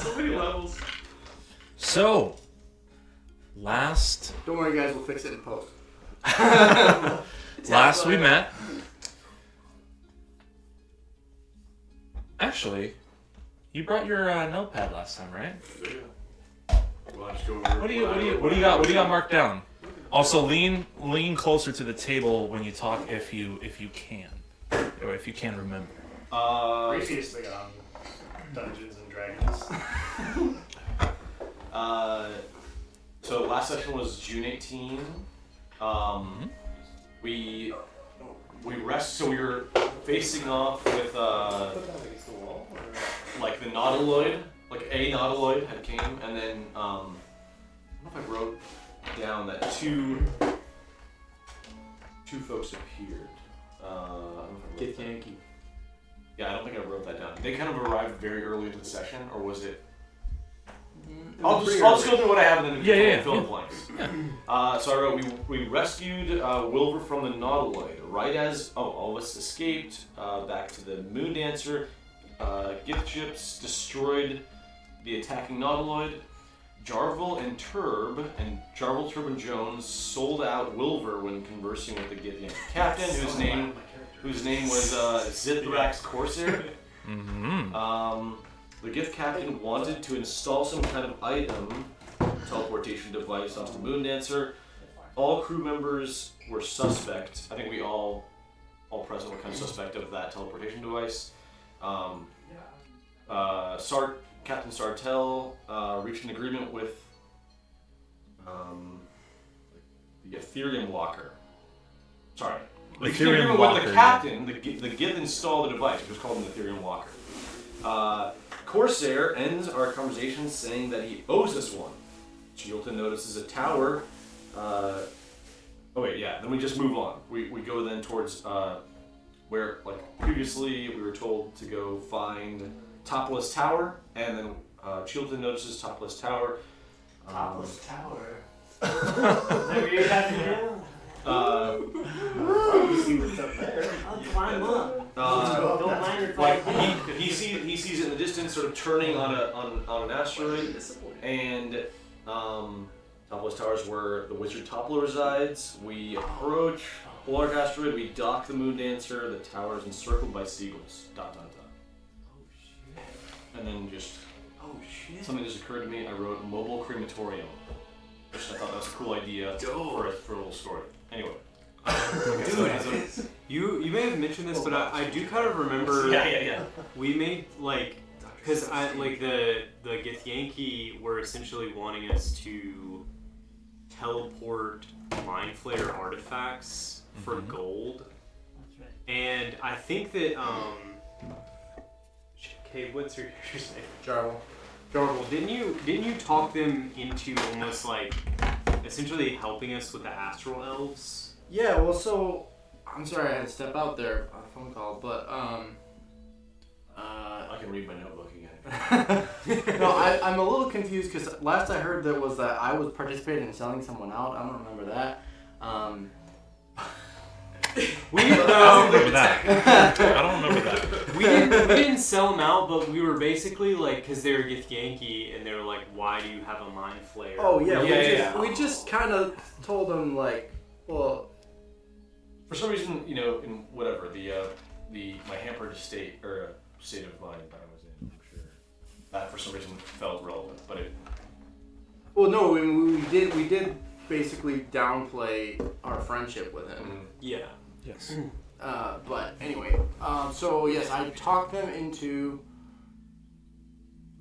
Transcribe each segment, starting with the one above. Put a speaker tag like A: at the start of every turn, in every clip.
A: So many levels.
B: So, last
C: Don't worry, guys. We'll fix it in post.
B: last we met. Actually, you brought your notepad last time, right?
A: Well, just go over
B: What do you got marked down? Also, lean closer to the table when you talk if you can, or if you can remember.
D: Previously on Dungeons and Dragons.
A: So last session was June 18. We so we were facing off with like the nautiloid, like a nautiloid had came, and then I don't know if I wrote down that two folks appeared. I don't know if I wrote that.
C: Yankee.
A: Yeah, I don't think I wrote that down. They kind of arrived very early into the session, or was it? I'll just go through what I have and then fill in the blanks. Yeah. So I wrote, we rescued Wilbur from the nautiloid right as all of us escaped back to the Moon Dancer. Gift ships destroyed the attacking nautiloid. Jarvel, Turb, and Jones sold out Wilbur when conversing with the Gift Yankee captain, whose name was Zithrax Corsair.
B: Mm-hmm.
A: The Gift captain wanted to install some kind of item, teleportation device, onto the Moon Dancer. All crew members were suspect. I think we all present were kind of suspect of that teleportation device. Captain Sartell reached an agreement with the Ethereum Walker. Sorry. The Ethereum Walker. With the captain, the Gith installed the device, which was called an Ethereum Walker. Corsair ends our conversation saying that he owes us one. Chilton notices a tower. Then we just move on. We go then towards where, like, previously we were told to go find Topless Tower, and then Chilton notices Topless Tower.
D: Topless Tower. Never heard that again? You see what's up there.
E: I'll climb up.
D: Don't
E: mind if
A: like he sees it in the distance, sort of turning on an asteroid, and Topless Tower is where the wizard Topla resides. We approach the large asteroid. We dock the Moon Dancer. The tower is encircled by seagulls. ...
E: Oh shit.
A: And then something just occurred to me. I wrote mobile crematorium, which I thought that was a cool idea for a little story. Anyway.
F: Dude, you may have mentioned this, but I do kind of remember.
A: Yeah.
F: We made because the Githyanki were essentially wanting us to teleport mind flayer artifacts for gold.
E: That's right.
F: And I think that okay, what's your character's name? Jarvel. Didn't you talk them into almost like essentially helping us with the astral elves?
C: Yeah, well, so I'm sorry I had to step out there on a phone call, but
A: I can read my notebook again.
C: no, I'm a little confused because last I heard was that I was participating in selling someone out. I don't remember that.
F: I don't
B: remember that.
F: We didn't sell them out, but we were basically like, because they were Githyanki, and they were like, "Why do you have a mind flayer?"
C: Oh yeah, we just kind of told them like, well,
A: for some reason, in whatever my hampered state or state of mind that I was in, I'm sure that for some reason felt relevant, but it.
C: Well, no, we did basically downplay our friendship with him.
A: Mm-hmm.
F: Yeah.
B: Yes.
C: But anyway, so yes, I talked them into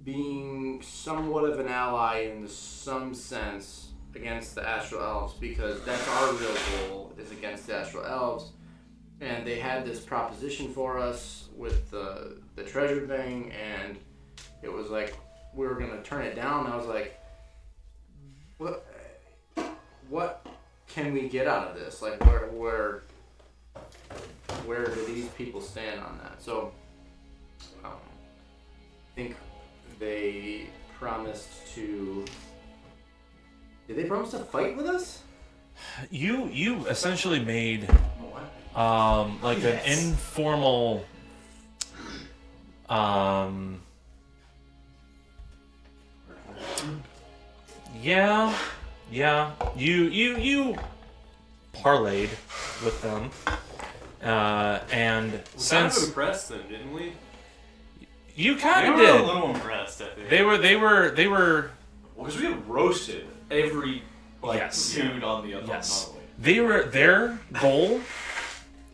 C: being somewhat of an ally in some sense against the Astral Elves, because that's our real goal, is against the Astral Elves. And they had this proposition for us with the treasure thing, and it was like we were gonna turn it down. And I was like, what can we get out of this? Like, where do these people stand on that? So, I think they promised to. Did they promise to fight with us?
B: You essentially made like an informal Yeah. You parlayed with them, and
F: We kind
B: since
F: of impressed them, didn't we?
B: you kind
F: They
B: of
F: were a
B: did,
F: little impressed, I think.
B: they were.
A: Well, because we had roasted every
B: Yes.
A: dude on the
B: Yes.
A: on
B: They were their goal.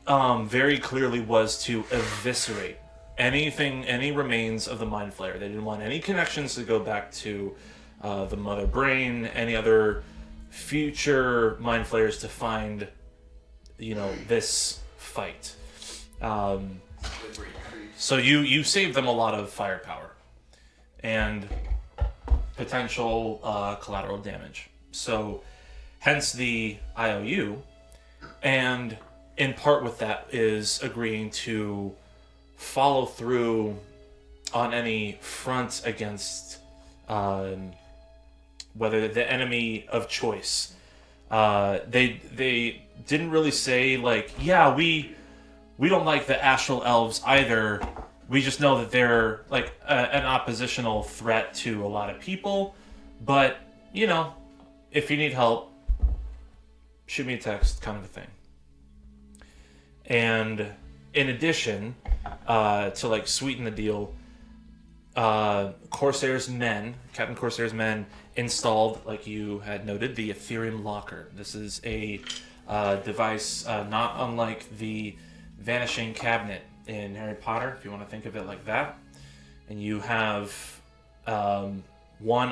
B: Very clearly was to eviscerate any remains of the Mind Flayer. They didn't want any connections to go back to the Mother Brain, any other future Mind Flayers to find, this fight. So you saved them a lot of firepower and potential collateral damage. So hence the IOU, and in part with that is agreeing to follow through on any front against whether the enemy of choice. They didn't really say we don't like the Astral Elves either. We just know that they're an oppositional threat to a lot of people. But if you need help, shoot me a text, kind of a thing. And in addition, to sweeten the deal, Captain Corsair's men installed, like you had noted, the Ethereum Locker. This is a device not unlike the Vanishing Cabinet in Harry Potter, if you want to think of it like that. And you have one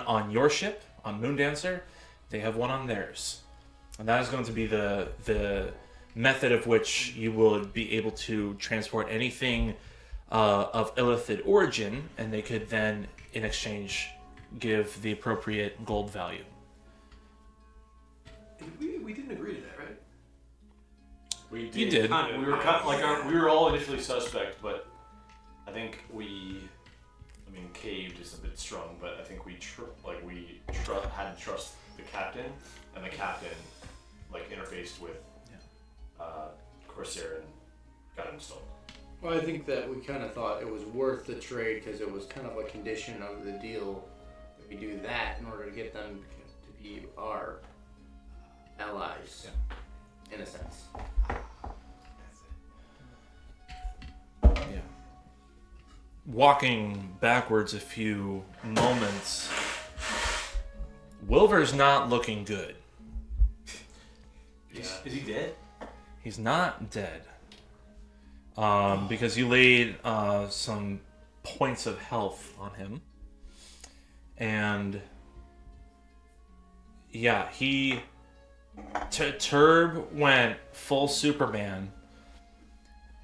B: on your ship, on Moondancer. They have one on theirs. And that is going to be the method of which you would be able to transport anything of illicit origin, and they could then, in exchange, give the appropriate gold value.
G: We didn't agree to that, right?
A: We did.
B: You did.
A: We were we were all initially suspect, but I think caved is a bit strong, but I think we had to trust the captain, and the captain interfaced with Corsair and got it installed.
C: Well, I think that we kind of thought it was worth the trade because it was kind of a condition of the deal that we do that in order to get them to be our allies, in a sense.
B: Yeah. Walking backwards a few moments, Wilver's not looking good.
A: Is he dead?
B: He's not dead. Because you laid some points of health on him. And yeah, Turb went full Superman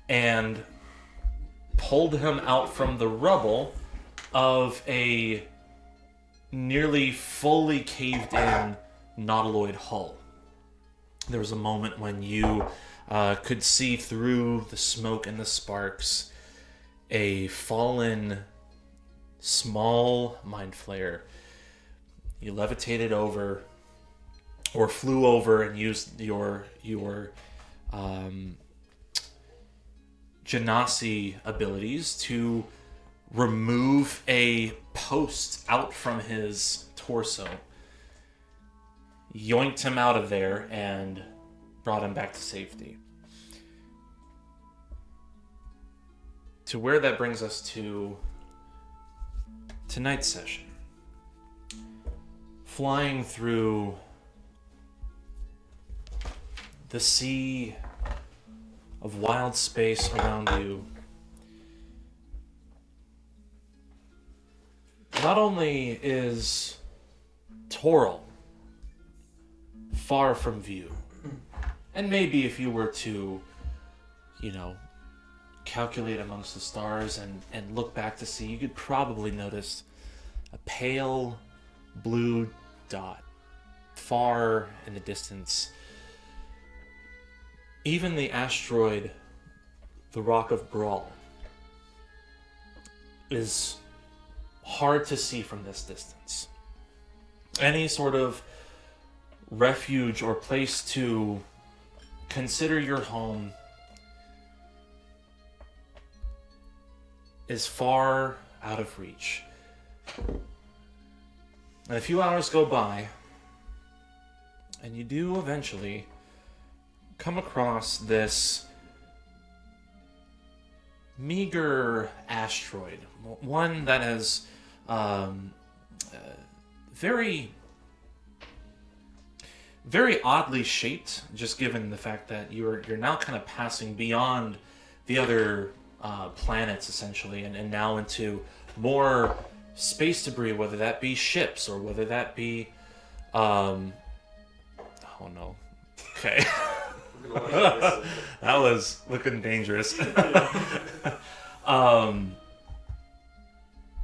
B: and pulled him out from the rubble of a nearly fully caved in nautiloid hull. There was a moment when you could see through the smoke and the sparks a fallen small mind flayer. You levitated over or flew over and used your Genasi abilities to remove a post out from his torso, yoinked him out of there, and brought him back to safety. To where that brings us to tonight's session. Flying through the sea of wild space around you, not only is Toril far from view, and maybe if you were to, calculate amongst the stars and look back to see, you could probably notice a pale blue dot far in the distance. Even the asteroid, the Rock of Brawl, is hard to see from this distance. Any sort of refuge or place to consider your home is far out of reach. And a few hours go by, and you do eventually come across this meager asteroid, one that is very, very oddly shaped, just given the fact that you're now kind of passing beyond the other planets, essentially, and now into more space debris, whether that be ships or whether that be oh no. Okay. That was looking dangerous.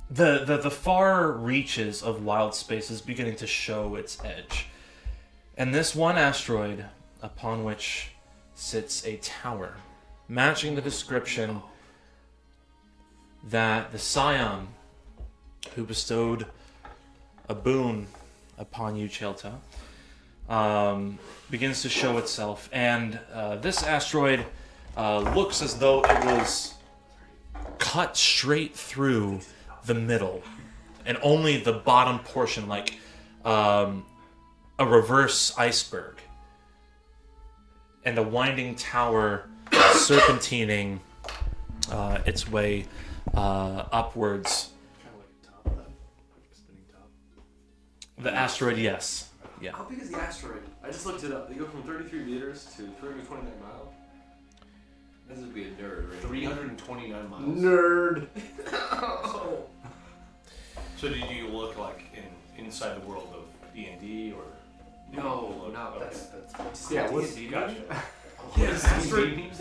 B: The far reaches of wild space is beginning to show its edge. And this one asteroid, upon which sits a tower, matching the description that the Scion who bestowed a boon upon you, Chelta, begins to show itself. And this asteroid looks as though it was cut straight through the middle, and only the bottom portion, like a reverse iceberg, and a winding tower serpentining its way upwards.
G: Kind of like a top, that spinning top.
B: The asteroid, yes. Yeah.
G: How big is the asteroid? I just looked it up. They go from 33 meters to 329 miles. This would be a nerd, right?
A: 329 miles.
C: Nerd.
A: So did you look like inside the world of D&D or?
G: No,
A: Look-
G: no,
A: okay.
G: that's
C: Yeah,
G: what's
C: what's-
A: Gotcha.
G: Yes, asteroid.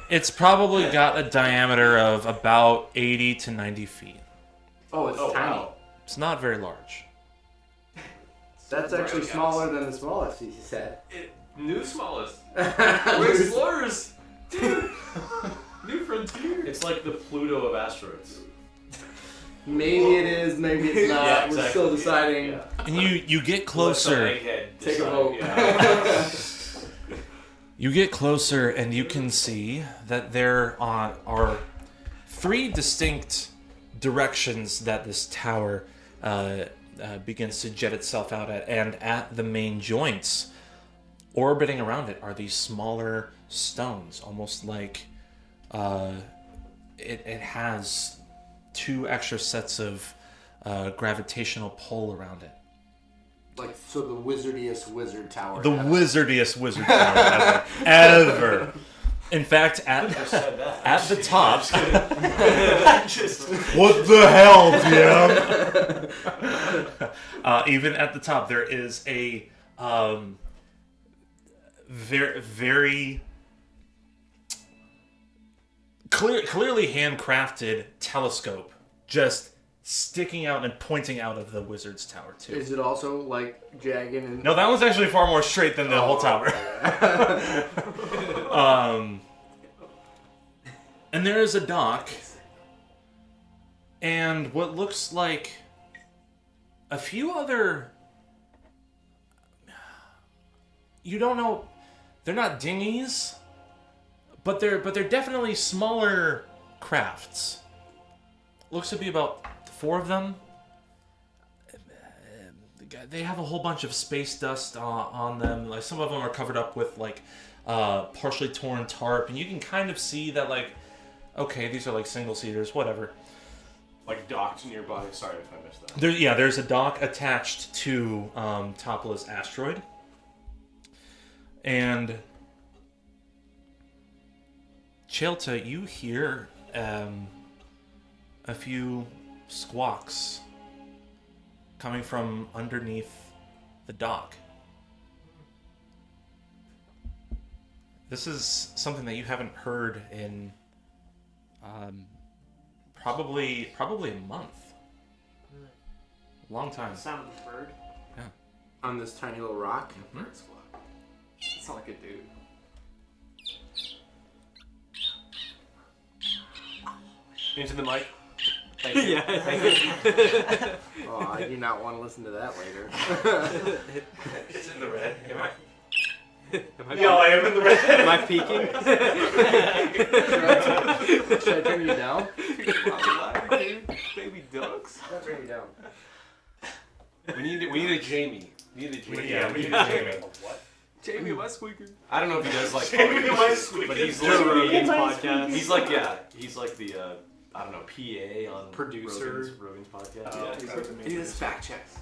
B: It's probably got a diameter of about 80 to 90 feet.
C: Oh, it's
A: Oh,
C: tiny.
A: wow.
B: It's not very large.
C: That's actually smaller than the smallest, he said.
G: New smallest. We're explorers. Dude. New frontier.
A: It's like the Pluto of asteroids.
C: Maybe it is, maybe it's not.
A: Yeah,
C: We're
A: exactly.
C: still deciding.
A: Yeah.
B: And you get
A: Let some
B: closer.
A: egghead
C: Take a
A: decide,
C: vote.
A: yeah.
B: You get closer, and you can see that there are three distinct directions that this tower begins to jet itself out at, and at the main joints, orbiting around it, are these smaller stones, almost like it has two extra sets of gravitational pull around it.
C: Like, so the wizardiest wizard tower.
B: The
C: ever.
B: wizardiest wizard tower ever. In fact, at the top. What the hell, Jim? Even at the top, there is a very, very clearly handcrafted telescope, just sticking out and pointing out of the wizard's tower too.
C: Is it also like jagged and?
B: No, that one's actually far more straight than the whole tower. And there is a dock, and what looks like a few other. You don't know. They're not dinghies, but they're definitely smaller crafts. Looks to be about 4 of them. They have a whole bunch of space dust on them. Like, some of them are covered up with like partially torn tarp, and you can kind of see that, like, okay, these are like single seaters, whatever.
A: Like docked nearby. Sorry if I missed that.
B: There's a dock attached to Topla's asteroid, and Chelta, you hear a few squawks coming from underneath the dock. This is something that you haven't heard in probably a month. Long time.
E: Sound of the bird.
C: On this tiny little rock.
G: Bird squawk. It's not like a dude.
A: Into the mic. Thank you.
C: Oh, I do not want to listen to that later.
B: It's in the red. Am I?
F: Yeah, I am in the red.
G: Am I peeking?
C: Should I turn you down?
G: Baby ducks.
C: I'll turn you down.
A: We need a Jamie. We need a Jamie.
B: Yeah, we need a Jamie.
D: What?
F: Jamie, my squeaker.
A: I don't know if he does like.
D: Jamie, my squeaker.
A: But he's
F: Joe Rogan's
D: my
F: podcast.
A: He's like the I don't know, PA on
F: Producer.
A: Rogan's podcast.
D: Oh,
A: Yeah.
D: okay.
F: He does fact checks.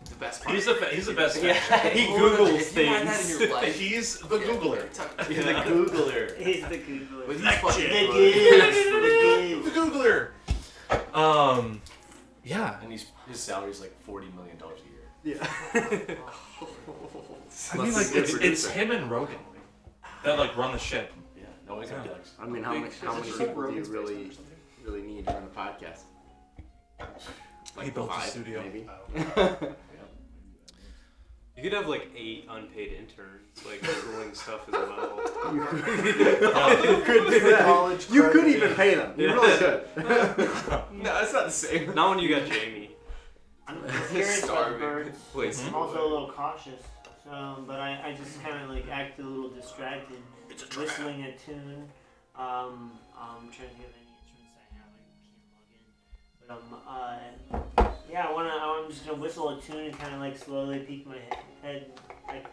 F: The best part.
B: He's the best.
A: Yeah.
F: He Googles
G: If you had that in
F: things.
G: your life,
B: He's the Googler.
A: He's the Googler.
E: He's the Googler.
G: With these fucking
E: The
G: books.
E: goods.
B: The Googler. Yeah.
A: And his salary is like $40 million a year.
F: Yeah.
B: I mean, like it's him and Rogan that like run the ship.
A: Yeah. No one's gonna be like.
C: I mean, how many people do you really need to run a podcast?
B: He built a
C: 5,
B: studio.
C: maybe.
F: You could have like 8 unpaid interns, like Googling stuff as well.
C: You could do that. You could even pay them. You really could.
G: No, it's not the same.
F: Not when you got Jamie.
E: I'm curious about the
G: Starving.
E: birds.
G: Wait,
E: I'm also a little cautious. So, but I just kind of like act a little distracted. It's whistling a tune. I'm trying to think of any instruments I have. I can't log in. But yeah, I'm just gonna whistle a tune and kind of like slowly peek my head, like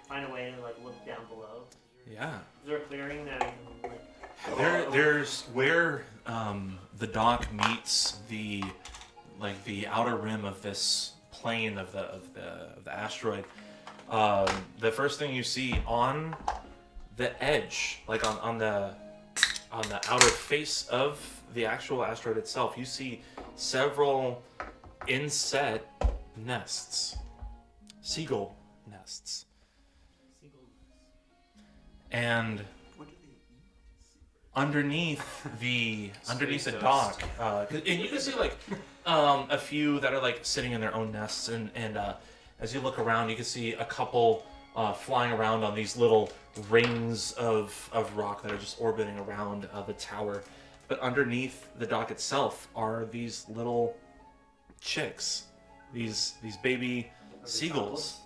E: find a way to like look down below.
B: Yeah.
E: Is there a clearing that I can like?
B: There's where the dock meets the outer rim of this plane of the asteroid. The first thing you see on the edge, like on the outer face of the actual asteroid itself, you see several inset nests, seagull nests, and underneath the dock, and you can see like a few that are like sitting in their own nests, and as you look around, you can see a couple flying around on these little rings of rock that are just orbiting around the tower. But underneath the dock itself are these little chicks, these baby seagulls.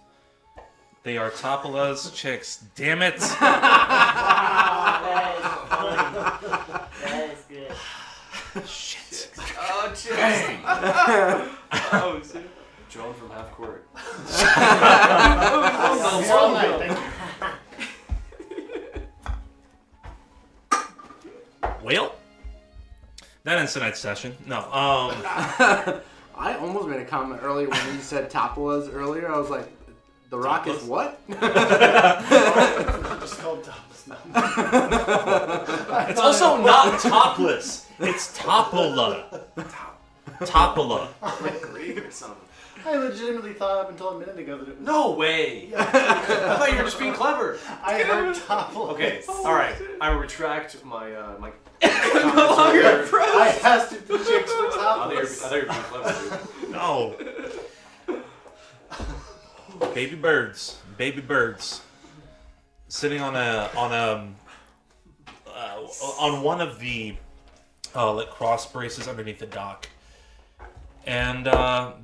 B: They are Topola's chicks. Damn it!
E: Wow, that is funny. That is good.
B: Shit.
G: Oh, shit.
F: Oh, shit.
A: Joan from half court.
D: All night, thank you.
B: Well, that ends tonight's session. No,
C: I almost made a comment earlier when you said Topolas earlier. I was like, The Rock is what?
D: Just called topless now.
B: it's also not topless. It's Topola. Topola.
G: Like Greek or something.
D: I legitimately thought up until a minute ago that it was.
A: No way! I thought you were just being clever.
D: I heard topless.
A: Okay, all right. I retract my my.
D: I asked if the chicks were
A: I thought you
D: topless.
A: were being clever, dude.
B: No. Baby birds, sitting on one of the like cross braces underneath the dock, and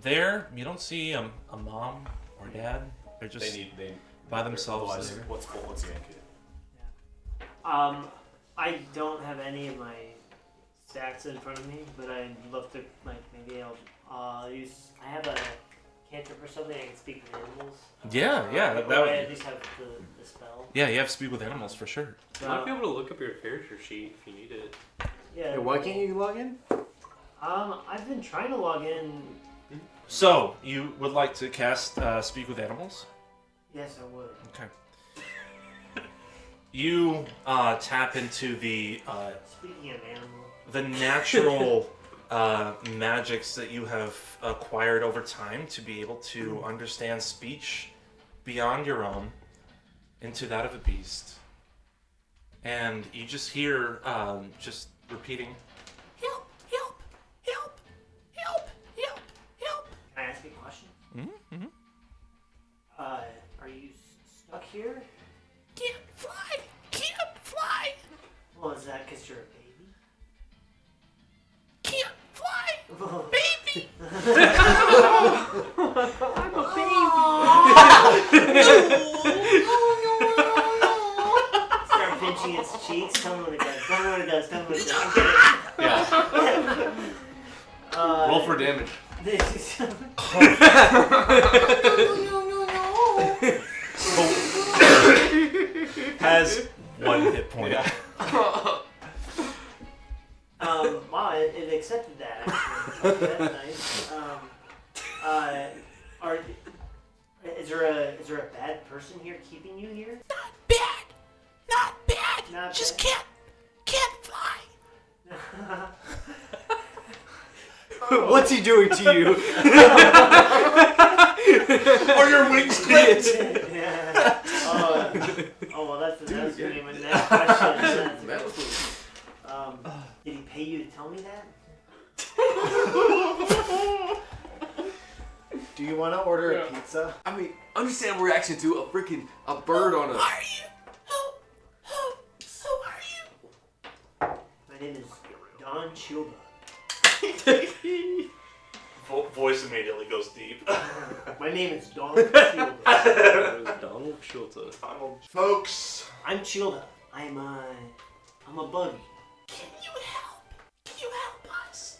B: there you don't see a mom or dad. They're just by themselves.
A: Otherwise,
B: There.
A: what's the answer?
E: I don't have any of my stats in front of me, but I'd love to like maybe I'll use. I have a cantrip or something. I can speak with animals.
B: Yeah.
E: Or
B: That
E: I
B: would,
E: at least have the spell.
B: yeah, you have to speak with animals for sure.
F: You might be able to look up your character sheet if you need it.
E: Yeah.
C: Hey, why can't you log in?
E: I've been trying to log in.
B: So you would like to cast speak with animals?
E: Yes, I would.
B: Okay. You tap into the
E: Speaking of animals.
B: the natural magics that you have acquired over time to be able to understand speech beyond your own into that of a beast. And you just hear just repeating, help, help, help, help, help, help.
E: Can I ask a question?
B: Mm-hmm.
E: Are you stuck here?
B: Can't fly, can't fly,
E: Well, is that because you're a baby?
B: can't fly, baby.
E: I'm a baby. Start pinching its cheeks. Tell me what it does. Tell me what it does. Tell me what it does. I'm kidding.
A: Yeah. Roll for damage.
E: This is
B: Has 1 hit point.
E: Wow, it accepted that actually. Okay, that's nice. Is there a bad person here keeping you here?
H: Not bad.
E: Not
H: Just
E: bad?
H: can't fly.
D: What's he doing to you?
B: Or your wings clipped.
E: Yeah. Oh well, that's gonna be my next question. Did he pay you to tell me that?
D: Do you want to order a pizza?
G: I mean, understand reaction to a bird on a.
H: Who are you? Who are you?
E: My name is Don Chilba.
B: Voice immediately goes deep.
E: My name is Don Chilba.
G: Donald Schultz.
A: Folks,
E: I'm Childa. I'm a buggy.
H: Can you help? Can you help us?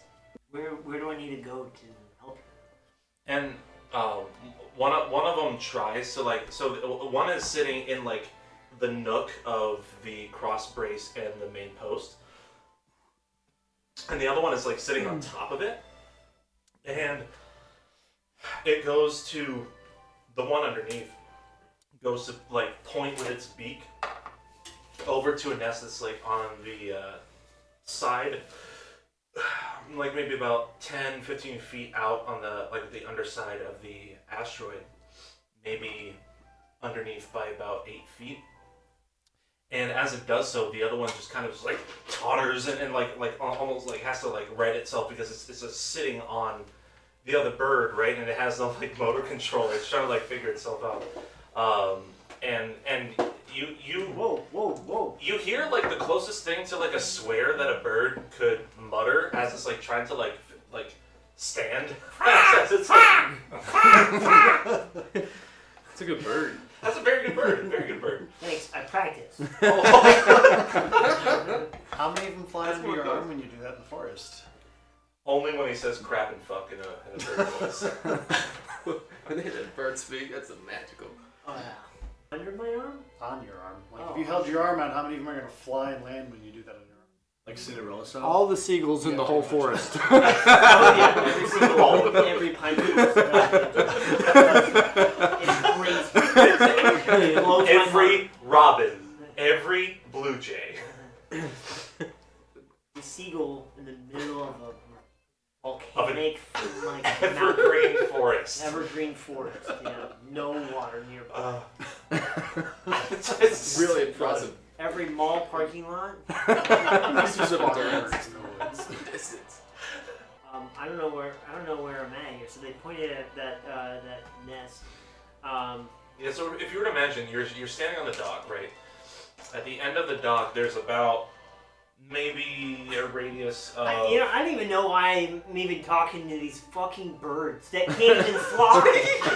E: Where do I need to go to help you?
B: And one of them tries to one is sitting in like the nook of the cross brace and the main post, and the other one is like sitting on top of it, and it goes to the one underneath, goes to like point with its beak over to a nest that's like on the side, like maybe about 10-15 feet out on the the underside of the asteroid, maybe underneath by about 8 feet. And as it does so, the other one just kind of just, like totters and almost like has to like right itself because it's just sitting on the other bird, right? And it has no like motor control. It's trying to like figure itself out. And you
E: Whoa.
B: you hear like the closest thing to like a swear that a bird could mutter as it's like trying to like stand. It's
G: It's a good bird.
B: that's a very good bird. Very good bird.
E: Thanks, I practice.
D: How many of them fly under your arm when you do that in the forest?
B: Only when he says crap and fuck in a bird voice.
G: When they hit that bird speak, that's a magical.
E: Oh yeah. Under my arm?
D: On your arm. Like if you held your arm out, how many of them are going to fly and land when you do that on your arm?
A: like Cinderella style.
C: All the seagulls in the whole forest.
E: Oh yeah, every pine tree.
B: Every robin, every blue jay.
E: The seagull in the middle of a volcanic,
B: Evergreen forest.
E: evergreen forest. No water nearby.
B: It's
G: Really impressive.
E: Every mall parking lot.
G: Specific terms. Distance.
E: I don't know where I'm at here. So they pointed at that nest.
B: Yeah, so if you were to imagine, you're standing on the dock, right? At the end of the dock, there's about maybe a radius of...
E: I don't even know why I'm even talking to these fucking birds that can't even fly.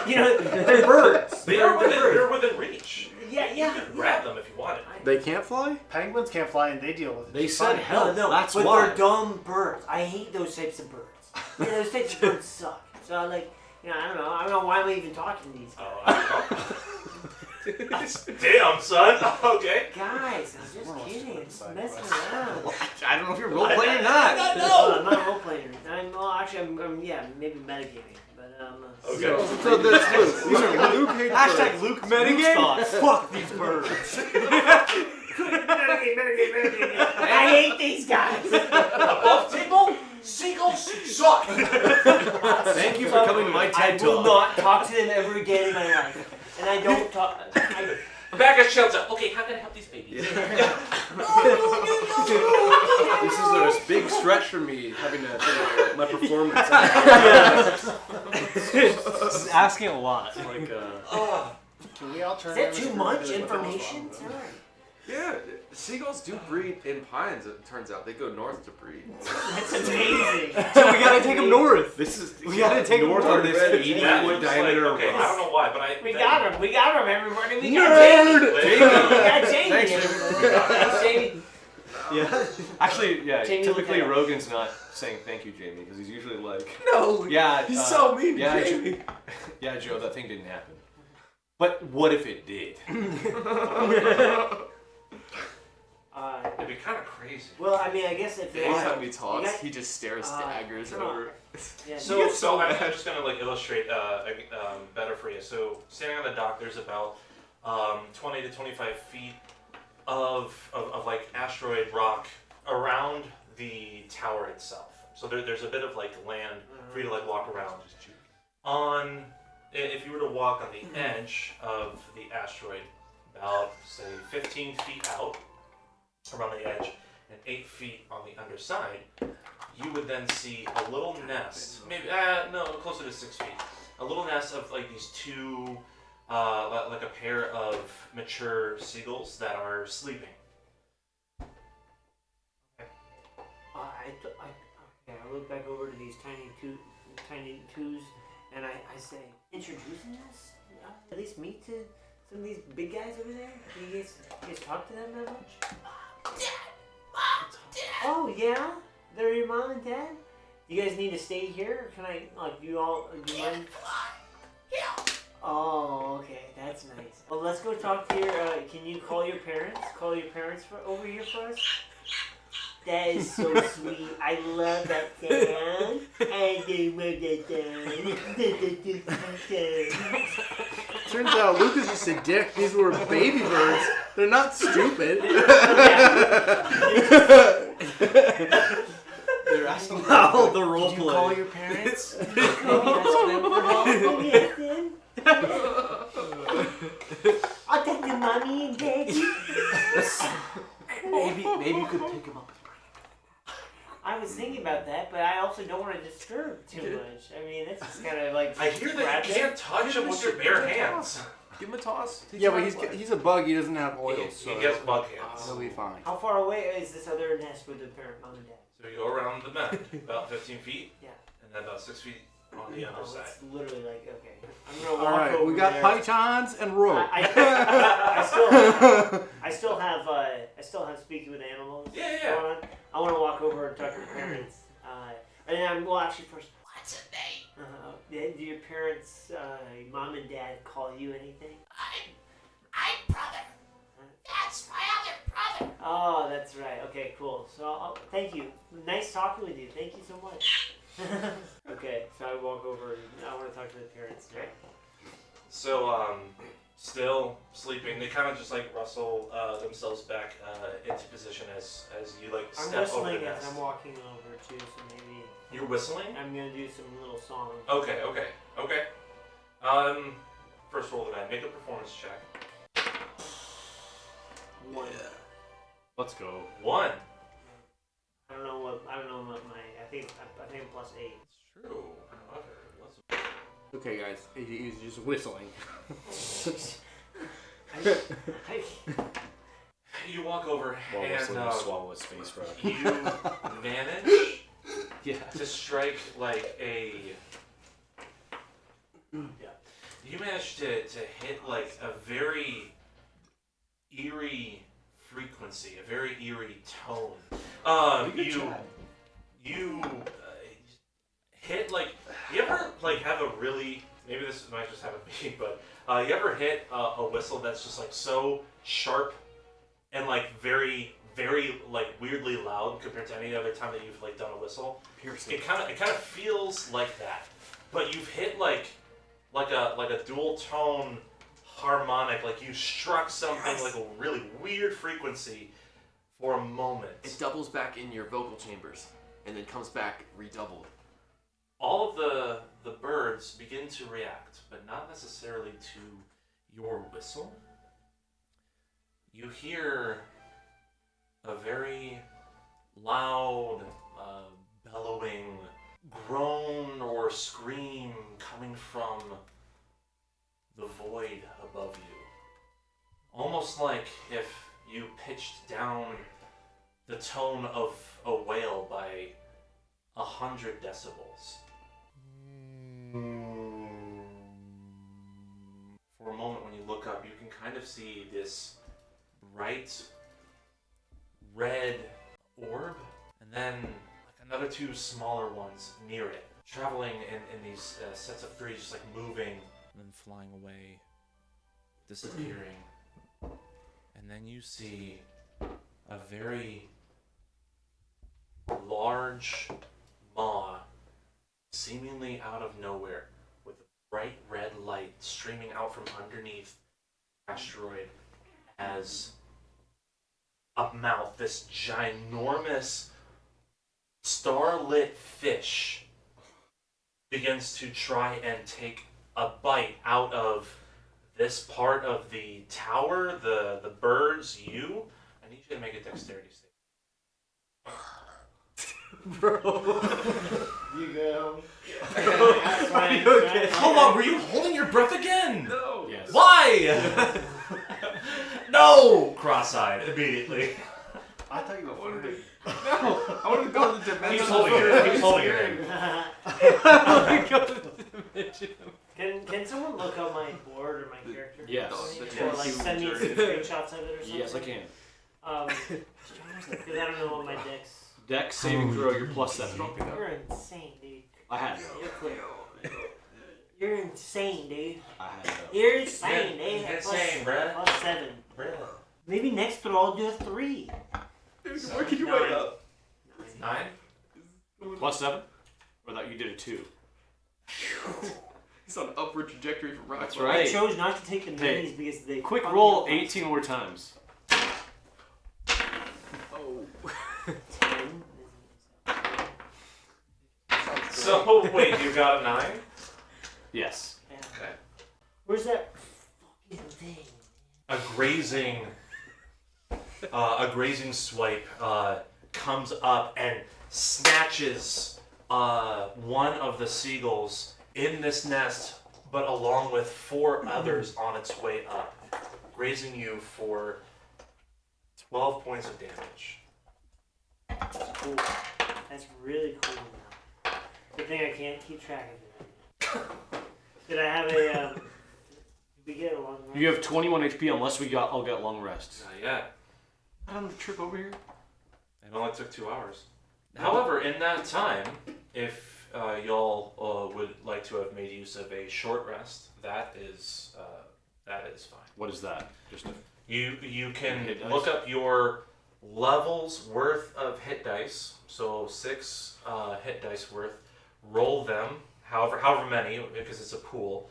E: They're birds.
B: They're within reach.
E: Yeah.
B: You could grab them if you wanted.
C: They can't fly?
D: Penguins can't fly and they deal with it.
A: They
D: just
A: said
D: fine.
A: hell.
E: No,
A: That's
E: but
A: why.
E: they're dumb birds. I hate those types of birds. Those types of birds suck. So I don't know why am I even talking to these guys.
B: Oh, damn, son. Okay.
E: Guys, I'm just kidding. I'm just messing around.
A: I don't know if you're role playing or not.
E: I'm not a role player. I'm maybe metagaming, but
B: Okay.
G: So that's these are Luke hate
A: Hashtag
G: birds.
A: Luke Metagame. Fuck these birds.
E: Metagame. I hate these guys.
B: Above table, seagulls suck.
A: Thank you for coming to my TED
E: I will
A: Talk.
E: not talk to them ever again in my life. And I don't talk.
B: Back at shelter. Okay, how can I help these babies?
G: This is a big stretch for me having to finish my performance.
A: This is asking a lot. Like,
D: Can we all turn
E: Is that
D: around
E: too
D: and
E: much
D: really look at
E: information?
D: this
E: Sorry.
G: Yeah, seagulls do breed in pines. It turns out they go north to breed.
E: That's amazing.
A: so we gotta take him north.
G: This is
A: We gotta take him
G: north
A: north.
G: on this
B: That
G: 80-foot
B: looks
G: diameter.
B: okay, I don't know why, but
E: We got him, everybody. We got
G: Nerd!
E: Jamie. We got Jamie.
G: Thanks,
E: Thanks, Jamie.
A: Yeah. Actually, yeah.
E: Jamie
A: typically,
E: Lieutenant.
A: Rogan's not saying thank you, Jamie, because he's usually like,
G: No,
A: yeah.
G: he's so mean to
A: yeah,
G: Jamie.
A: Yeah, Joe, that thing didn't happen. But what if it did?
B: It'd be kind of crazy.
E: Well, I mean, I guess if
G: Anytime he talks,
E: you guys-
G: he just stares daggers
E: come on.
G: over.
E: Yeah,
B: So I'm just gonna like illustrate better for you. So standing on the dock, there's about 20 to 25 feet of like asteroid rock around the tower itself. So there's a bit of like land for you to like walk around. If you were to walk on the edge of the asteroid, about say 15 feet out around the edge and 8 feet on the underside, you would then see a little nest, maybe closer to 6 feet, a little nest of like these two, like a pair of mature seagulls that are sleeping.
E: I look back over to these tiny twos, and I say, introducing us? At least meet to some of these big guys over there? You guys talk to them that much?
H: Dad! Mom! Dad!
E: Oh, yeah? They're your mom and dad? You guys need to stay here? Or can I, like, do you mind?
H: Yeah.
E: Oh, okay, that's nice. Well, let's go talk to your, can you call your parents? Call your parents over here for us? That is so sweet. I love that sound. I do love that sound.
C: Turns out Luke is just a dick. These were baby birds. They're not stupid.
G: They're asking about the role
E: Did you
G: play.
E: call your parents? Maybe ask them for help? Maybe ask them? I'll talk to mommy and daddy.
G: Maybe you could pick him up.
E: I was thinking about that, but I also don't want to disturb too much. I mean, that's just kind of like.
B: I hear that you can't touch them with your bare hands.
G: Give him a toss.
C: Yeah, but he's a bug. He doesn't have oil, so
B: He gets bug hands.
C: he'll be fine.
E: How far away is this other nest with the parent mom and dad?
B: So you go around the bend, about 15 feet,
E: Yeah.
B: and then about 6 feet on the other
E: Oh,
B: side.
E: it's literally like, okay. I'm gonna
C: All
E: walk
C: right,
E: over
C: we got
E: there.
C: pythons and rope.
E: I still have speaking with animals.
B: Yeah.
E: going on. I want to walk over and talk to the parents. And then, well, actually, first,
H: What's her name?
E: do your parents, mom and dad, call you anything?
H: I'm brother. That's my other brother.
E: Oh, that's right. Okay, cool. So, thank you. Nice talking with you. Thank you so much. Okay, so I walk over and I want to talk to the parents.
B: Okay. So, still sleeping, they kind of just like rustle themselves back into position as you like
E: I'm
B: step over the
E: whistling as
B: nest.
E: I'm walking over too, so maybe
B: You're whistling?
E: I'm gonna do some little song.
B: Okay. First roll of that. Make a performance check.
E: 1.
G: Let's go.
B: 1.
E: I don't know what my. I think I'm plus 8.
B: It's true. However, let's.
C: Okay, guys, he's just whistling.
B: You walk over and
D: swallow his face, bro.
B: you manage
G: Yeah.
B: to strike like a. You manage to hit like a very eerie frequency, a very eerie tone. You hit like, you ever like have a really, maybe this might just happen to me, but you ever hit a whistle that's just like so sharp and like very, very like weirdly loud compared to any other time that you've like done a whistle?
G: Piercing.
B: It kind of feels like that, but you've hit like a dual tone harmonic, like you struck something like a really weird frequency for a moment.
G: It doubles back in your vocal chambers, and then comes back redoubled.
B: All of the birds begin to react, but not necessarily to your whistle. You hear a very loud, bellowing groan or scream coming from the void above you. Almost like if you pitched down the tone of a whale by 100 decibels. For a moment when you look up, you can kind of see this bright red orb, and then like another 2 smaller ones near it. traveling in these sets of three, just like moving and then flying away, disappearing. And then you see a very large maw, seemingly out of nowhere, with a bright red light streaming out from underneath the asteroid, as a mouth, this ginormous starlit fish begins to try and take a bite out of this part of the tower, the birds, you. I need you to make a dexterity save.
C: Bro.
D: You go.
E: Okay.
B: Hold on, were you holding your breath again?
G: No.
A: Yes.
B: Why? No! Cross-eyed immediately.
D: I thought you were flirting.
G: No, I want to go to the dimension.
B: He's holding it. He's holding it.
F: I go to the dimension.
E: Can someone look up my board or my character?
A: Yes.
E: Or like send me some screenshots of it or something?
A: Yes, I can.
E: Because I don't know what my deck's.
A: Dex saving throw, you're +7.
E: You're insane, dude.
A: I had it.
E: You're clear. You're insane, dude.
A: I had it.
E: You're insane, dude.
B: You're insane, bruh.
E: +7. Maybe next throw I'll do a 3.
G: Dude, where can you write up?
B: 9?
A: +7? Or that you did a 2?
G: He's on an upward trajectory from rock.
A: That's
G: bottom.
A: right.
E: I chose not to take the
A: Hey,
E: minis because they
A: Quick
E: fuck
A: roll
E: me up.
A: 18 more times.
G: Oh.
E: 10.
B: So, wait, you got a 9?
A: Yes.
E: Yeah.
B: Okay.
E: Where's that fucking thing?
B: A grazing swipe comes up and snatches one of the seagulls in this nest, but along with 4 others on its way up, grazing you for 12 points of damage.
E: That's cool. That's really cool now. Good thing I can't keep track of it. Did I have a? Did we get a long rest?
A: You have 21 HP unless I'll get long rest.
B: Not yet.
A: I don't trip over here.
B: It only took 2 hours. However, in that time, if y'all would like to have made use of a short rest, that is fine.
A: What is that? Just a...
B: You can
A: Hit dice?
B: look up your levels worth of hit dice. So 6 hit dice worth. Roll them, however many, because it's a pool.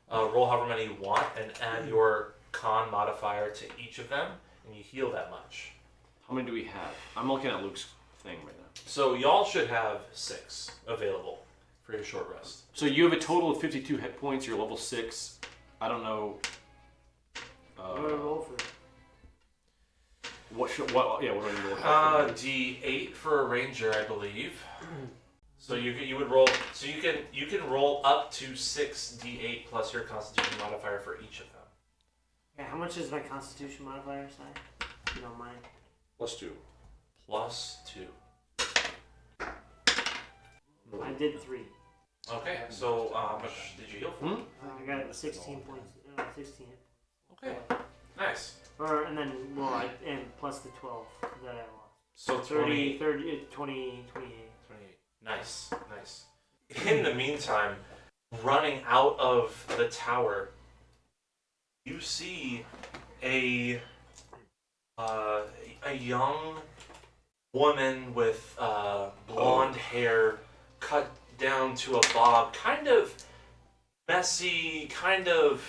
B: Roll however many you want, and add your con modifier to each of them, and you heal that much.
A: How many do we have? I'm looking at Luke's thing right now.
B: So y'all should have 6 available for your short rest.
A: So you have a total of 52 hit points. You're level 6. I don't know.
E: What do I roll for?
A: What do I need to look at?
B: D8 for a ranger, I believe. So you would roll. So you can roll up to 6 D8 plus your Constitution modifier for each of them.
E: Yeah, how much is my Constitution modifier say? If you don't mind.
A: +2.
B: +2.
E: I did 3.
B: Okay. So how much did you heal for?
E: I got 16 points. 16.
B: Okay. Nice.
E: And then and plus the 12 that I lost.
B: So
E: 30,
B: 20,
E: 28.
B: 28. Nice. In the meantime, running out of the tower, you see a young woman with blonde hair cut down to a bob, kind of messy, kind of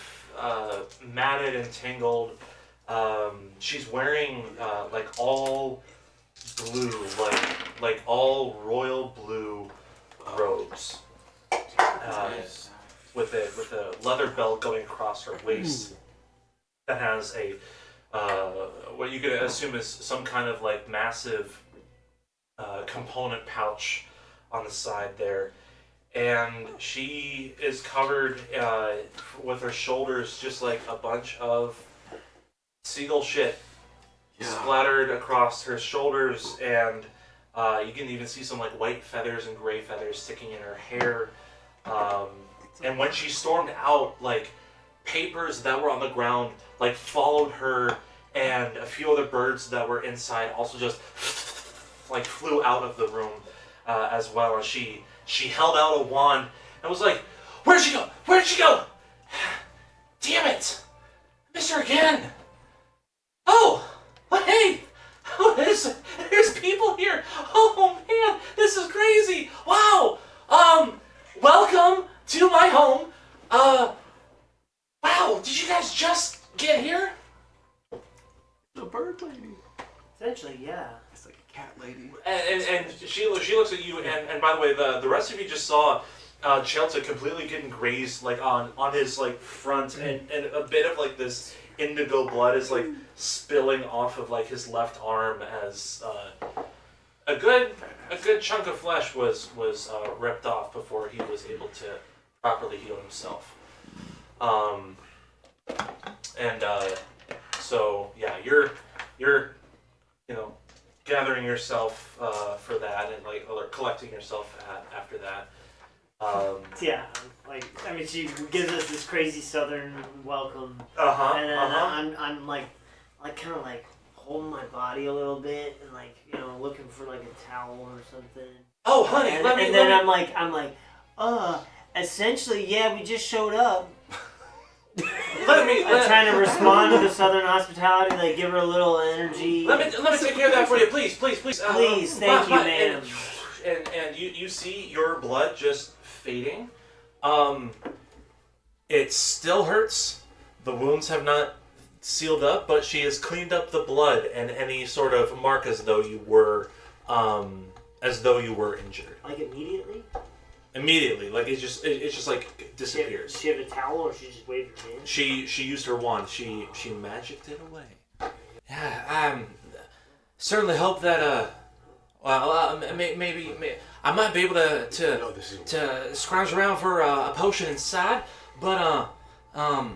B: matted and tangled. She's wearing like all blue, like all royal blue robes, with a leather belt going across her waist that has a what you could assume is some kind of like massive component pouch on the side there, and she is covered with her shoulders just like a bunch of seagull shit splattered across her shoulders, and you can even see some like white feathers and gray feathers sticking in her hair. And when she stormed out, like papers that were on the ground like followed her, and a few other birds that were inside also just like flew out of the room as well. And she she held out a wand and was like, "Where'd she go? Where'd she go? Damn it! Missed her again! Oh, hey! Oh, there's people here! Oh man, this is crazy! Wow! Welcome to my home. Wow, did you guys just get here?"
G: The bird lady.
E: Essentially, yeah.
G: It's like a cat lady.
B: And she looks at you, and by the way, the rest of you just saw Chelta completely getting grazed like on his like front, and a bit of like this indigo blood is like spilling off of like his left arm as a good chunk of flesh was ripped off before he was able to properly heal himself. So yeah, you're gathering yourself for that, and like or collecting yourself after that.
E: Yeah, like I mean, she gives us this crazy southern welcome, and then I'm like kind of like holding my body a little bit and like looking for like a towel or something.
B: Oh, honey,
E: I'm like, essentially, yeah, we just showed up. I'm trying to respond to the southern hospitality, like give her a little energy.
B: Let me take care of that for you, please.
E: Please, thank you, ma'am.
B: And you see your blood just fading. It still hurts. The wounds have not sealed up, but she has cleaned up the blood and any sort of mark as though you were injured.
E: Like immediately?
B: Immediately, like it's just like disappears.
E: Does she have a towel, or she just waved her hand?
B: She used her wand. She magicked it away. Yeah, certainly hope that maybe I might be able to scrounge around for a potion inside, but I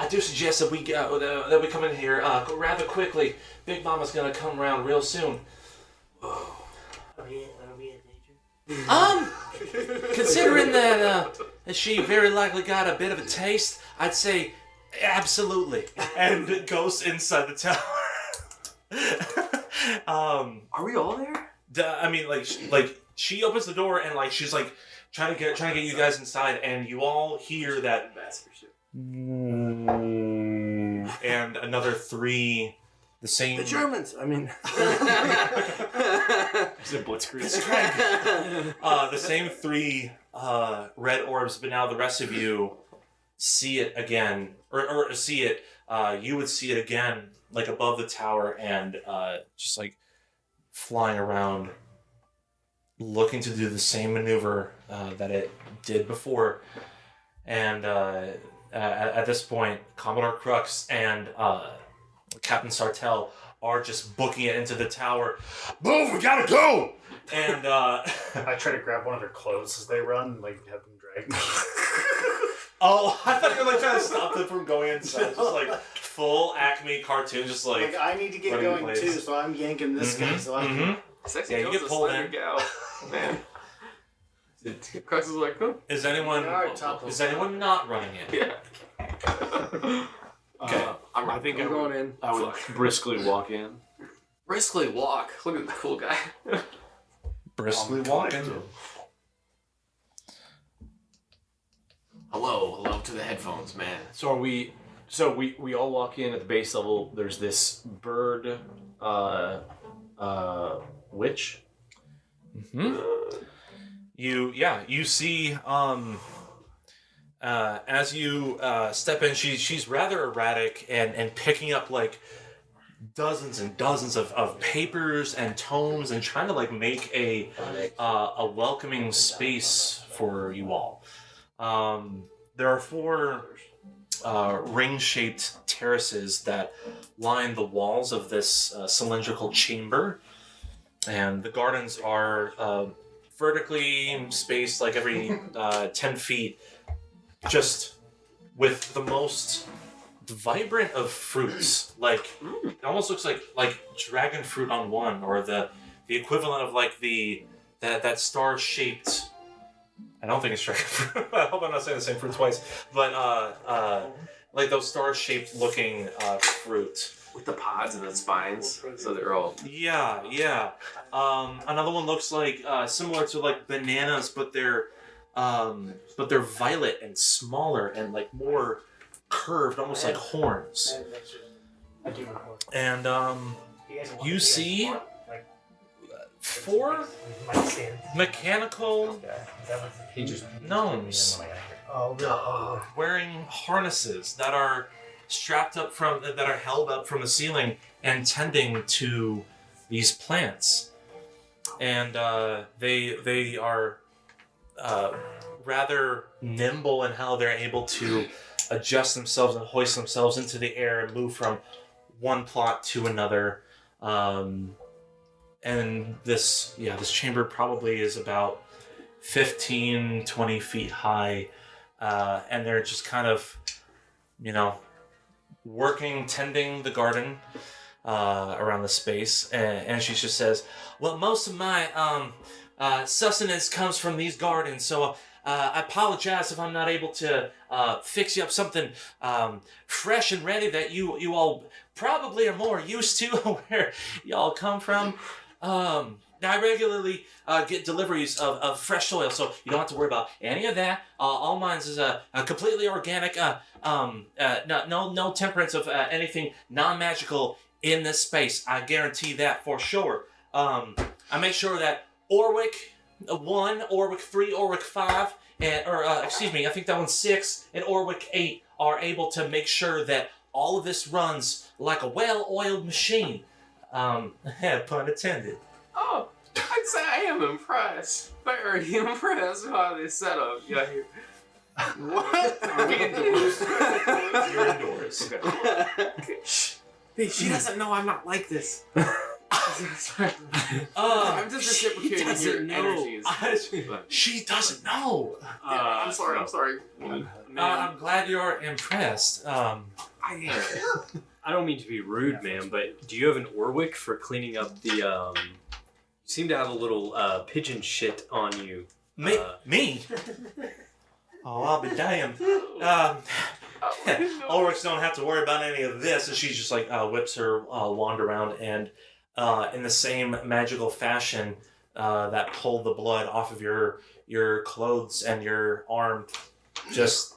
B: do suggest that we come in here rather quickly. Big Mama's gonna come around real soon.
E: Are we in danger?
B: Considering that she very likely got a bit of a taste, I'd say absolutely. And it goes inside the tower.
G: Are we all there?
B: I mean, like she opens the door and like she's like trying to get you guys inside, and you all hear that, and another 3. The same.
C: The Germans. I mean.
A: Is it Blitzkrieg?
B: The same 3 red orbs, but now the rest of you see it again, or see it. You would see it again, like above the tower, and just like flying around, looking to do the same maneuver that it did before. And at this point, Commodore Crux and Captain Sartell are just booking it into the tower. Move, we gotta go! And
D: I try to grab one of their clothes as they run, like have them drag me.
B: Oh, I thought you were like trying to stop them from going inside. Just like full Acme cartoon, just like
D: I need to get going too, so I'm yanking this guy. So
G: Sexy
B: you
G: Joe's
B: get
G: a
B: pulled
G: slender
B: in.
G: gal. Man. Crux is like, huh?
B: Is anyone not running it?
G: Yeah.
A: Okay. I think I'm
C: going in.
A: I would briskly walk in.
G: Briskly walk. Look at the cool guy.
B: Briskly walking.
G: Hello to the headphones, man.
A: So we all walk in at the base level. There's this bird witch.
B: Mm-hmm. You see as you step in, she's rather erratic and picking up like dozens and dozens of papers and tomes and trying to like make a welcoming space for you all. There are 4 ring-shaped terraces that line the walls of this cylindrical chamber, and the gardens are vertically spaced like every 10 feet, just with the most vibrant of fruits. Like it almost looks like dragon fruit on one, or the equivalent of like that star-shaped I don't think it's dragon fruit. I hope I'm not saying the same fruit twice. But like those star-shaped looking fruit.
G: With the pods and the spines, so they're all.
B: Yeah. Another one looks like similar to like bananas, but they're violet and smaller and like more curved, almost like horns. And you see 4 mechanical gnomes wearing harnesses that are held up from the ceiling and tending to these plants. And they are rather nimble in how they're able to adjust themselves and hoist themselves into the air and move from one plot to another. And this chamber probably is about 15, 20 feet high. And they're just kind of, working, tending the garden around the space. And she just says, well, most of my sustenance comes from these gardens, so I apologize if I'm not able to fix you up something fresh and ready that you all probably are more used to where y'all come from. I regularly get deliveries of fresh soil, so you don't have to worry about any of that. All mine is completely organic. No temperance of anything non-magical in this space. I guarantee that for sure. I make sure that Orwick 1, Orwick 3, Orwick 5, I think that one's 6, and Orwick 8 are able to make sure that all of this runs like a well-oiled machine. Pun intended.
G: Oh, I'd say I am impressed. Very impressed by this setup. Yeah, here. What? Are we indoors?
B: You're indoors.
G: Okay. Hey, she doesn't know I'm not like this. I'm just reciprocating your energies.
B: She doesn't know.
G: I'm sorry.
B: I'm glad you're impressed.
G: I am.
F: I don't mean to be rude, ma'am, but do you have an Orwick for cleaning up the, You seem to have a little pigeon shit on you.
B: Me? Oh, I'll be damned. Ulrichs don't have to worry about any of this. And she just like whips her wand around and in the same magical fashion that pulled the blood off of your clothes and your arm just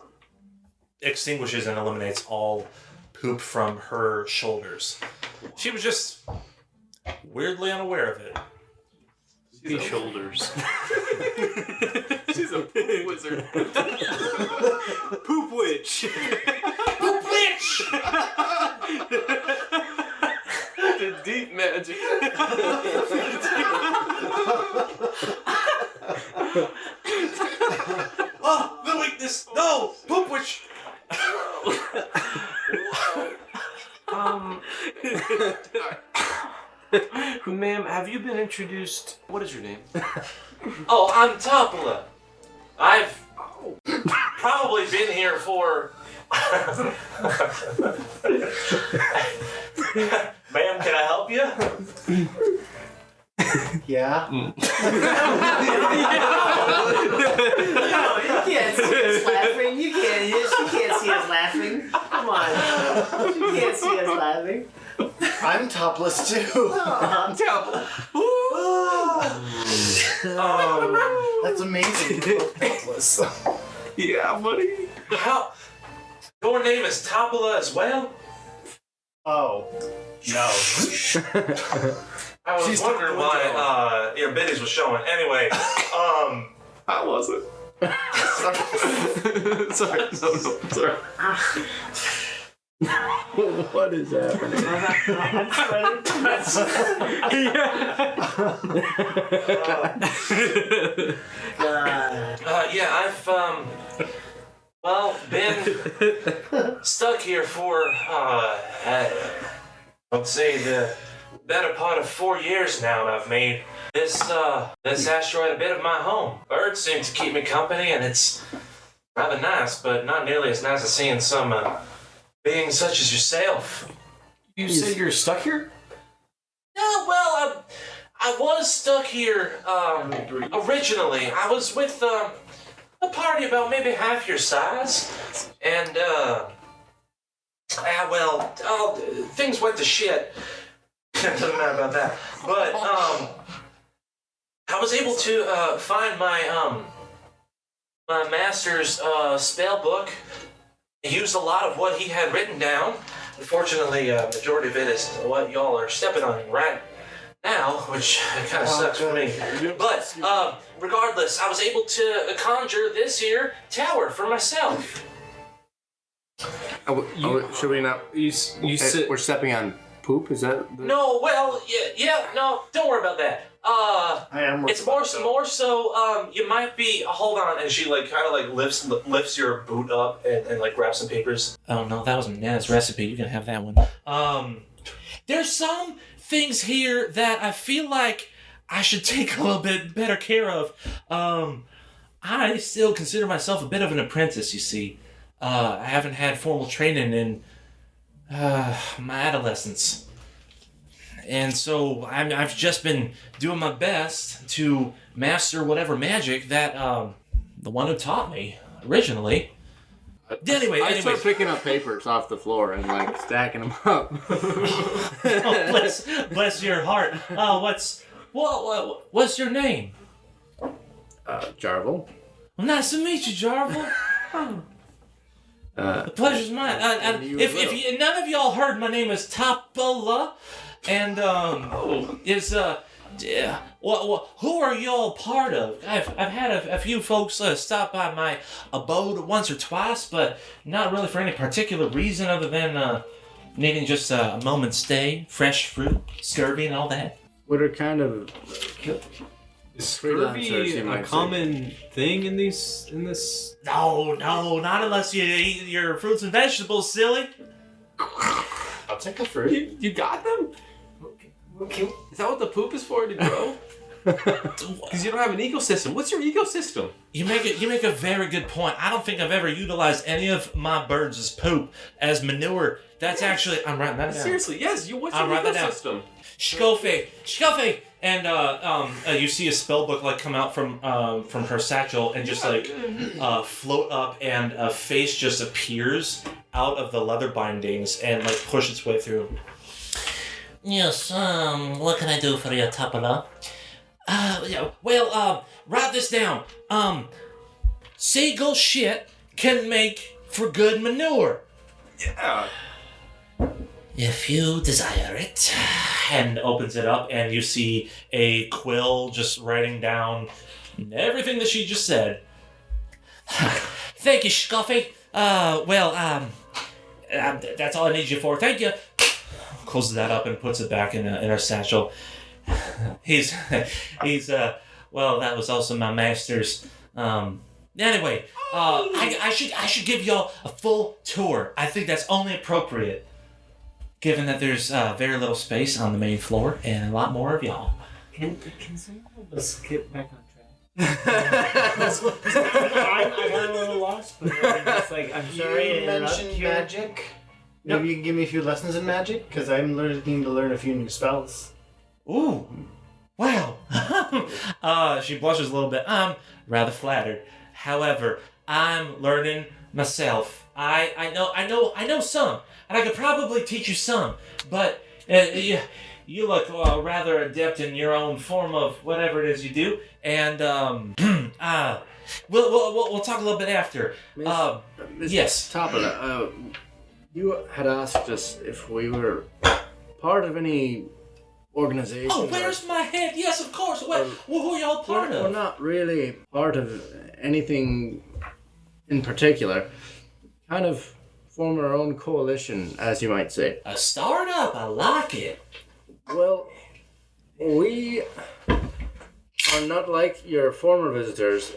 B: extinguishes and eliminates all poop from her shoulders. She was just weirdly unaware of it.
F: These shoulders.
G: She's a poop wizard.
F: Poop witch.
B: Poop witch!
G: The deep magic.
B: Oh, the weakness! No! Poop witch!
A: Ma'am, have you been introduced? What is your name?
B: Oh, I'm Topola. I've probably been here for... Ma'am, can I help you?
D: Yeah.
E: No, you can't see us laughing. You can't see us laughing. Come on. You can't see us laughing.
D: I'm topless too. That's amazing. We're both topless.
G: Yeah, buddy.
B: How? Your name is Topola as well?
D: Oh. No.
B: I was
D: She's
B: wondering why your biddies was showing. Anyway,
G: I wasn't. Sorry. Sorry. What is happening?
B: yeah, I've been stuck here for I'd say the better part of 4 years now, and I've made this asteroid a bit of my home. Birds seem to keep me company, and it's rather nice, but not nearly as nice as seeing some beings such as yourself.
A: You said you're stuck here?
B: No, well, I was stuck here originally. I was with a party about maybe half your size, and things went to shit. Doesn't matter about that. But I was able to find my my master's spell book. He used a lot of what he had written down. Unfortunately, majority of it is what y'all are stepping on right now, which kind of sucks for me. But regardless, I was able to conjure this here tower for myself.
C: Should we not? We're stepping on poop. Is that?
B: No, well, yeah, no, don't worry about that. It's more so. You might be. Hold on, and she like kind of like lifts your boot up and like grabs some papers. Oh no, that was Nana's recipe. You can have that one. There's some things here that I feel like I should take a little bit better care of. I still consider myself a bit of an apprentice. You see, I haven't had formal training in my adolescence. And so I've just been doing my best to master whatever magic that the one who taught me originally.
C: I start picking up papers off the floor and like stacking them up.
B: Oh, bless your heart. What's your name?
C: Jarvel.
B: Well, nice to meet you, Jarvel. The pleasure's mine. If none of y'all heard, my name is Tapala. And who are y'all part of? I've had a few folks stop by my abode once or twice, but not really for any particular reason other than needing just a moment's stay, fresh fruit, scurvy, and all that.
C: What are kind of
F: is scurvy a common thing in this?
B: No, not unless you eat your fruits and vegetables, silly.
G: I'll take a fruit. You got them? Is that what the poop is for, to grow? Because you don't have an ecosystem. What's your ecosystem?
B: You make a very good point. I don't think I've ever utilized any of my birds' poop as manure. That's actually, I'm writing that down.
G: Seriously, yes. What's your ecosystem?
B: Shkofe, and you see a spell book like come out from her satchel and just like float up, and a face just appears out of the leather bindings and like push its way through. Yes, what can I do for you, Tapala? Write this down. Seagull shit can make for good manure.
G: Yeah.
B: If you desire it. And opens it up, and you see a quill just writing down everything that she just said. Thank you, Scuffy. That's all I need you for. Thank you. Closes that up and puts it back in her satchel. He's that was also my master's. Anyway, I should give y'all a full tour. I think that's only appropriate, given that there's very little space on the main floor and a lot more of y'all.
E: Can someone help us get back on track? I got a little lost, but I'm sorry.
D: You mentioned magic. Maybe you can give me a few lessons in magic, because I'm looking to learn a few new spells.
B: Ooh, wow. She blushes a little bit. I'm rather flattered. However, I'm learning myself. I know some, and I could probably teach you some. But you look rather adept in your own form of whatever it is you do, and we'll talk a little bit after. Yes.
C: Tapala, you had asked us if we were part of any organization.
B: Oh, where's my head? Yes, of course. Who are y'all part of?
C: We're not really part of anything in particular. Kind of form our own coalition, as you might say.
B: A startup? I like it.
C: Well, we are not like your former visitors.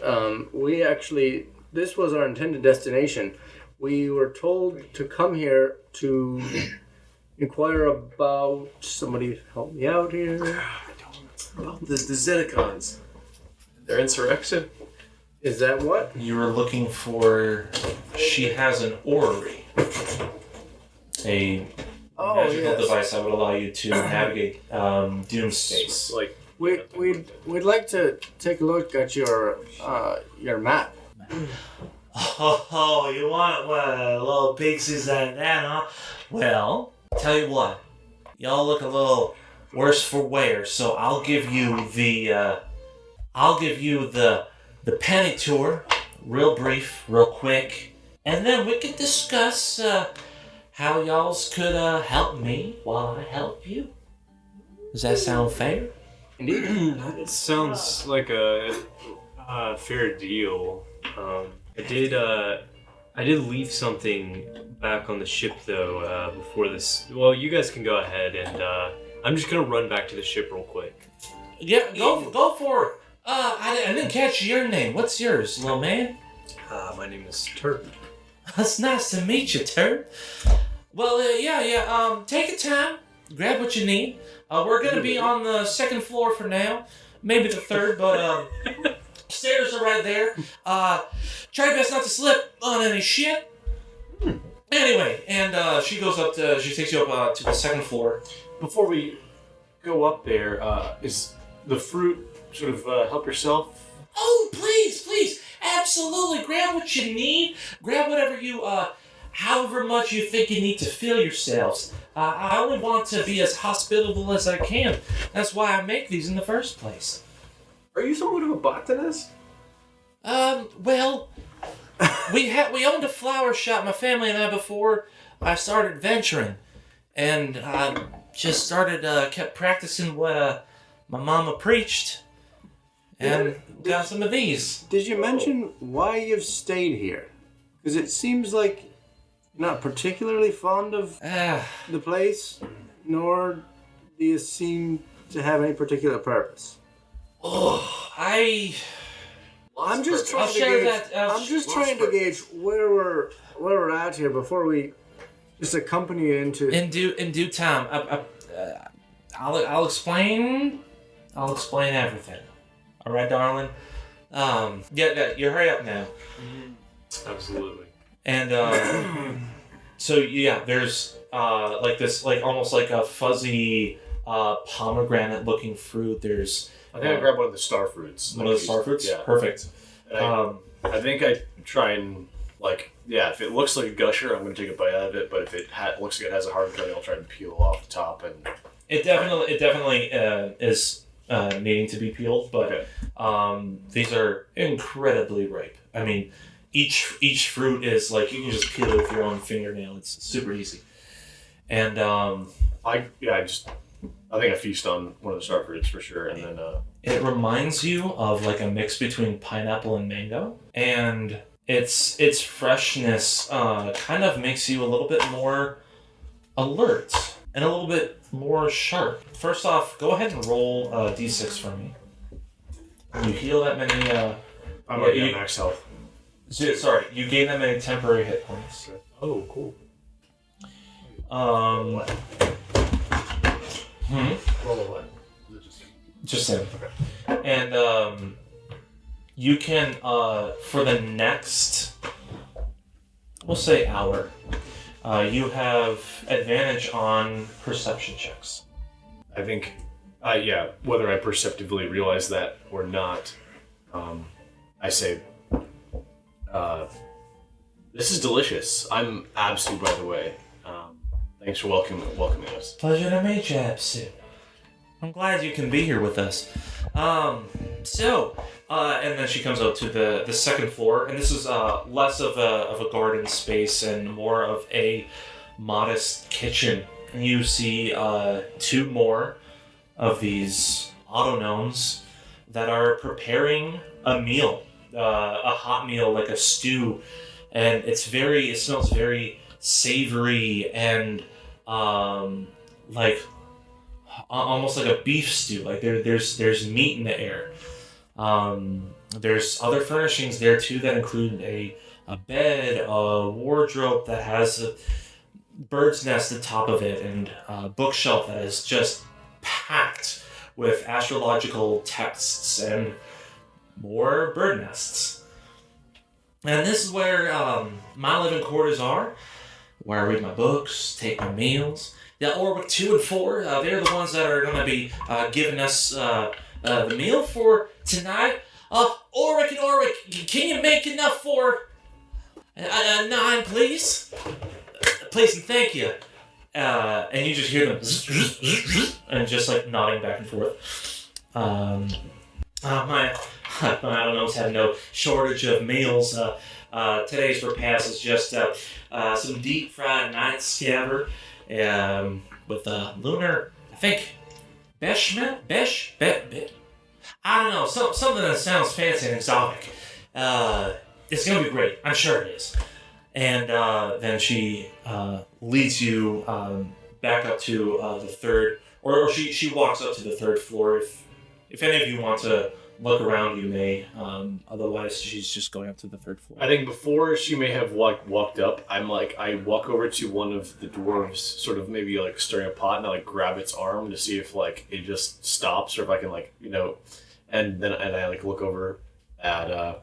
C: We actually, this was our intended destination. We were told to come here to inquire about, somebody help me out here.
G: About the Zedekons. Their insurrection.
C: Is that what?
B: You were looking for, she has an orb. A magical device that would allow you to navigate doom space.
G: Like
C: We'd like to take a look at your map.
B: Oh, you want little pixies like that, huh? Well, tell you what, y'all look a little worse for wear, so I'll give you the penny tour, real brief, real quick, and then we can discuss how y'all's could help me while I help you. Does that sound fair?
F: Indeed. That sounds like a fair deal. I did leave something back on the ship though before this. Well, you guys can go ahead, and I'm just gonna run back to the ship real quick.
B: Yeah, go for it. I didn't catch your name. What's yours, little man?
F: My name is Turk.
B: It's nice to meet you, Turd. Well, take your time. Grab what you need. We're gonna be on the second floor for now. Maybe the third, but stairs are right there. Try your best not to slip on any shit. Anyway, and she takes you up to the second floor.
A: Before we go up there, is the fruit sort of help yourself?
B: Oh, please, absolutely. Grab what you need. Grab whatever you, however much you think you need to fill yourselves. I only want to be as hospitable as I can. That's why I make these in the first place.
G: Are you somewhat of a botanist?
B: Well, we owned a flower shop, my family and I, before I started venturing. And I just kept practicing what my mama preached. And got some of these.
I: Did you mention why you've stayed here? Because it seems like you're not particularly fond of the place, nor do you seem to have any particular purpose.
B: I'm
I: just trying to gauge. I'm just trying to gauge where we're at here before we just accompany you into.
B: In due time, I'll explain. I'll explain everything. All right, darling. You hurry up now.
F: Absolutely.
B: And so yeah, there's like this, like almost like a fuzzy pomegranate-looking fruit. There's.
A: I think I grabbed one of the star fruits.
B: One of the star fruits?
A: Yeah.
B: Perfect.
A: I think I try and, if it looks like a gusher, I'm going to take a bite out of it, but if it looks like it has a hard coating, I'll try and peel off the top. And
B: It definitely is needing to be peeled, but these are incredibly ripe. I mean, each fruit is like, you can just peel it with your own fingernail. It's super easy. And
A: I think I feast on one of the star fruits for sure, and then
B: it reminds you of like a mix between pineapple and mango, and its freshness kind of makes you a little bit more alert and a little bit more sharp. First off, go ahead and roll d6 for me. You heal that many.
A: I'm already at max health.
B: Sorry, you gain that many temporary hit points.
F: Oh, cool.
A: Roll a what?
B: Just him. Okay. And you can, for the next, we'll say hour, you have advantage on perception checks.
A: I think, whether I perceptively realize that or not, I say, this is delicious. I'm Absu, by the way. Thanks for welcoming us.
B: Pleasure to meet you, Absu. I'm glad you can be here with us. And then she comes up to the second floor, and this is less of a garden space and more of a modest kitchen. And you see two more of these autognomes that are preparing a meal, a hot meal, like a stew, and it smells very savory and almost like a beef stew. Like there's meat in the air. There's other furnishings there too that include a bed, a wardrobe that has a bird's nest at the top of it, and a bookshelf that is just packed with astrological texts and more bird nests. And this is where my living quarters are, where I read my books, take my meals. Yeah, Orwick 2 and 4, they're the ones that are going to be giving us the meal for tonight. Ulrich and Ulrich, can you make enough for 9, please? Please and thank you. And you just hear them and just like nodding back and forth. My Alamos have no shortage of meals. Today's repast is just some deep fried night scabbard with lunar, I think, bechamel? I don't know, something that sounds fancy and exotic. It's gonna be great, I'm sure it is. And then she leads you back up to the third, or she walks up to the third floor. If any of you want to look around, you may. Otherwise, she's just going up to the third floor.
A: I think before she may have walked up, I walk over to one of the dwarves, sort of maybe like stirring a pot, and I like grab its arm to see if like it just stops, or if I can and I like look over at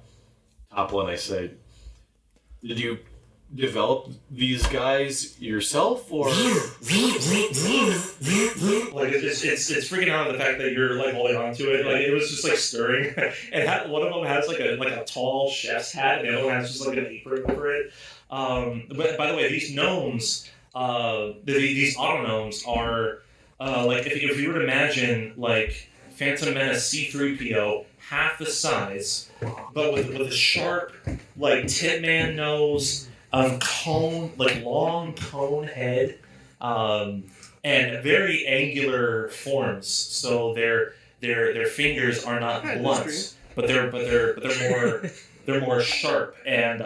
A: Topple and I say, "Did you develop these guys yourself, or?"
B: Like it's freaking out the fact that you're like holding on to it. Like it was just like stirring. And one of them has like a tall chef's hat, and the other one has just like an apron over it. But by the way, these gnomes, these auto gnomes are like if you were to imagine like Phantom Menace C-3PO, half the size, but with a sharp like Tin Man nose. Cone, like long cone head, and very angular forms. So their fingers are not blunt, but they're more sharp, and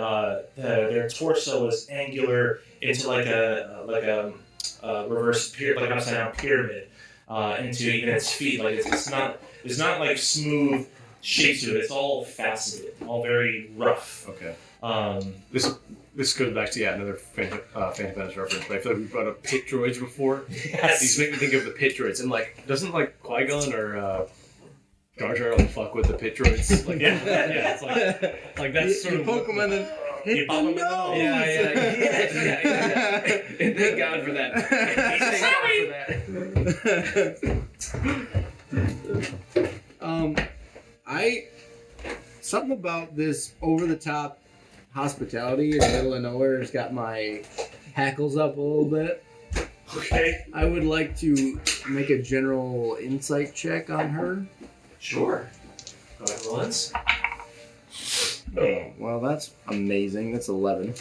B: their torso is angular into like a reverse like an upside down pyramid, into even its feet. Like it's not like smooth shapes to it. It's all faceted, all very rough.
A: Okay. This goes back to another Phantom Menace reference, but I feel like we brought up pit droids before.
B: Yes.
A: These make me think of the pit droids, and like doesn't like Qui-Gon or Jar Jar like fuck with the pit droids? Like yeah, it's like that's sort
I: you
A: of
I: poke them and then hit the nose.
A: Yeah. And thank God for that.
I: Something about this over the top hospitality in the middle of nowhere has got my hackles up a little bit.
B: Okay.
I: I would like to make a general insight check on her.
B: Sure. Go ahead, Rollins.
I: Oh, well, that's amazing. That's 11.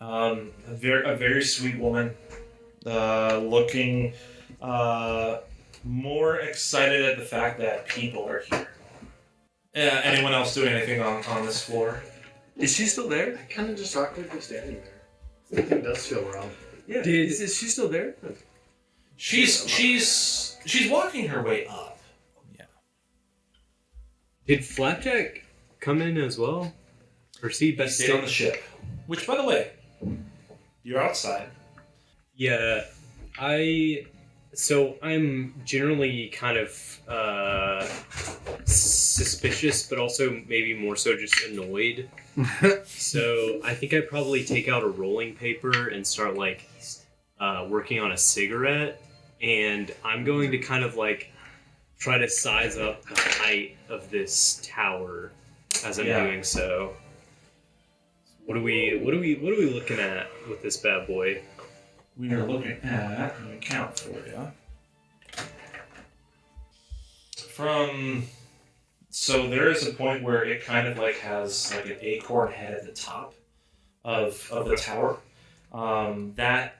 B: A very sweet woman, looking more excited at the fact that people are here. Anyone else doing anything on this floor?
G: Is she still there?
D: I kind of just awkwardly standing there. Something does feel wrong.
G: Yeah. Is she still there?
B: She's walking her way up. Yeah.
F: Did Flapjack come in as well? Or is he best
B: stayed on the ship? Which, by the way, you're outside.
F: Yeah, I'm generally kind of suspicious, but also maybe more so just annoyed. So I think I'd probably take out a rolling paper and start like working on a cigarette, and I'm going to kind of like try to size up the height of this tower as I'm doing so. What are we looking at with this bad boy?
B: We are looking at, let me count for you. So there is a point where it kind of like has like an acorn head at the top of the tower. That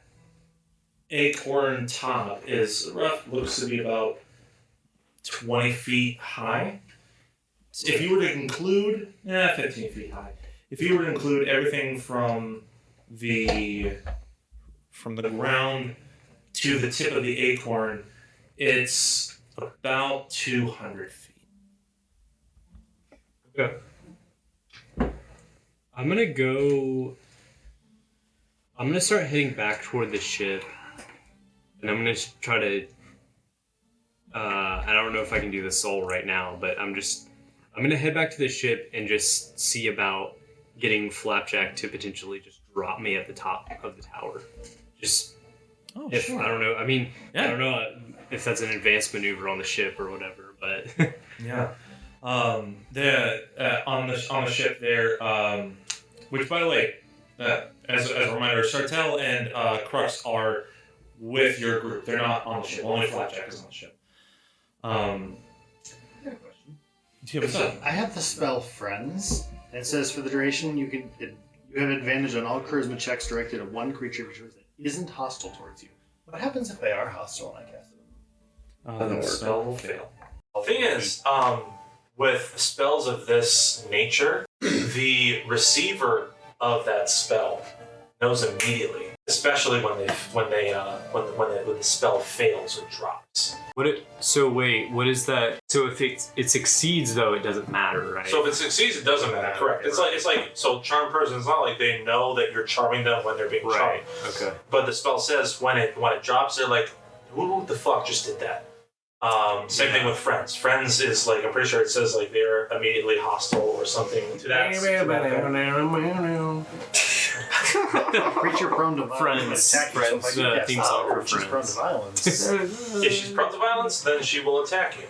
B: acorn top looks to be about 20 feet high. If you were to include, 15 feet high. If you were to include everything from the ground to the tip of the acorn, it's about 200 feet.
F: Okay. I'm gonna start heading back toward the ship, and I'm gonna try to. I don't know if I can do this all right now, but I'm gonna head back to the ship and just see about getting Flapjack to potentially just drop me at the top of the tower. Sure. I don't know. I mean, I don't know if that's an advanced maneuver on the ship or whatever, but
B: Yeah. On the ship there, which by the way, as a reminder, Sartell and Crux are with your group. They're not on the ship. Only Flapjack is on the ship.
D: I have the spell Friends. And it says for the duration, you have advantage on all charisma checks directed at one creature of your choice that isn't hostile towards you. What happens if they are hostile and I cast it?
B: The spell will fail. The thing is, with spells of this nature, the receiver of that spell knows immediately, especially when the spell fails or drops.
F: what is that? So if it succeeds though, it doesn't matter, right?
B: So if it succeeds, it doesn't matter. Correct. It's like so. Charm person. It's not like they know that you're charming them when they're being charmed.
F: Okay.
B: But the spell says when it drops, they're like, who the fuck just did that? Same thing with friends. Friends is like, I'm pretty sure it says like they're immediately hostile or something to that.
D: Creature prone to violence.
F: Friends. Theme song for
D: She's prone to
F: Friends.
D: violence.
B: If she's prone to violence, then she will attack you.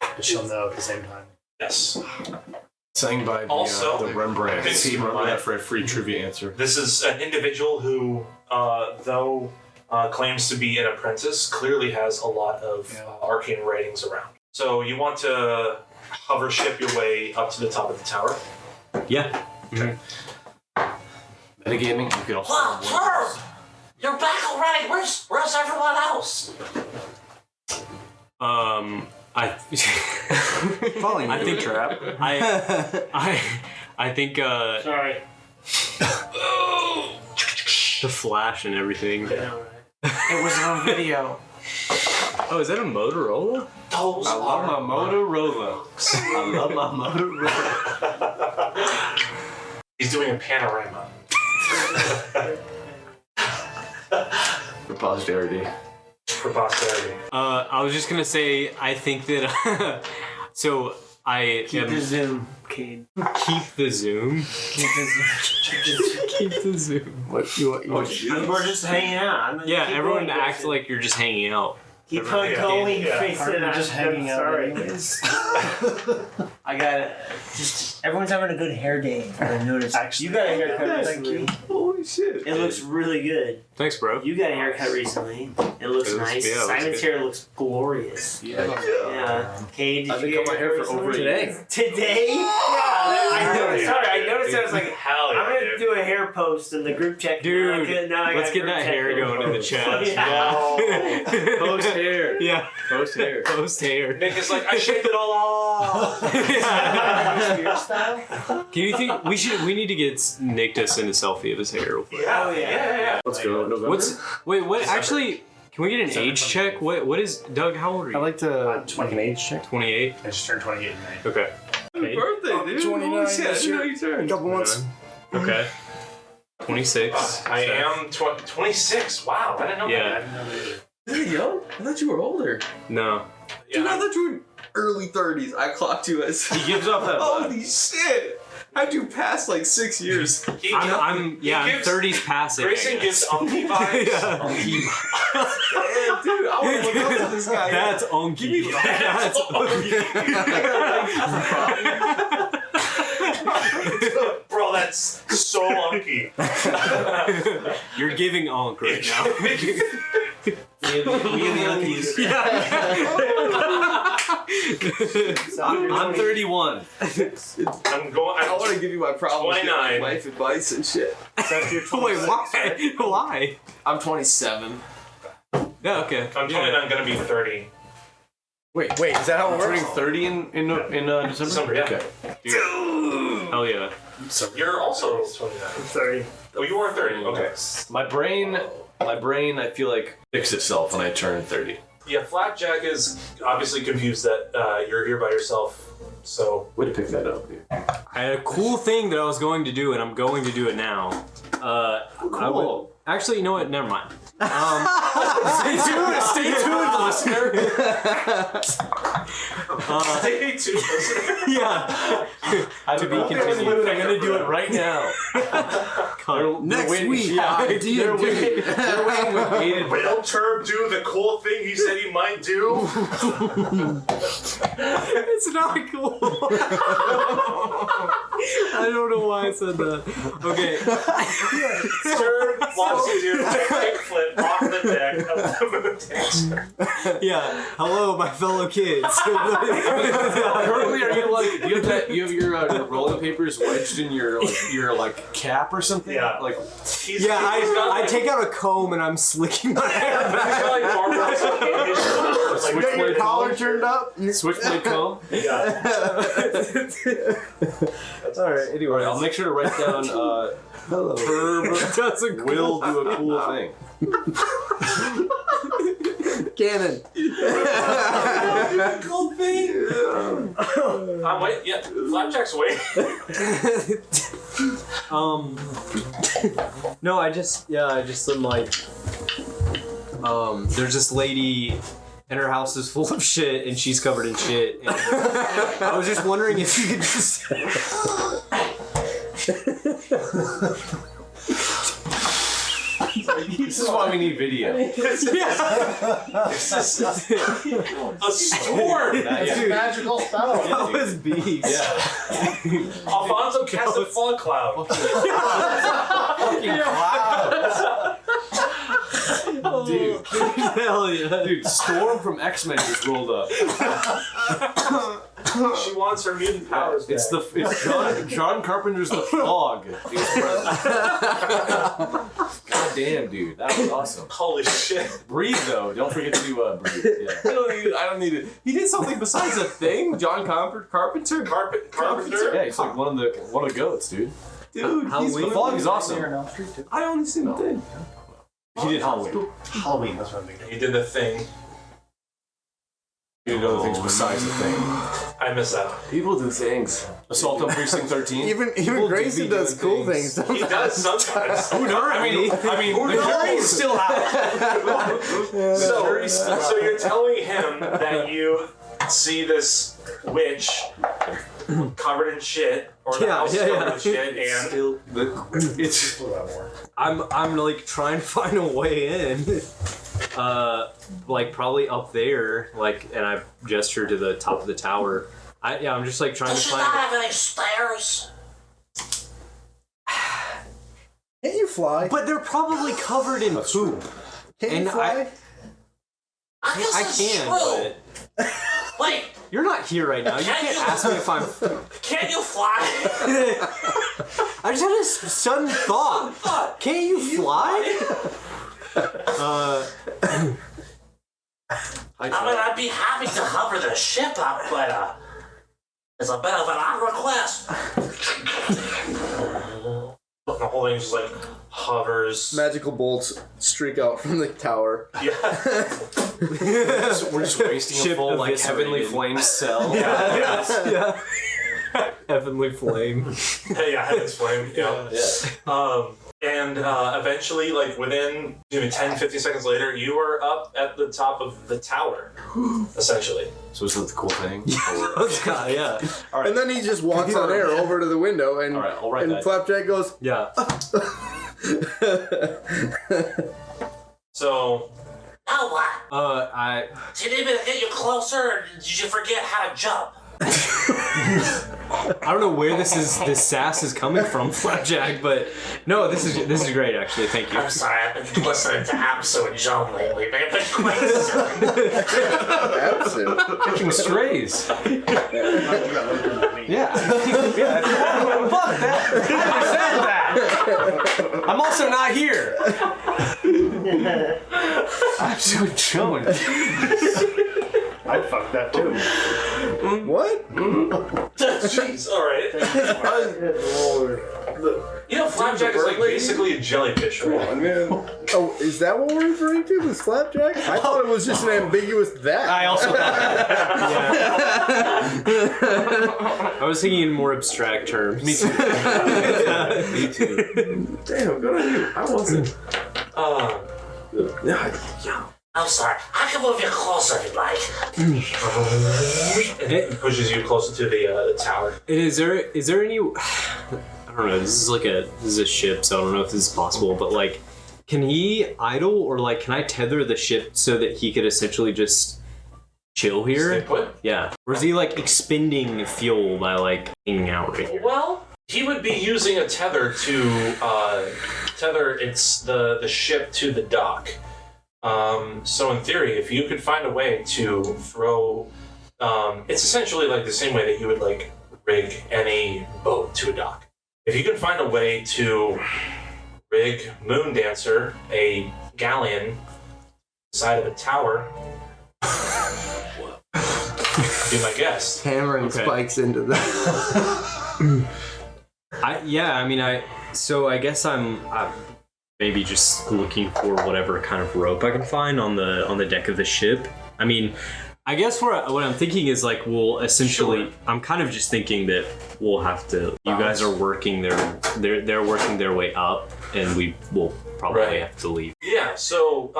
D: But she'll know at the same time.
B: Yes.
A: Sang by
B: Also,
A: the Rembrandt. Remember that for a free trivia answer.
B: This is an individual who, though claims to be an apprentice, clearly has a lot of arcane writings around. So you want to hover ship your way up to the top of the tower.
F: Yeah.
B: Okay.
A: Metagaming, you could also.
H: Herb! You're back already! Where's everyone else?
F: I think trap. I think
E: Sorry.
F: the flash and everything.
H: It was on video.
F: Oh, is that a Motorola?
H: Those
A: I love my Motorola.
B: He's doing a panorama.
A: For posterity.
B: For posterity.
F: I was just gonna say, I think that. So I
E: Keep the zoom, Cade.
F: keep the zoom. Keep the zoom.
A: What you
E: We're just hanging out.
F: Yeah,
E: Keep
F: everyone
E: going,
F: act
E: Jason.
F: like you're just hanging out.
E: Keep on going, face it.
D: We're just hanging out
E: Sorry.
D: anyways.
E: I got it. Just everyone's having a good hair day. I noticed.
D: Actually,
E: you got a haircut
D: thank
E: recently.
A: Holy shit.
E: It looks really good.
F: Thanks, bro.
E: You got a haircut recently. It looks
F: It looks-
E: nice.
F: yeah, it looks
E: Simon's
F: good.
E: hair looks glorious.
A: Yeah.
E: Cade, did
A: I've
E: you
A: been
E: get
A: cutting my hair for over a year.
E: Today? Yeah. I noticed. Sorry, I noticed. I was like,
B: Hell yeah,
E: I'm gonna
B: dude.
E: do a hair post in the group chat.
F: Dude,
E: now I
F: let's
E: got
F: get
E: group
F: that
E: chat
F: hair going in the chat.
E: Yeah.
A: Post hair.
F: Yeah.
A: Post hair.
F: Post hair.
B: Nick is like, I shaved it all off.
F: Can you think we need to get Nick to send a selfie of his hair real quick?
B: Yeah, yeah.
A: Let's go. November.
F: What actually, can we get an age check? What is Doug, how old are you?
A: I like to.
D: 28 check.
F: 28?
D: I just turned 28 in May.
F: Okay.
A: Happy birthday, dude.
I: 29
A: Holy shit, I
I: this
A: didn't know
I: year.
A: you turned.
I: Couple months.
F: Okay. 26.
B: I am 26. Wow, I didn't know
F: Yeah.
B: that.
A: Is it young? I thought you were older.
F: No.
A: Dude, I thought you were in early 30s. I clocked you as.
B: He gives off that vibe.
A: Holy shit! How'd you pass like 6 years?
F: I'm
B: gives-
F: 30s passing.
B: Grayson gives unky vibes.
F: Yeah.
A: Damn, dude, I want to look up to this guy.
F: That's unky. That's
B: Bro, that's so unky.
F: You're giving onk right now.
I: I'm 31.
B: I'm going.
A: I want to give you my problems, give
B: 29.
A: my life advice and shit.
F: Wait, why? Why?
A: I'm 27.
F: Yeah, okay.
B: I'm 29, gonna be 30.
I: Wait, is that how it
A: I'm turning
I: works?
A: 30 in December?
B: December, yeah.
A: Okay.
F: Hell yeah.
B: You're also 29.
E: 30.
B: Oh, you are 30. Okay.
A: My brain, I feel like fixed itself when I turned 30.
B: Yeah, Flapjack is obviously confused that you're here by yourself. So
A: Way to pick that up, dude.
F: I had a cool thing that I was going to do, and I'm going to do it now.
A: Cool.
F: Actually, you know what? Never mind.
A: Stay tuned, listener. Stay tuned, listener.
F: Yeah.
A: To be continued. I'm gonna do it right now.
I: Next week,
A: They're waiting with bated breath.
J: Will Turb do the cool thing he said he might do?
F: It's not cool. I don't know why I said that. Okay.
J: Turb wants to do a kickflip off the deck of the moon dancer.
F: Yeah. Hello, my fellow kids.
A: Currently, are you like you have your rolling papers wedged in your cap or something?
J: Yeah.
A: Like
J: He's
F: I take out a comb and I'm slicking my hair back.
J: He's got like barbells in his shoulders.
I: You got your collar turned up?
A: switchblade comb.
J: Yeah.
F: Alright, anyway.
A: Alright, I'll make sure to write down
I: Hello.
A: Herb will do a cool thing.
I: Cannon.
F: cool thing.
J: I'm waiting. Yeah, Flapjack's waiting.
F: No, I just am like, there's this lady and her house is full of shit and she's covered in shit. And I was just wondering if you could just.
A: This is why we need video.
J: A storm.
D: It's a magical spell.
F: That was beast.
A: Yeah.
J: Alfonso cast a fog cloud.
A: Dude.
F: Hell yeah.
A: Dude, Storm from X-Men just rolled up.
J: She wants her mutant powers back.
A: It's John Carpenter's The Fog. God damn, dude, that was awesome.
J: Holy shit.
A: Breathe though. Don't forget to breathe. Yeah.
G: I don't need it. He did something besides a thing. John Carpenter.
J: Carpenter?
A: Yeah, he's like one of the goats, dude.
G: Dude,
F: Halloween.
A: The Fog is awesome.
D: Here on Elm Street too.
G: I only seen the thing.
A: He did Halloween.
D: Halloween, that's what I'm thinking.
J: He did the thing.
A: He did other things besides the thing.
J: I miss out.
A: People do things. Assault on Precinct 13.
I: Even Grayson does cool things.
J: He does sometimes.
A: Who knows? I mean, the jury's still out.
J: So you're telling him that you see this witch covered in shit, or the house covered in shit, and
A: It's
F: I'm like trying to find a way in. Like probably up there, like, and I've gestured to the top of the tower. I'm just like trying
H: Does
F: to
H: she
F: find.
H: not have any stairs?
I: Can't you fly?
F: But they're probably covered in poop.
I: Can't
F: and
I: you fly?
H: I guess
F: I
H: that's
F: can,
H: true.
F: but
H: Wait,
F: you're not here right now. You can't ask me if I'm.
H: can you fly?
F: I just had a sudden thought. Can't you fly?
H: I mean, I'd be happy to hover the ship up, but it's a bit of an odd request.
J: the whole thing just like hovers.
I: Magical bolts streak out from the tower.
J: Yeah.
A: we're just wasting
F: Ship
A: a full like
F: eviscerated.
A: heavenly flame cell.
F: Yeah. Heavenly flame.
J: Yeah, Heaven's Flame. Yeah. And eventually, like within 10-15 seconds later, you are up at the top of the tower, essentially.
A: So is that the cool thing?
F: Yeah.
A: All right.
I: And then he just walks on air over to the window, and
A: All right, I'll write
I: and
A: that.
I: Flapjack goes,
F: Yeah.
J: So,
H: Now what?
F: I.
H: Do you need me to get you closer, or did you forget how to jump?
F: I don't know where this sass is coming from, Flapjack, but no, this is great actually. Thank you.
H: I'm sorry, I've been listening to Absu and Joan lately. They've been quite silly.
I: "Absent."
A: Catching strays. Yeah. Fuck that. I said that. I'm also not here. I'm so Joan.
D: I'd fuck that too.
I: What?
J: jeez, alright. You know, Flapjack is like basically a jellyfish, right?
I: Oh, is that what we're referring to with Flapjack? I thought it was just an ambiguous that.
A: I also thought
F: Yeah. I was thinking in more abstract terms.
A: Me too.
F: Me too.
I: Damn, good on you. I wasn't.
J: Um,
I: Yeah.
H: I'm sorry. I can move you closer if you'd like.
J: It pushes you closer to the tower.
F: Is there any? I don't know. This is a ship, so I don't know if this is possible. But like, can he idle or like, can I tether the ship so that he could essentially just chill here?
J: Stay put?
F: Yeah. Or is he like expending fuel by like hanging out right here?
J: Well, he would be using a tether to tether the ship to the dock. So in theory, if you could find a way to throw, it's essentially like the same way that you would like rig any boat to a dock. If you can find a way to rig Moon Dancer, a galleon, side of a tower, be my guest.
I: Hammering spikes into that.
F: I guess I'm maybe just looking for whatever kind of rope I can find on the deck of the ship. I mean, I guess what I'm thinking is like we'll essentially. Sure. I'm kind of just thinking that we'll have to. You guys are working they're working their way up, and we will probably have to leave.
J: Yeah. So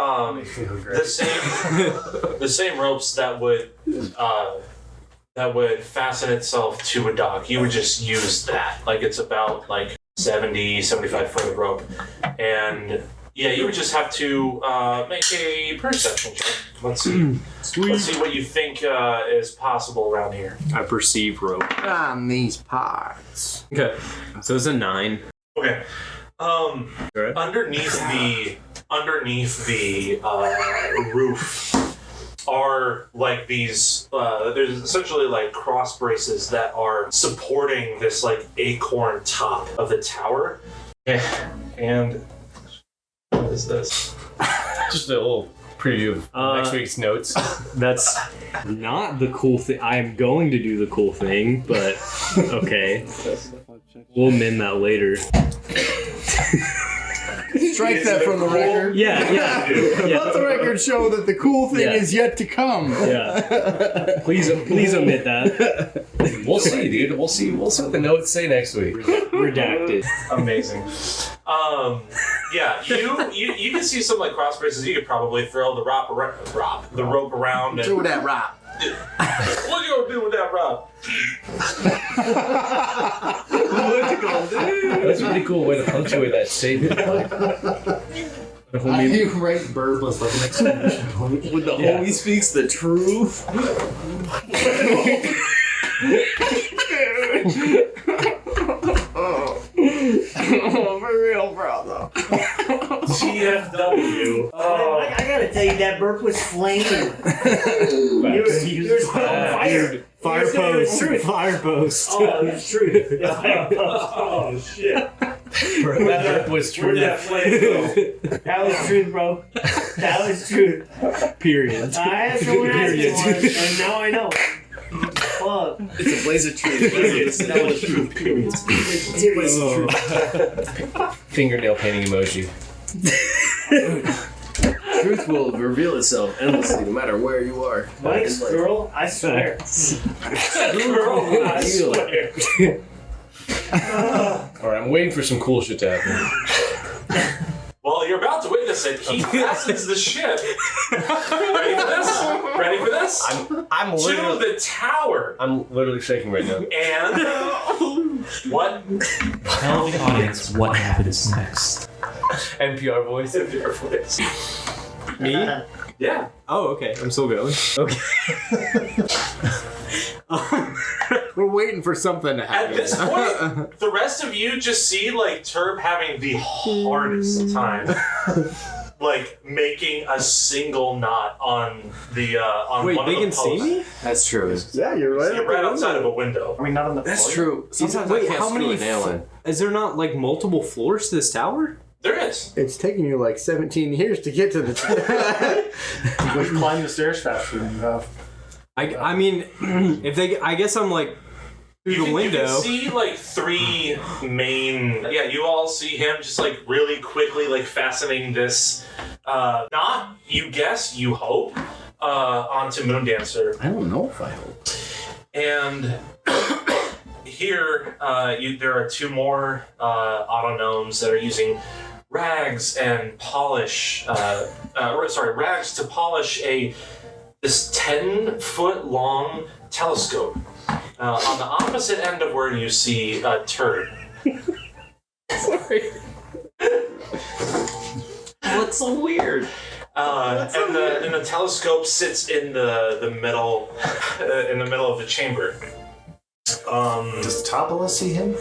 J: the same ropes that would fasten itself to a dock. You would just use that. Like it's about like 75 foot of rope, and yeah, you would just have to make a perception check. Let's see. Let's see what you think is possible around here.
F: I perceive rope
I: on these parts.
F: Okay, so it's a 9.
J: Okay. Underneath the roof are like these. There's essentially like cross braces that are supporting this like acorn top of the tower. And what is this?
G: Just a little preview of next week's notes.
F: That's not the cool thing. I'm going to do the cool thing, but okay. We'll amend that later.
I: Strike that from the record.
F: Yeah.
I: Let the record show that the cool thing is yet to come.
F: Yeah. Please omit that.
G: We'll see, dude. We'll see what the notes say next week.
F: Redacted.
J: Amazing. Yeah, you can see some like cross braces. You could probably throw the rope around. And,
I: do that rope.
J: What you gonna do with that rope?
G: That's a pretty cool way to punctuate that statement.
I: I write burbless like an exclamation point.
G: When the homie speaks the truth.
E: Oh, for real, brother.
J: TFW.
E: I gotta tell you, that burp was flaming. You were on fire.
F: Fire post.
E: Oh, it's true. Oh, shit.
G: That was true.
E: Where'd that flame go? That was truth, bro. That was truth.
F: Period.
E: I asked for one, and now I know. Fuck.
G: It's a blaze of truth. That was true. Period. It's a blaze of truth. Fingernail painting emoji. Truth will reveal itself endlessly, no matter where you are.
E: Mike's girl, I swear.
G: Girl, I swear. Alright, I'm waiting for some cool shit to happen.
J: Well, you're about to witness it. He fastens the ship. Ready for this?
G: I'm
J: to the tower.
G: I'm literally shaking right now.
J: And what?
B: Tell the audience what happens next.
G: NPR voice.
F: Me?
J: Yeah.
F: Oh, okay. I'm still going. Okay.
I: We're waiting for something to happen.
J: At this point, the rest of you just see like Turb having the hardest time, like making a single knot on the on
F: Wait,
J: one
F: they
J: of the
F: can
J: posts.
F: see me?
I: That's true. Yeah, you're right.
J: You're right outside of a window.
D: Are we not on the
I: That's
D: floor?
I: true. Sometimes
F: Wait,
I: I can't
F: how
I: screw
F: many?
I: a nail in.
F: Is there not like multiple floors to this tower?
J: There is.
I: It's taking you like 17 years to get to the
D: We climb the stairs faster than you have.
F: I mean, if they, I guess I'm like through the window.
J: You can see like 3 main. Yeah, you all see him just like really quickly like fastening this knot. You guess, you hope, onto Moon Dancer.
I: I don't know if I hope.
J: And here, there are 2 more auto gnomes that are using rags and polish. Rags to polish this 10-foot long telescope. On the opposite end of where you see a turd.
G: Sorry. What's so weird?
J: And the telescope sits in the middle of the chamber.
D: Does Topola see him?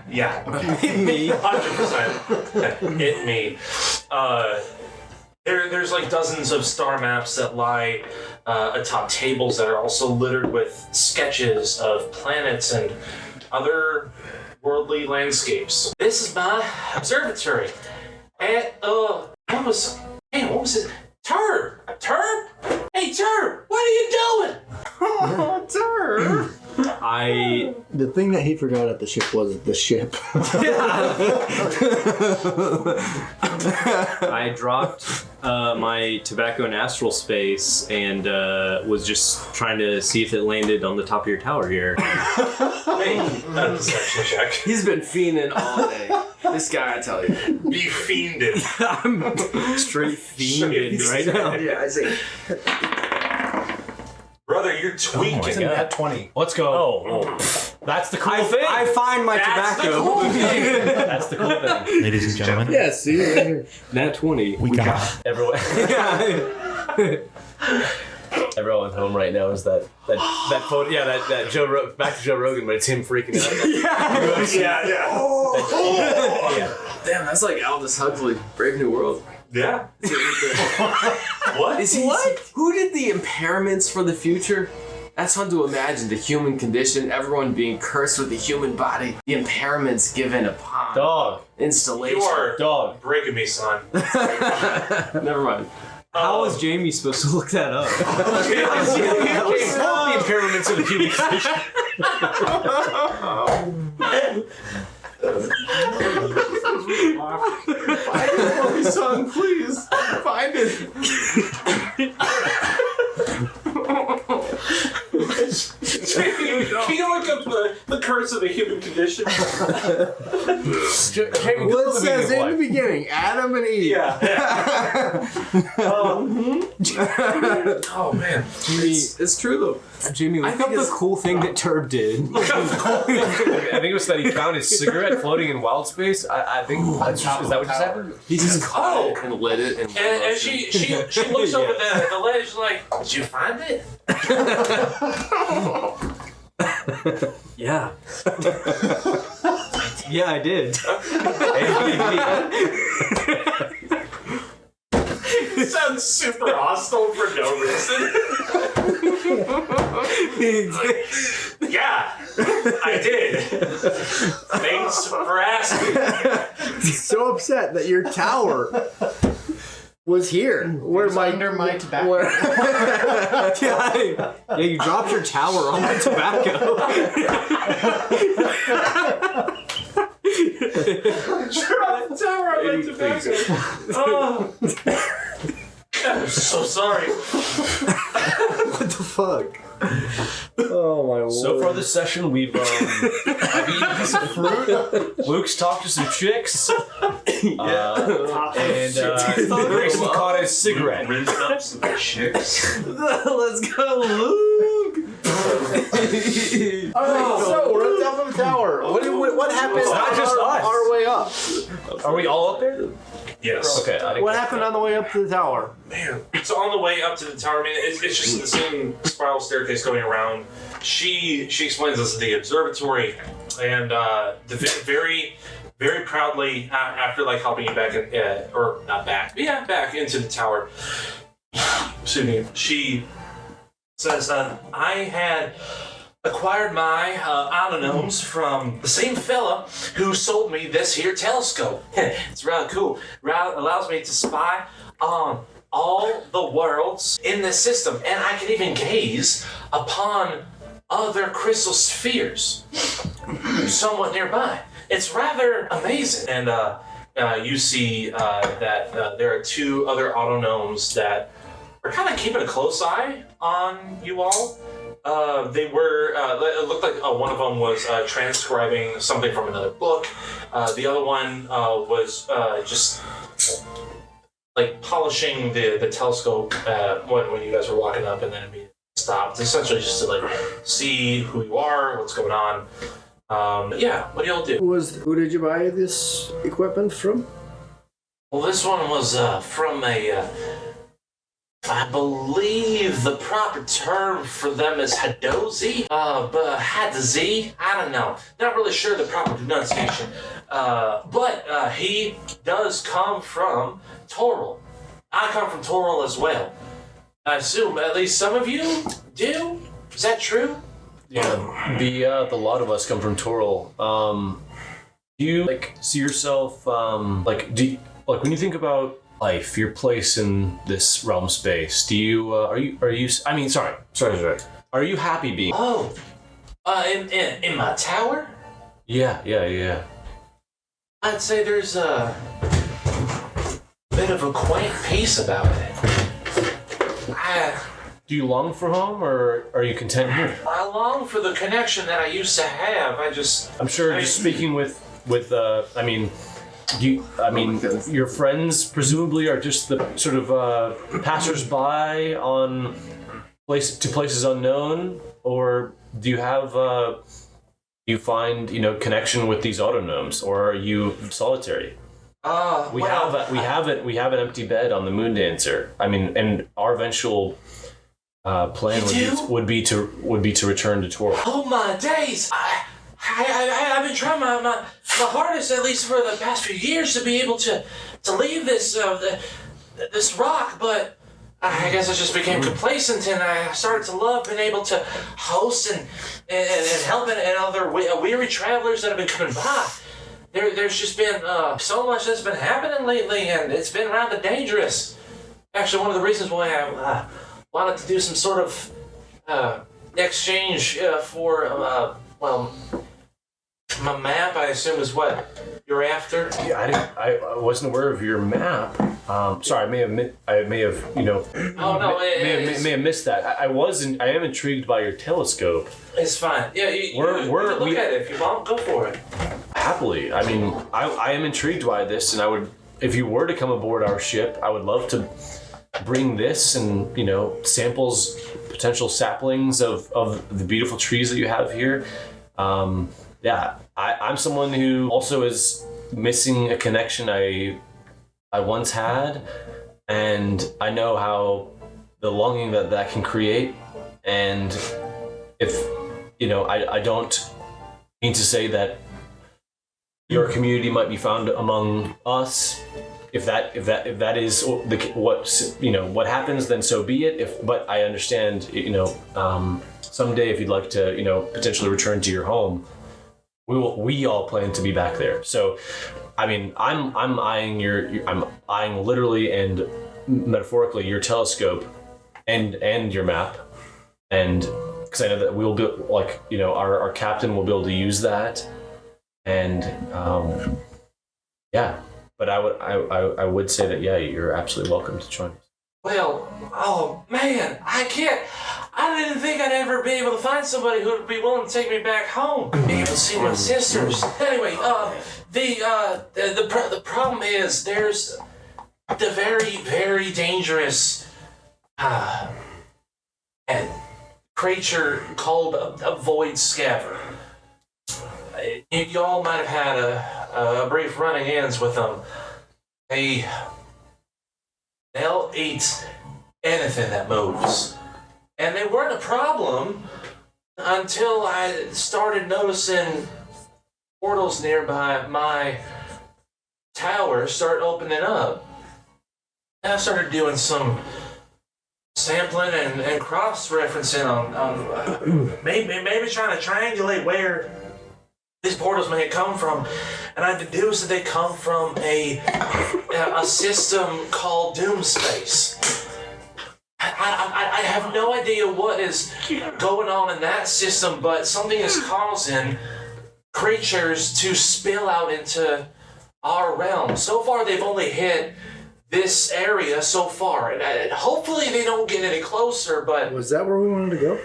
J: Yeah.
G: Me.
J: 100%. Hit me. There's like dozens of star maps that lie atop tables that are also littered with sketches of planets and other worldly landscapes. This is my observatory. At what was it? Turd! Hey, Turd! What are you doing?
G: Oh, Turd!
I: The thing that he forgot at the ship was the ship.
F: I dropped my tobacco in astral space and was just trying to see if it landed on the top of your tower here.
J: Hey, perception check.
G: He's been fiending all day. This guy, I tell you.
J: Be fiended.
F: I'm straight fiending right now.
G: Yeah, I see.
J: Brother, you're tweaking.
D: It's in that 20.
B: Let's go.
G: Oh.
B: That's the cool thing.
G: I find my
J: That's the
G: tobacco.
J: cool thing.
B: That's the cool thing. Ladies and gentlemen,
I: Yeah, see right here.
F: Nat 20.
B: we got
G: Everyone. Everyone at home right now is that photo. Yeah, that back to Joe Rogan, but it's him freaking out.
J: Yeah.
G: Damn, that's like Aldous Huxley, Brave New World.
J: Yeah. What?
G: Is he? Who did the impairments for the future? That's fun to imagine. The human condition, everyone being cursed with the human body, the impairments given upon
F: Dog.
G: installation.
J: You are
F: Dog.
J: breaking me, son.
G: Never mind.
F: How was Jamie supposed to look that up?
B: the impairments of the human condition.
G: Find it for me, son, please. Find it.
J: Can you look up the curse of the human condition?
I: Well, it says in the beginning, Adam and Eve.
J: Yeah. Oh man.
G: Jamie, it's true though.
F: Jamie, look up the cool thing that Turb did.
G: I think it was that he found his cigarette floating in wild space. I think is that what just happened?
F: He just
G: caught it and lit it.
J: And she looks over the ledge, she's like, did you find it?
F: yeah. Yeah, I did.
J: It sounds super hostile for no reason. Yeah, I did. Thanks for asking.
I: He's so upset that your tower was here. Where my
D: under my tobacco.
I: Where, yeah, you dropped your tower on my tobacco.
J: Drop the tower on my tobacco. Oh. I'm so sorry.
I: What the fuck? Oh my lord.
G: So far this session, I've eaten a piece of fruit. Luke's talked to some chicks. Grayson caught his cigarette.
J: Rinsed up some chicks.
G: Let's go, Luke.
I: So we're at the top of the tower. What happened?
G: It's not just us.
I: Our way up.
G: Are we all up there?
J: Yes.
G: Okay.
I: What happened on the way up to the tower?
J: Man. So on the way up to the tower, I mean, it's just the same spiral staircase going around. She explains this is the observatory, and very, very proudly, after like helping you back, or not back, but yeah, back into the tower. Excuse me. She says, I had acquired my autonomes from the same fella who sold me this here telescope. It's rather cool. Allows me to spy on all the worlds in this system, and I can even gaze upon other crystal spheres somewhat nearby. It's rather amazing. And you see that there are two other autonomes that are kind of keeping a close eye on you all. they were. It looked like one of them was transcribing something from another book. The other one was just like polishing the telescope when you guys were walking up, and then immediately stopped. Essentially, just to like see who you are, what's going on. Yeah, what do y'all do?
I: Who did you buy this equipment from?
J: Well, this one was from a. I believe the proper term for them is Hadozi, but Hadzi, I don't know. Not really sure the proper pronunciation. But he does come from Toril. I come from Toril as well. I assume at least some of you do? Is that true?
K: Yeah, the lot of us come from Toril. Do you like see yourself when you think about life, your place in this realm space? Do you are you? I mean, sorry. Are you happy being?
J: Oh, in my tower?
K: Yeah.
J: I'd say there's a bit of a quaint peace about it.
K: Do you long for home, or are you content here?
J: I long for the connection that I used to have.
K: I'm sure. Just speaking with your friends presumably are just the sort of passers-by on places unknown, or do you have you find connection with these autonomes, or are you solitary? We have an empty bed on the Moondancer. I mean, and our eventual plan would be to return to Toril.
J: Oh my days! I've been trying my hardest, at least for the past few years, to be able to leave this this rock, but I guess I just became complacent, and I started to love being able to host and help and other weary travelers that have been coming by. There's just been so much that's been happening lately, and it's been rather dangerous. Actually, one of the reasons why I wanted to do some sort of exchange for my map, I assume, is what you're after.
K: Yeah, I wasn't aware of your map. Sorry, I may have may have missed that. I am intrigued by your telescope.
J: It's fine. Yeah, you can look at it if you want. Go for it.
K: Happily. I mean, I am intrigued by this, and I would, if you were to come aboard our ship, I would love to bring this and samples, potential saplings of the beautiful trees that you have here. Yeah, I'm someone who also is missing a connection I once had, and I know how the longing that can create. And if I don't mean to say that your community might be found among us. If that is what happens, then so be it. But I understand, someday if you'd like to, potentially return to your home, we all plan to be back there. So, I mean, I'm eyeing literally and metaphorically your telescope and your map, and because I know that we'll be our captain will be able to use that, and yeah. But I would say that you're absolutely welcome to join us.
J: Well, oh man, I didn't think I'd ever be able to find somebody who would be willing to take me back home, be able to see my sisters. Anyway, the problem is there's the very, very dangerous creature called a void scaver. Y'all might have had a brief running ins with them. They'll eat anything that moves. And they weren't a problem until I started noticing portals nearby my tower start opening up. And I started doing some sampling and cross-referencing on maybe trying to triangulate where these portals may come from, and I deduced that they come from a system called Doomspace. I have no idea what is going on in that system, but something is causing creatures to spill out into our realm. So far, they've only hit this area so far, and hopefully they don't get any closer, but...
I: Was that where we wanted to go?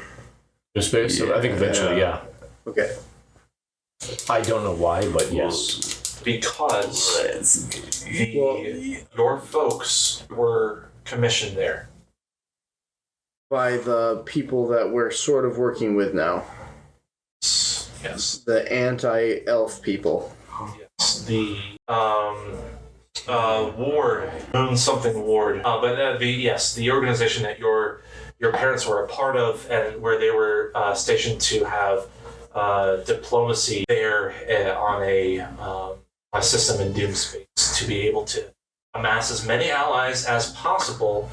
K: In space? I think eventually, yeah.
I: Okay.
K: I don't know why, but yes.
J: Because your folks were commissioned there.
C: By the people that we're sort of working with now.
J: Yes.
C: The anti-elf people.
J: Yes. The ward, Moon something ward. But the organization that your parents were a part of, and where they were stationed to have diplomacy there on a system in Doomspace to be able to amass as many allies as possible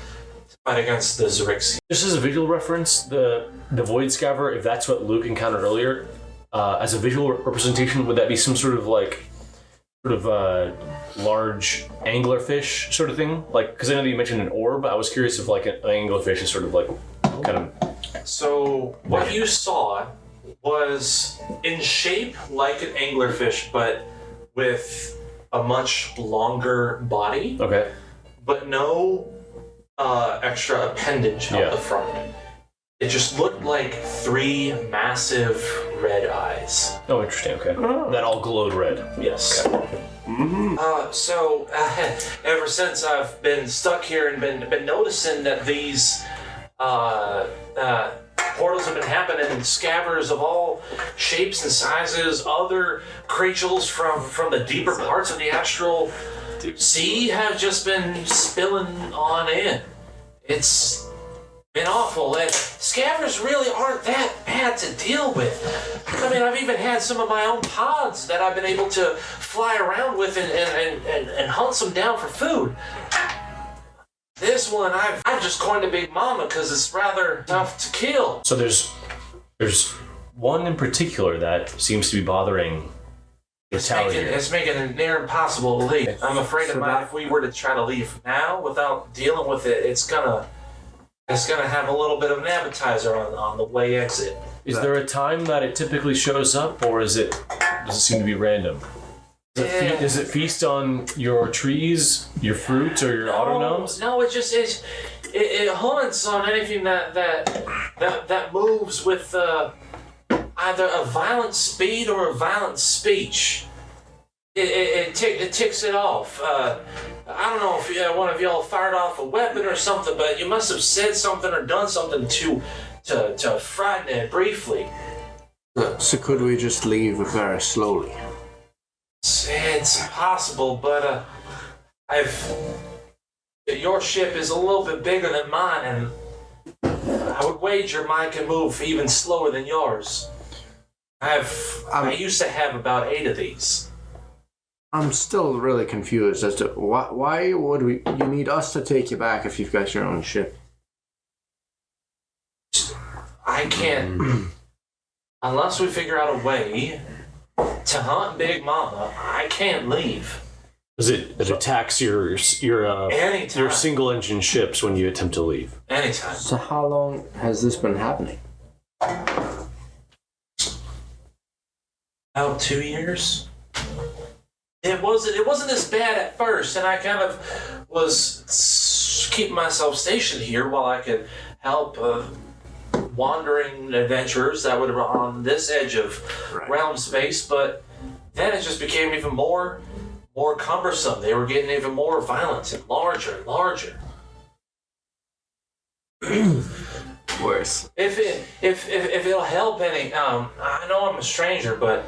J: to fight against the Zerixi.
K: Just as a visual reference, the Void Scaver, if that's what Luke encountered earlier, as a visual representation, would that be some sort of large anglerfish sort of thing? Like, because I know that you mentioned an orb. I was curious if like an anglerfish is sort of like kind of.
J: So what you saw was in shape like an anglerfish, but with a much longer body.
K: Okay.
J: But no extra appendage out the front. It just looked like 3 massive red eyes.
K: Oh, interesting. Okay. That all glowed red.
J: Yes. Okay. So ever since I've been stuck here and been noticing that these portals have been happening, and scavers of all shapes and sizes, other creatures from the deeper parts of the astral sea have just been spilling on in. It's been awful, and scavers really aren't that bad to deal with. I mean, I've even had some of my own pods that I've been able to fly around with and hunt some down for food. This one, I've just coined a Big Mama because it's rather tough to kill.
K: So there's one in particular that seems to be bothering the tower here.
J: It's making it near impossible to leave. I'm afraid if we were to try to leave now without dealing with it, it's gonna have a little bit of an appetizer on the way exit.
K: Is there a time that it typically shows up, or does it seem to be random? Does it feast on your trees, your fruit, or your autonomes?
J: No, it hunts on anything that moves with either a violent speed or a violent speech. It ticks it off. I don't know if one of y'all fired off a weapon or something, but you must have said something or done something to frighten it briefly.
I: So could we just leave very slowly?
J: It's possible, but your ship is a little bit bigger than mine, and I would wager mine can move even slower than yours. I used to have about 8 of these.
I: I'm still really confused as to why would you need us to take you back if you've got your own ship?
J: I can't unless we figure out a way to hunt Big Mama. I can't leave.
K: It attacks your single engine ships when you attempt to leave.
J: Anytime.
I: So how long has this been happening?
J: About 2 years. It wasn't as bad at first, and I kind of was keeping myself stationed here while I could help wandering adventurers that would have on this edge of realm space. But then it just became even more cumbersome. They were getting even more violent and larger and larger.
G: Worse.
J: If it'll help any, I know I'm a stranger, but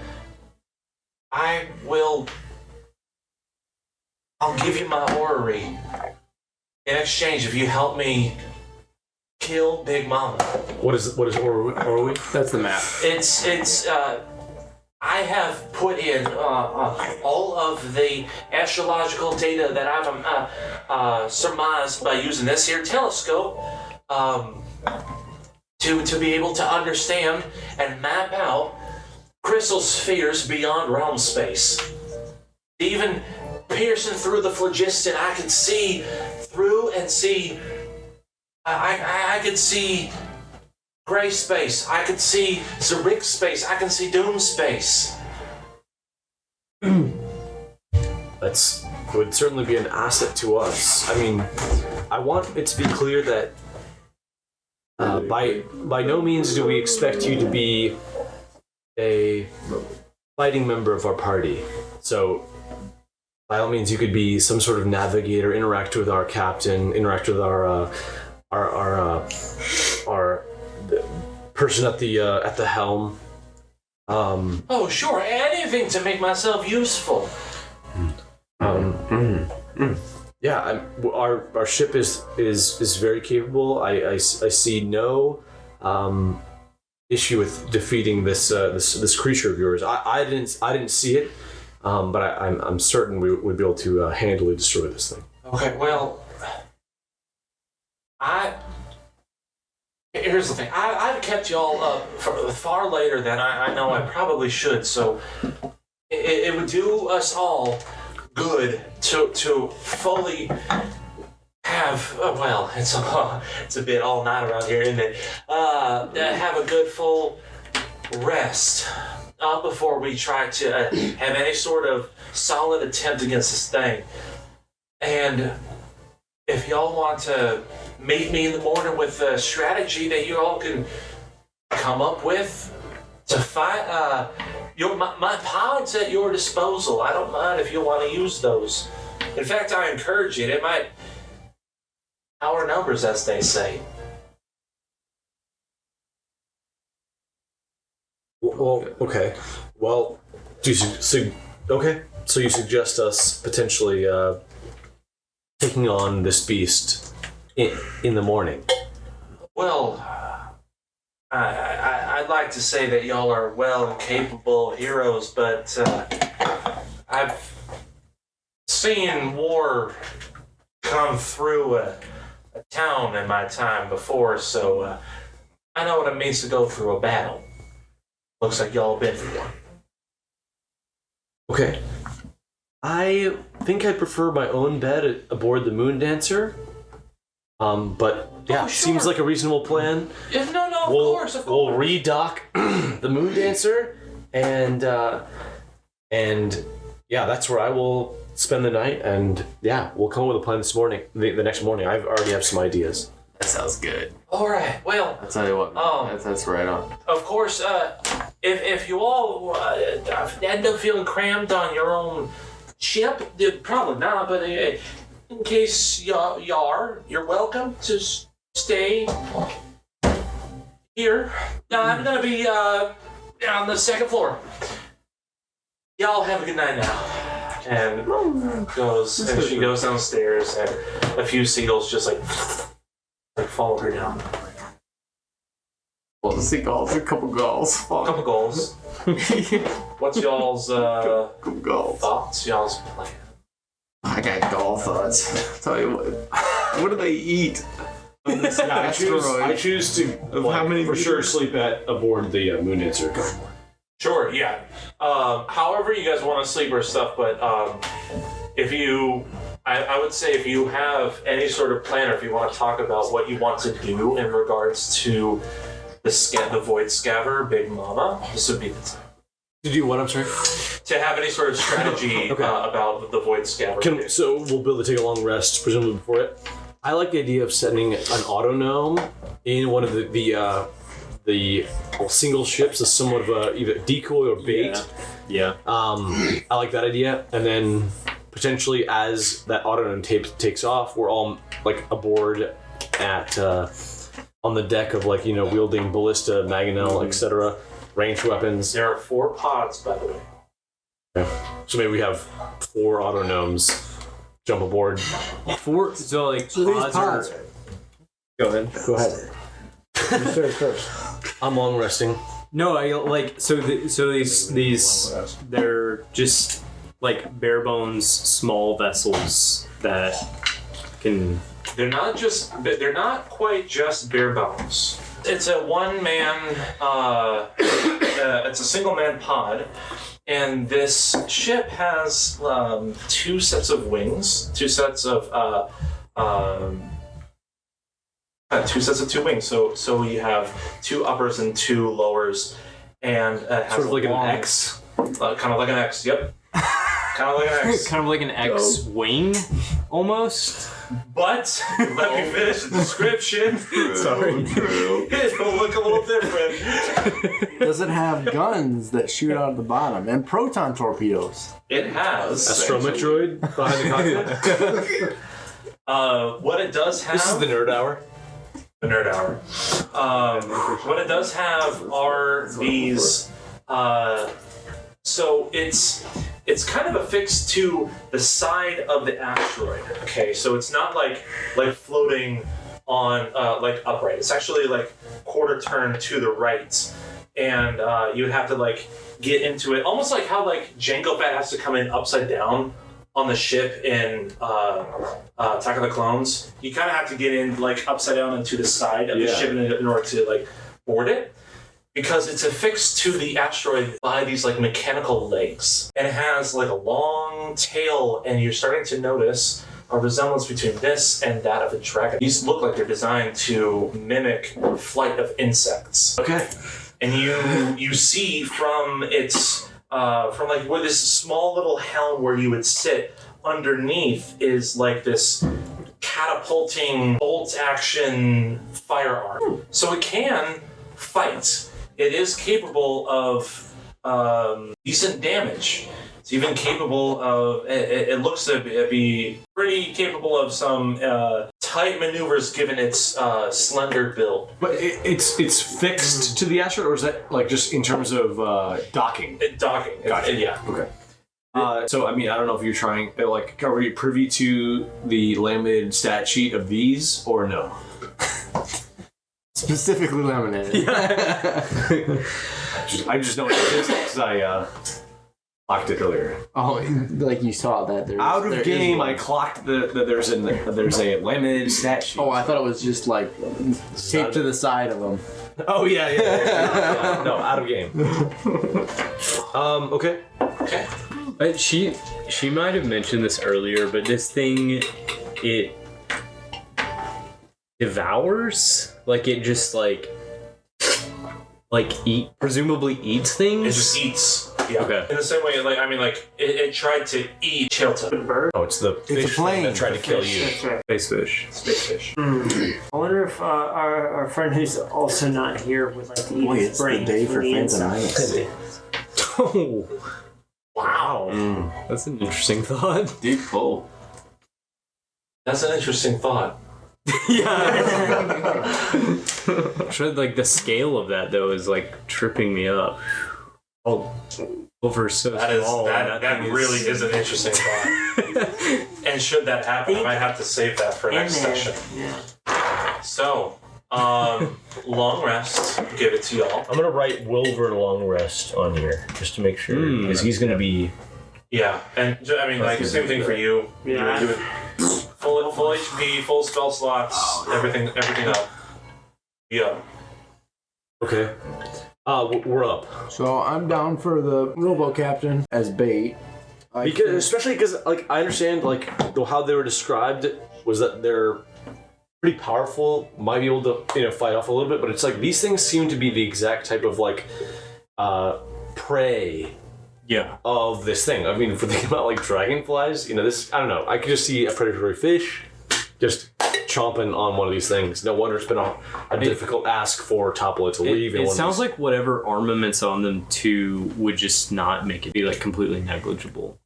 J: I'll give you my orrery in exchange if you help me kill Big Mama.
K: What is orrery?
I: That's the map.
J: It's I have put in all of the astrological data that I've surmised by using this here telescope to be able to understand and map out crystal spheres beyond realm space. Even piercing through the phlogiston, I can see through and see. I can see gray space. I can see Zerix space. I can see Doom space.
K: That would certainly be an asset to us. I mean, I want it to be clear that By no means do we expect you to be a fighting member of our party. So, by all means, you could be some sort of navigator, interact with our captain, interact with our person at the helm.
J: Oh, sure, anything to make myself useful.
K: Yeah, our ship is very capable. I see no issue with defeating this creature of yours. I didn't see it, but I'm certain we would be able to handily destroy this thing.
J: Okay, well, here's the thing. I've kept y'all up for far later than I know I probably should, so it would do us all good to fully have, well, it's a bit all night around here, isn't it? Have a good full rest before we try to have any sort of solid attempt against this thing. And if y'all want to meet me in the morning with a strategy that you all can come up with to fight, my pod's at your disposal. I don't mind if you want to use those. In fact, I encourage it. It might power numbers, as they say.
K: Well, okay. Well, okay. So you suggest us potentially taking on this beast in the morning?
J: Well, I'd like to say that y'all are well and capable heroes, but I've seen war come through a town in my time before, so I know what it means to go through a battle. Looks like y'all been through one.
K: Okay. I think I prefer my own bed aboard the Moon Dancer. But yeah,
J: sure.
K: Seems like a reasonable plan.
J: Yeah, no, of course.
K: We'll redock the Moon Dancer, and yeah, that's where I will spend the night. And yeah, we'll come up with a plan this morning. The next morning, I already have some ideas.
G: That sounds good.
J: All right. Well,
I: I'll tell you what, that's right on.
J: Of course, if you all end up feeling crammed on your own ship, probably not, but in case you're welcome to stay here. I'm gonna be on the second floor. Y'all have a good night now. And she goes downstairs, and a few seagulls just like follow her down.
I: Well, the seagulls, a couple gulls.
J: Couple goals. What's y'all's thoughts? Y'all's plan?
I: I got gull thoughts. Tell you what do they eat?
K: I choose to
I: how many
K: for sure sleep aboard the Moon Dancer.
J: Sure, yeah. However you guys want to sleep or stuff, but if you, I would say if you have any sort of plan, or if you want to talk about what you want to do in regards to the Void Scaver, Big Mama, this would be the time.
K: To do what? I'm sorry.
J: To have any sort of strategy about the Void Scaver.
K: So we'll be able to take a long rest, presumably before it. I like the idea of setting an autognome in one of the single ships as somewhat of either decoy or bait.
F: Yeah.
K: I like that idea, and then potentially as that autognome takes off, we're all like aboard at on the deck of wielding ballista, mangonel, etc. Ranged weapons.
J: There are 4 pods, by the way.
K: Okay. So maybe we have 4 autognomes jump aboard.
F: 4. So
I: these
F: pods. Go ahead.
I: Go ahead. You start first.
K: I'm long resting.
F: No, these they're just like bare bones small vessels that can.
J: They're not quite just bare bones. It's a one-man, it's a single-man pod, and this ship has 2 sets of wings, 2 sets of 2 wings. So you have 2 uppers and 2 lowers, and it has
K: sort of like
J: an
K: X.
J: Kind of like an X. Yep. Kind of like an X.
F: Kind of like an X wing, almost.
J: But let me finish the description.
K: Sorry.
J: It'll look a little different.
I: Does it have guns that shoot out of the bottom and proton torpedoes?
J: It has
K: A stroma droid behind the cockpit.
J: what it does have.
K: This is the nerd hour.
J: The nerd hour. What it does have are these. So it's kind of affixed to the side of the asteroid. Okay, so it's not like floating on like upright. It's actually like quarter turn to the right, and you would have to like get into it, almost like how like Jango Fett has to come in upside down on the ship in Attack of the Clones. You kind of have to get in like upside down into the side of the ship in order to like board it. Because it's affixed to the asteroid by these like mechanical legs. And it has like a long tail, and you're starting to notice a resemblance between this and that of a dragon. These look like they're designed to mimic flight of insects.
K: Okay.
J: And you see from its from like where this small little helm where you would sit underneath is like this catapulting bolt action firearm. So it can fight. It is capable of decent damage. It's even capable of. It looks to be pretty capable of some tight maneuvers given its slender build.
K: But it's fixed to the asteroid, or is that like just in terms of docking?
J: Docking.
K: Gotcha.
J: Yeah.
K: Okay. So I mean, I don't know if you're trying. Like, are you privy to the laminated stat sheet of these, or no?
I: Specifically laminated.
K: I just know it exists because I clocked it earlier.
I: Oh, like you saw that there.
K: Out of game, I clocked that there's a laminated stat sheet.
I: Oh, I thought it was just like taped to the side of them.
K: Oh yeah. No, out of game. Okay.
F: She might have mentioned this earlier, but this thing, it devours? Like it just presumably eats things?
J: It just eats. Yeah.
F: Okay.
J: In the same way, it tried to eat Chilton.
K: Oh, it's the fish
I: a plane.
K: that tried to kill you.
E: That's right.
F: Space fish.
J: Space fish.
E: I wonder if our friend who's also not here would like to eat
I: Boy,
E: his
I: it's the
E: brain
I: day
E: from
I: for
E: the
I: Phantom
E: inside.
I: Menace.
F: Oh,
J: Wow.
F: that's an interesting thought.
K: Deep pull.
J: That's an interesting thought.
F: Sure, like the scale of that though is like tripping me up. Oh, over so small.
J: That really is an interesting thought. And should that happen, I might have to save that for next session.
E: Yeah.
J: So, long rest. Give it to y'all.
K: I'm gonna write Wilbur long rest on here just to make sure because he's gonna be.
J: Yeah, and I mean, like same thing for you.
E: Yeah.
J: You would full HP, full spell slots, everything up. Yeah.
K: Okay. We're up.
I: So I'm down for the Robo Captain as bait.
K: Especially because like I understand like how they were described was that they're pretty powerful, might be able to fight off a little bit, but it's like these things seem to be the exact type of like prey of this thing. I mean, if we're thinking about like dragonflies, this I don't know. I could just see a predatory fish just chomping on one of these things. No wonder it's been a difficult ask for Topola to leave.
F: It sounds like whatever armaments on them too would just not make it be like completely negligible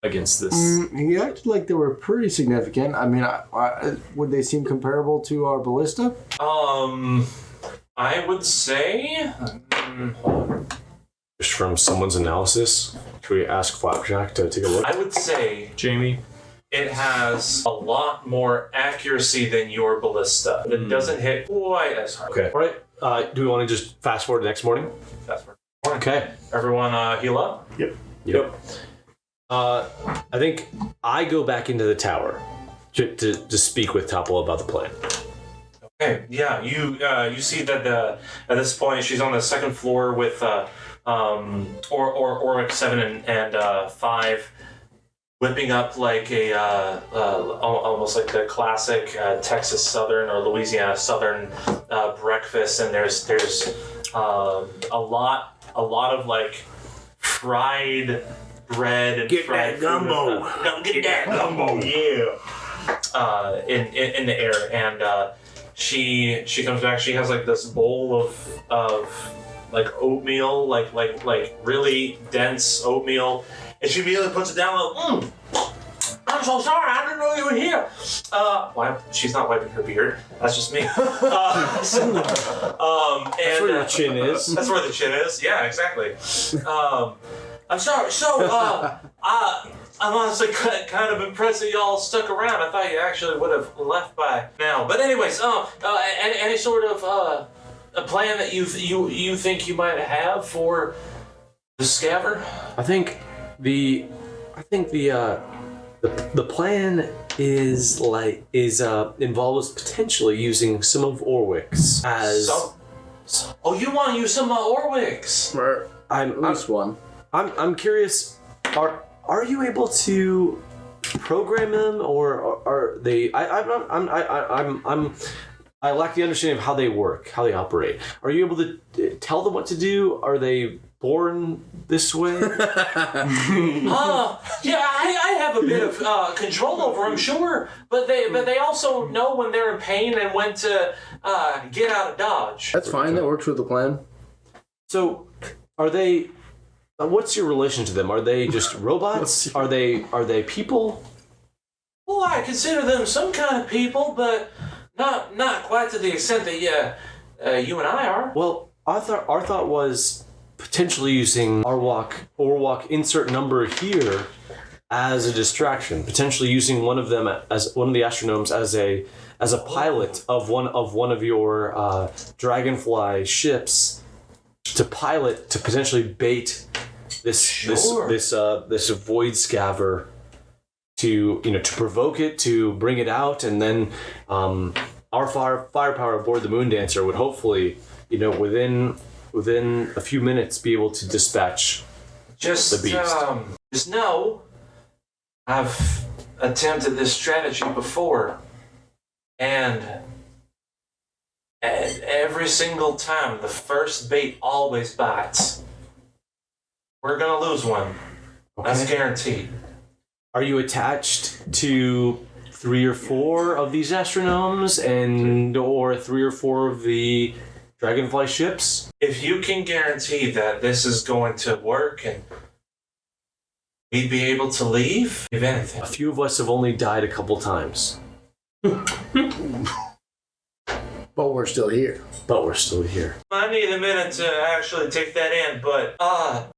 F: against this.
I: He acted like they were pretty significant. I mean, would they seem comparable to our ballista?
J: I would say.
K: Just from someone's analysis, should we ask Flapjack to take a look?
J: I would say,
F: Jamie,
J: it has a lot more accuracy than your ballista. But it doesn't hit quite as hard.
K: Okay. All right. Do we want to just fast forward to next morning?
J: Fast forward.
K: Okay.
J: Everyone heal up?
K: Yep. I think I go back into the tower to speak with Topola about the plan.
J: Okay. Yeah. You see that at this point she's on the second floor with Ormic 7 and 5. Whipping up like a almost like the classic Texas Southern or Louisiana Southern breakfast, and there's a lot of like fried bread and
I: Get
J: fried
I: that gumbo.
J: Get that gumbo, yeah. in the air, and she comes back. She has like this bowl of like oatmeal, like really dense oatmeal, and she immediately puts it down. Like, I'm so sorry, I didn't know you were here. She's not wiping her beard. That's just me.
K: That's where your chin is.
J: That's where the chin is. Yeah, exactly. I'm sorry. So, I'm honestly kind of impressed that y'all stuck around. I thought you actually would have left by now. But anyways, any sort of a plan that you think you might have for the scaver?
K: I think the plan involves potentially using some of Orwick's as.
J: Oh, you want to use some of Orwick's?
I: At least one.
K: I'm curious. Are you able to program them, or are they? I lack the understanding of how they work, how they operate. Are you able to tell them what to do? Are they born this way?
J: Yeah, I have a bit of control over them, sure, but they also know when they're in pain and when to get out of dodge.
I: That's fine. That works with the plan.
K: So, are they? What's your relation to them? Are they just robots? Are they people?
J: Well, I consider them some kind of people, but not quite to the extent that you and I are.
K: Well, our thought was potentially using Orwalk insert number here as a distraction. Potentially using one of them as one of the astronomes as a pilot of one of your dragonfly ships to pilot to potentially bait this void scaver to provoke it, to bring it out, and then our firepower aboard the Moon Dancer would hopefully within a few minutes be able to dispatch the beast.
J: Just know I've attempted this strategy before, and every single time the first bait always bites. We're gonna lose one. Okay. That's guaranteed.
K: Are you attached to 3 or 4 of these astronomes or 3 or 4 of the Dragonfly ships?
J: If you can guarantee that this is going to work and we'd be able to leave, if anything.
K: A few of us have only died a couple times.
I: But we're still here.
J: I need a minute to actually take that in, but,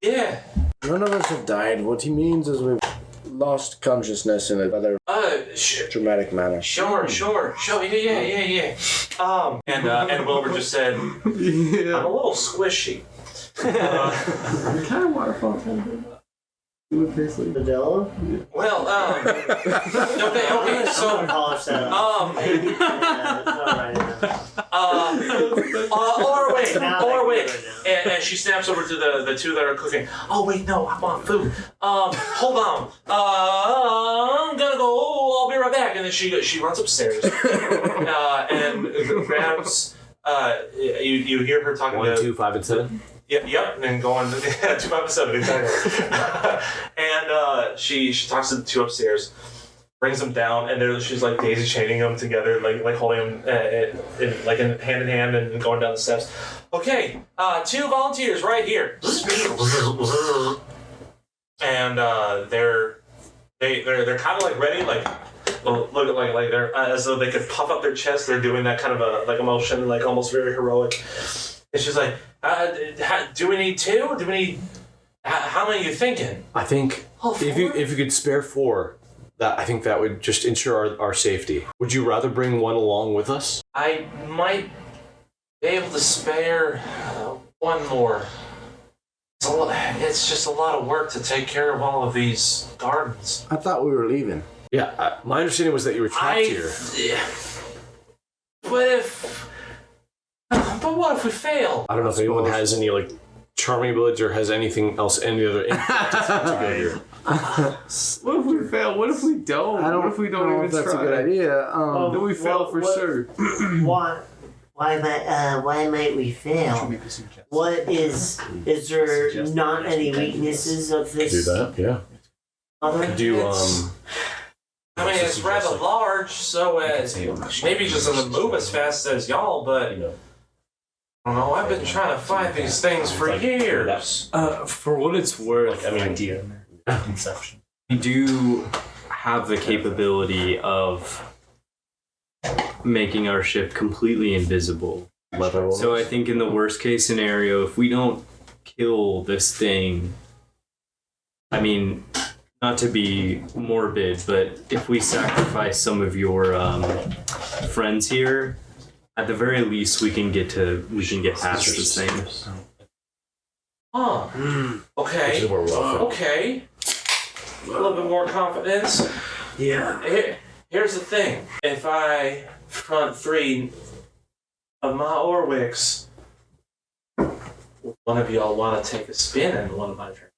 J: yeah.
I: None of us have died. What he means is we've lost consciousness in a rather dramatic manner.
J: Sure, yeah. And Wilbur just said, I'm a little squishy.
I: What kind of waterfall temper?
E: Vanilla?
J: Well, okay, so, Orwick, and she snaps over to the two that are cooking. Oh wait, no, I want food. Hold on. I'm gonna go. I'll be right back. And then she runs upstairs and grabs. You hear her talking
K: 1, 2, 5, and 7.
J: Yep, and going 2, 5, and 7 exactly. And she talks to the two upstairs, brings them down, and she's like daisy chaining them together, like holding them in hand in hand and going down the steps. Okay, 2 volunteers right here. And they're kind of like ready, like look like they're as though they could puff up their chest. They're doing that kind of a like emotion, like almost very heroic. And she's like, do we need 2? Do we need? How many are you thinking?
K: I think if you could spare 4, I think that would just ensure our safety. Would you rather bring 1 along with us?
J: I might be able to spare 1 more. It's just a lot of work to take care of all of these gardens.
I: I thought we were leaving.
K: Yeah, my understanding was that you were trapped here.
J: But what if we fail?
K: I don't know if anyone has any like charming abilities or has anything else, any other input to go here.
G: What if we fail? What if we don't? What if we don't even
I: that's
G: try?
I: a good idea.
G: Then we fail for sure.
E: Why might we fail? What is there not any weaknesses of this?
K: Do that, yeah.
E: Other?
J: I mean, it's rather large. large so as maybe just doesn't move as fast as y'all, but I don't know. I've been trying to find these things for years.
F: For what it's worth, I mean,
K: idea conception.
F: we do have the capability of making our ship completely invisible. So I think in the worst case scenario, if we don't kill this thing, I mean, not to be morbid, but if we sacrifice some of your friends here, at the very least we can get past this thing.
J: Huh. Okay. Okay. A little bit more confidence.
I: Yeah.
J: Here's the thing. If I front 3 of my Orwicks, one of y'all want to take a spin in one of my drinks.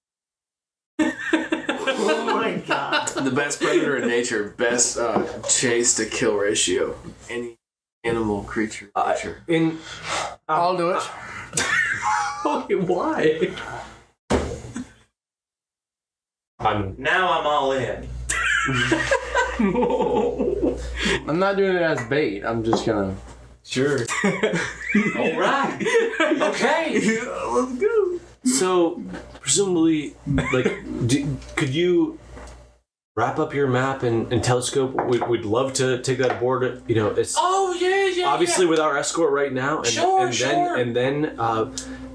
E: Oh my god.
I: The best predator in nature, best chase to kill ratio. Any animal creature. I'll do it.
F: Okay, why?
J: Now I'm all in.
I: I'm not doing it as bait. I'm just gonna.
K: Sure.
J: All right. Okay.
I: Let's go.
K: So, presumably, like, could you wrap up your map and telescope? We'd love to take that aboard. You know, it's obviously with our escort right now, and then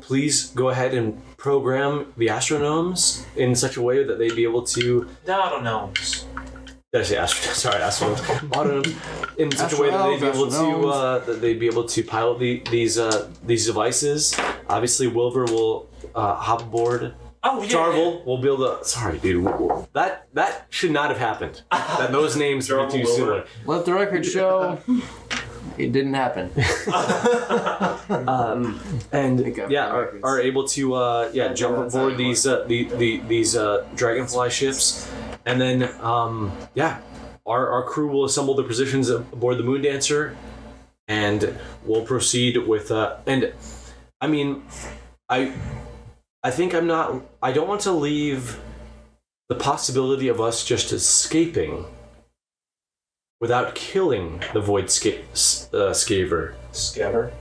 K: please go ahead and program the astronomes in such a way that they'd be able to.
J: The autonomes.
K: Did I say astronaut? Autonomes in such a way that they'd be able to pilot these devices. Obviously, Wilbur will hop aboard.
J: Oh yeah.
K: Jarvel will be able to. Sorry, dude. That should not have happened. Those names were too soon.
C: Let the record show it didn't happen.
K: Are able to jump aboard these dragonfly ships. And then, our crew will assemble the positions aboard the Moon Dancer, and we'll proceed with. And I mean, I think I don't want to leave the possibility of us just escaping without killing the Void Scaver.
J: Scabber.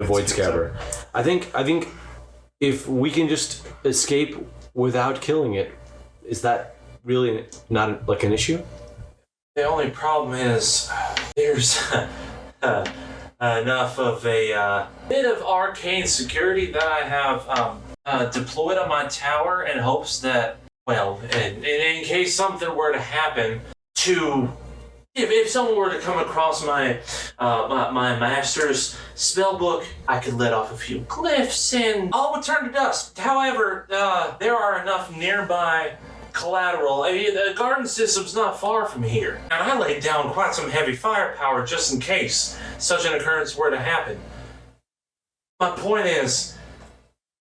K: The Void Scabber. I think if we can just escape without killing it, is that really not like an issue?
J: The only problem is there's enough of a bit of arcane security that I have deployed on my tower in hopes that, well, in case something were to happen to. If someone were to come across my master's spell book, I could let off a few glyphs and all would turn to dust. However, there are enough nearby collateral. I mean, the garden system's not far from here, and I laid down quite some heavy firepower just in case such an occurrence were to happen. My point is,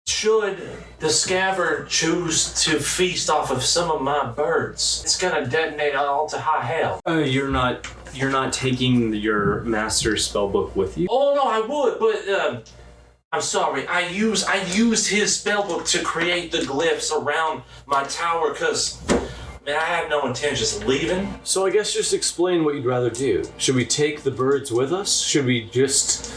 J: should the scaver choose to feast off of some of my birds, it's gonna detonate all to high hell.
F: You're not taking your master's spellbook with you?
J: Oh no, I would, but I'm sorry. I used his spellbook to create the glyphs around my tower because, man, I had no intentions of leaving.
K: So I guess just explain what you'd rather do. Should we take the birds with us? Should we just...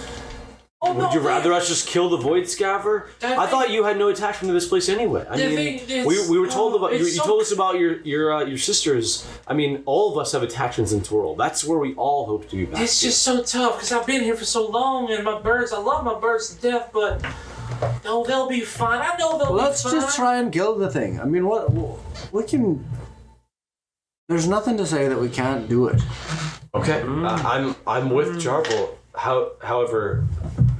K: Would you rather us just kill the Void Scaver? I thought you had no attachment to this place anyway. I mean, we were told about you told us about your sisters. I mean, all of us have attachments in Twirl. That's where we all hope to be back.
J: It's just so tough because I've been here for so long, and my birds. I love my birds to death, but no, they'll be fine. I know they'll be fine.
I: Let's just try and kill the thing. I mean, we can. There's nothing to say that we can't do it.
K: Okay, I'm with Jarble. However,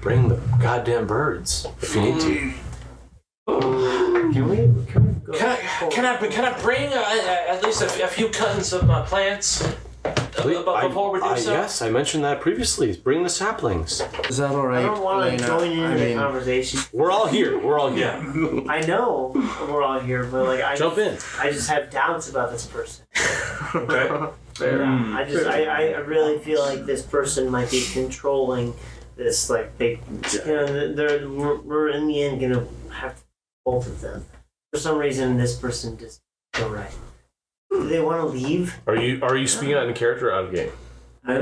K: bring the goddamn birds if you need to.
E: Can we go?
J: Can I bring at least a few cuttings of my plants before we do so?
K: Yes, I mentioned that previously. Bring the saplings.
I: Is that all right?
E: I don't want to join in the conversation.
K: We're all here.
J: Yeah.
E: I know we're all here, but like I
K: jump in.
E: I just have doubts about this person.
J: Okay.
E: Yeah, I really feel like this person might be controlling this like big. You know, we're in the end gonna have both of them. For some reason, this person just feel right. Do they want to leave?
K: Are you speaking out in character or out of game?
F: I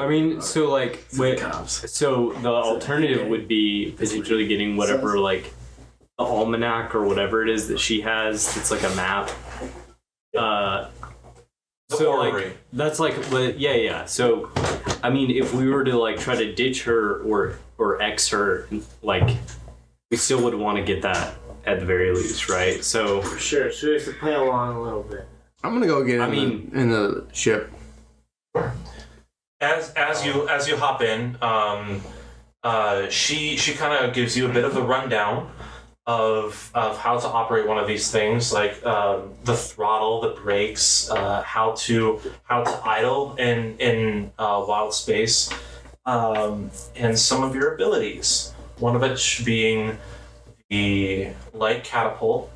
F: mean, so like, so the alternative would be potentially getting whatever, like, the almanac or whatever it is that she has. It's like a map. So like, that's like, yeah. So, I mean, if we were to like try to ditch her or X her, like, we still would want to get that at the very least, right? So
E: For sure. So we have to play along a little bit.
I: I'm gonna go get in the ship.
J: As you hop in, she kind of gives you a bit of a rundown of how to operate one of these things, like the throttle, the brakes, how to idle in wild space, and some of your abilities. One of which being the light catapult,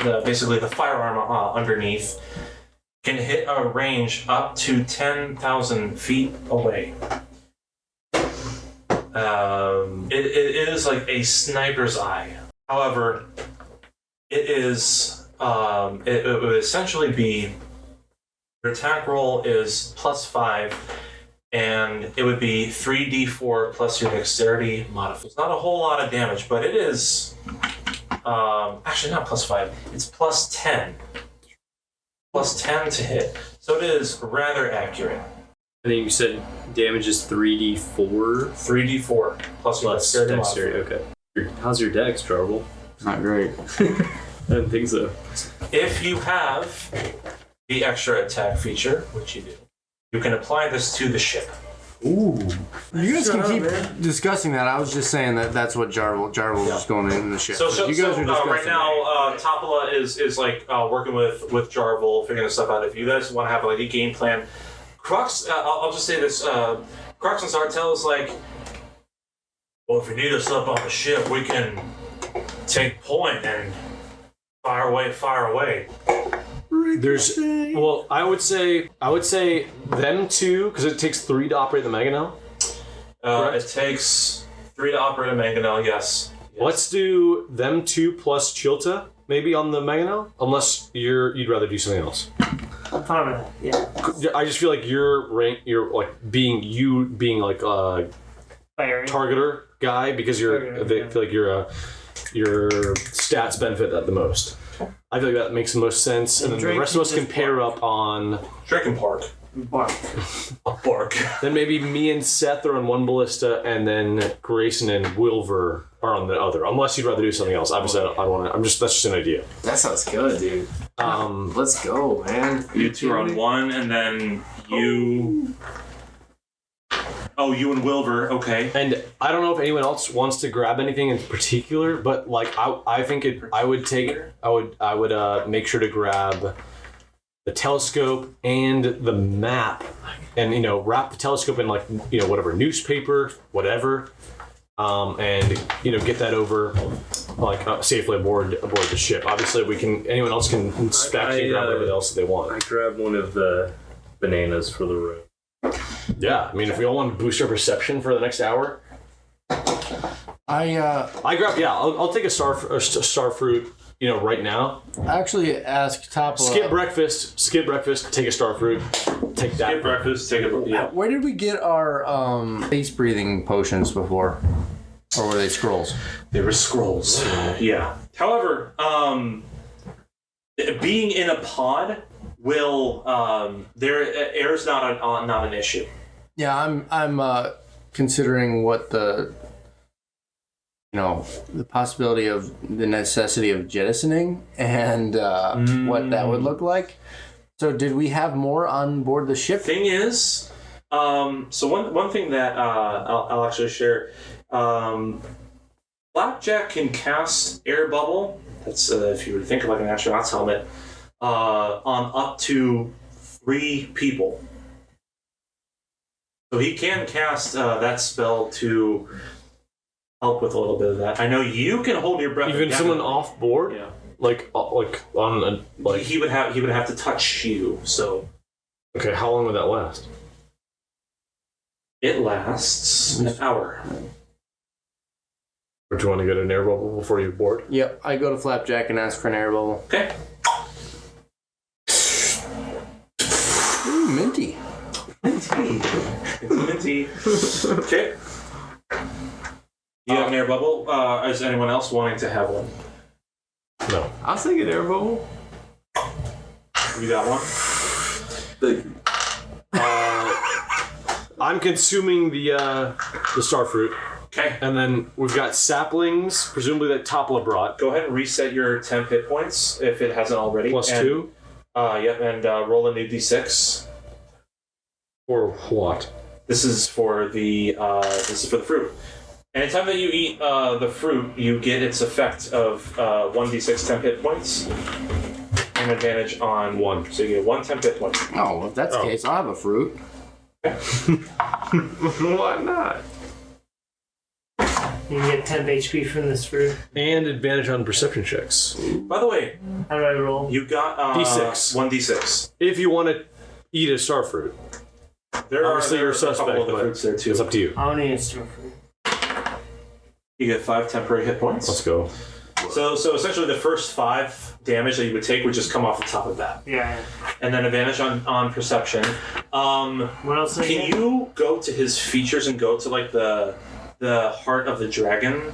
J: basically the firearm underneath can hit a range up to 10,000 feet away. It is like a sniper's eye. However, it is it would essentially be your attack roll is +5, and it would be 3d4 plus your dexterity modifier. It's not a whole lot of damage, but it is actually not +5. It's +10. +10 to hit. So it is rather accurate.
F: I think you said damage is 3d4?
J: 3d4 plus your dexterity modifier.
F: Okay. How's your dex, Jarble?
I: Not great.
F: I didn't think so.
J: If you have the extra attack feature, which you do, you can apply this to the ship.
I: Ooh. You guys can keep discussing that. I was just saying that's what Jarble was going in the ship.
J: So
I: you guys are discussing
J: right now, Topola is like working with Jarble, figuring this stuff out. If you guys want to have like a game plan, Crux, I'll just say this, Crux and Sartell is like, well, if you need us up on the ship, we can take point and fire away.
K: There's, well, I would say them two, because it takes 3 to operate the Mangonel.
J: It takes 3 to operate a Mangonel, yes.
K: Let's do them 2 plus Chilta, maybe on the Mangonel, unless you'd rather do something else.
E: I'm fine with that. Yeah.
K: I just feel like you're like being like a targeter guy, because I feel like your stats benefit that the most. I feel like that makes the most sense, and then the rest of us can pair up on
J: Drake and Park. Bark.
K: Then maybe me and Seth are on one ballista, and then Grayson and Wilver are on the other. Unless you'd rather do something else. Obviously, I don't want to. That's just an idea.
I: That sounds good, dude. Let's go, man.
J: You two are on one, and then you. Oh, you and Wilver, okay.
K: And I don't know if anyone else wants to grab anything in particular, but like I think I would make sure to grab the telescope and the map, and wrap the telescope in like whatever newspaper, whatever, and get that over like safely aboard the ship. Obviously, anyone else can inspect and grab whatever else they want.
F: I grabbed one of the bananas for the road.
K: Yeah, I mean, if we all want to boost our perception for the next hour,
I: I
K: grab. Yeah, I'll take a star fruit. Right now.
I: I actually asked Topola.
K: Skip breakfast. Take a star fruit. Take that.
J: Skip breakfast. Take a yeah.
I: Where did we get our face breathing potions before, or were they scrolls?
J: They were scrolls. Yeah. However, being in a pod will air is not an issue.
I: Yeah, I'm considering what the possibility of the necessity of jettisoning and what that would look like. So did we have more on board the ship?
J: Thing is, so one thing that I'll actually share, Blackjack can cast air bubble. That's if you were to think of like an astronaut's helmet, on up to 3 people. So he can cast that spell to help with a little bit of that. I know you can hold your breath.
K: Even someone off board?
J: Yeah.
K: Like on a like.
J: He would have to touch you. So.
K: Okay, how long would that last?
J: It lasts an hour.
K: Or do you want to get an air bubble before you board?
I: Yep, I go to Flapjack and ask for an air bubble.
J: Okay. It's minty. Okay. You have an air bubble. Is anyone else wanting to have one?
K: No.
G: I'll take an air bubble.
J: You got one?
K: I'm consuming the star fruit.
J: Okay.
K: And then we've got saplings, presumably that Topla brought.
J: Go ahead and reset your 10 hit points if it hasn't already.
K: Plus
J: and,
K: 2.
J: Yep, and roll a new d6.
K: Or what?
J: This is for the fruit. Anytime that you eat the fruit, you get its effect of 1d6 temp hit points and advantage on 1. So you get 1 temp hit point.
C: Oh, well, if that's the case, I'll have a fruit.
G: Why not?
E: You can get 10 HP from this fruit.
K: And advantage on perception checks.
J: By the way,
E: how do I roll?
J: You got
K: D6.
J: 1d6.
K: If you want to eat a star fruit.
J: There
K: Obviously, you're a
J: a couple
K: suspect,
J: of the
K: but
J: fruits there too.
K: it's up to you.
E: I want to eat a star fruit.
J: You get 5 temporary hit points.
K: Let's go.
J: So essentially, the first 5 damage that you would take would just come off the top of that.
E: Yeah.
J: And then advantage on perception.
E: What else?
J: Can you go to his features and go to like the heart of the dragon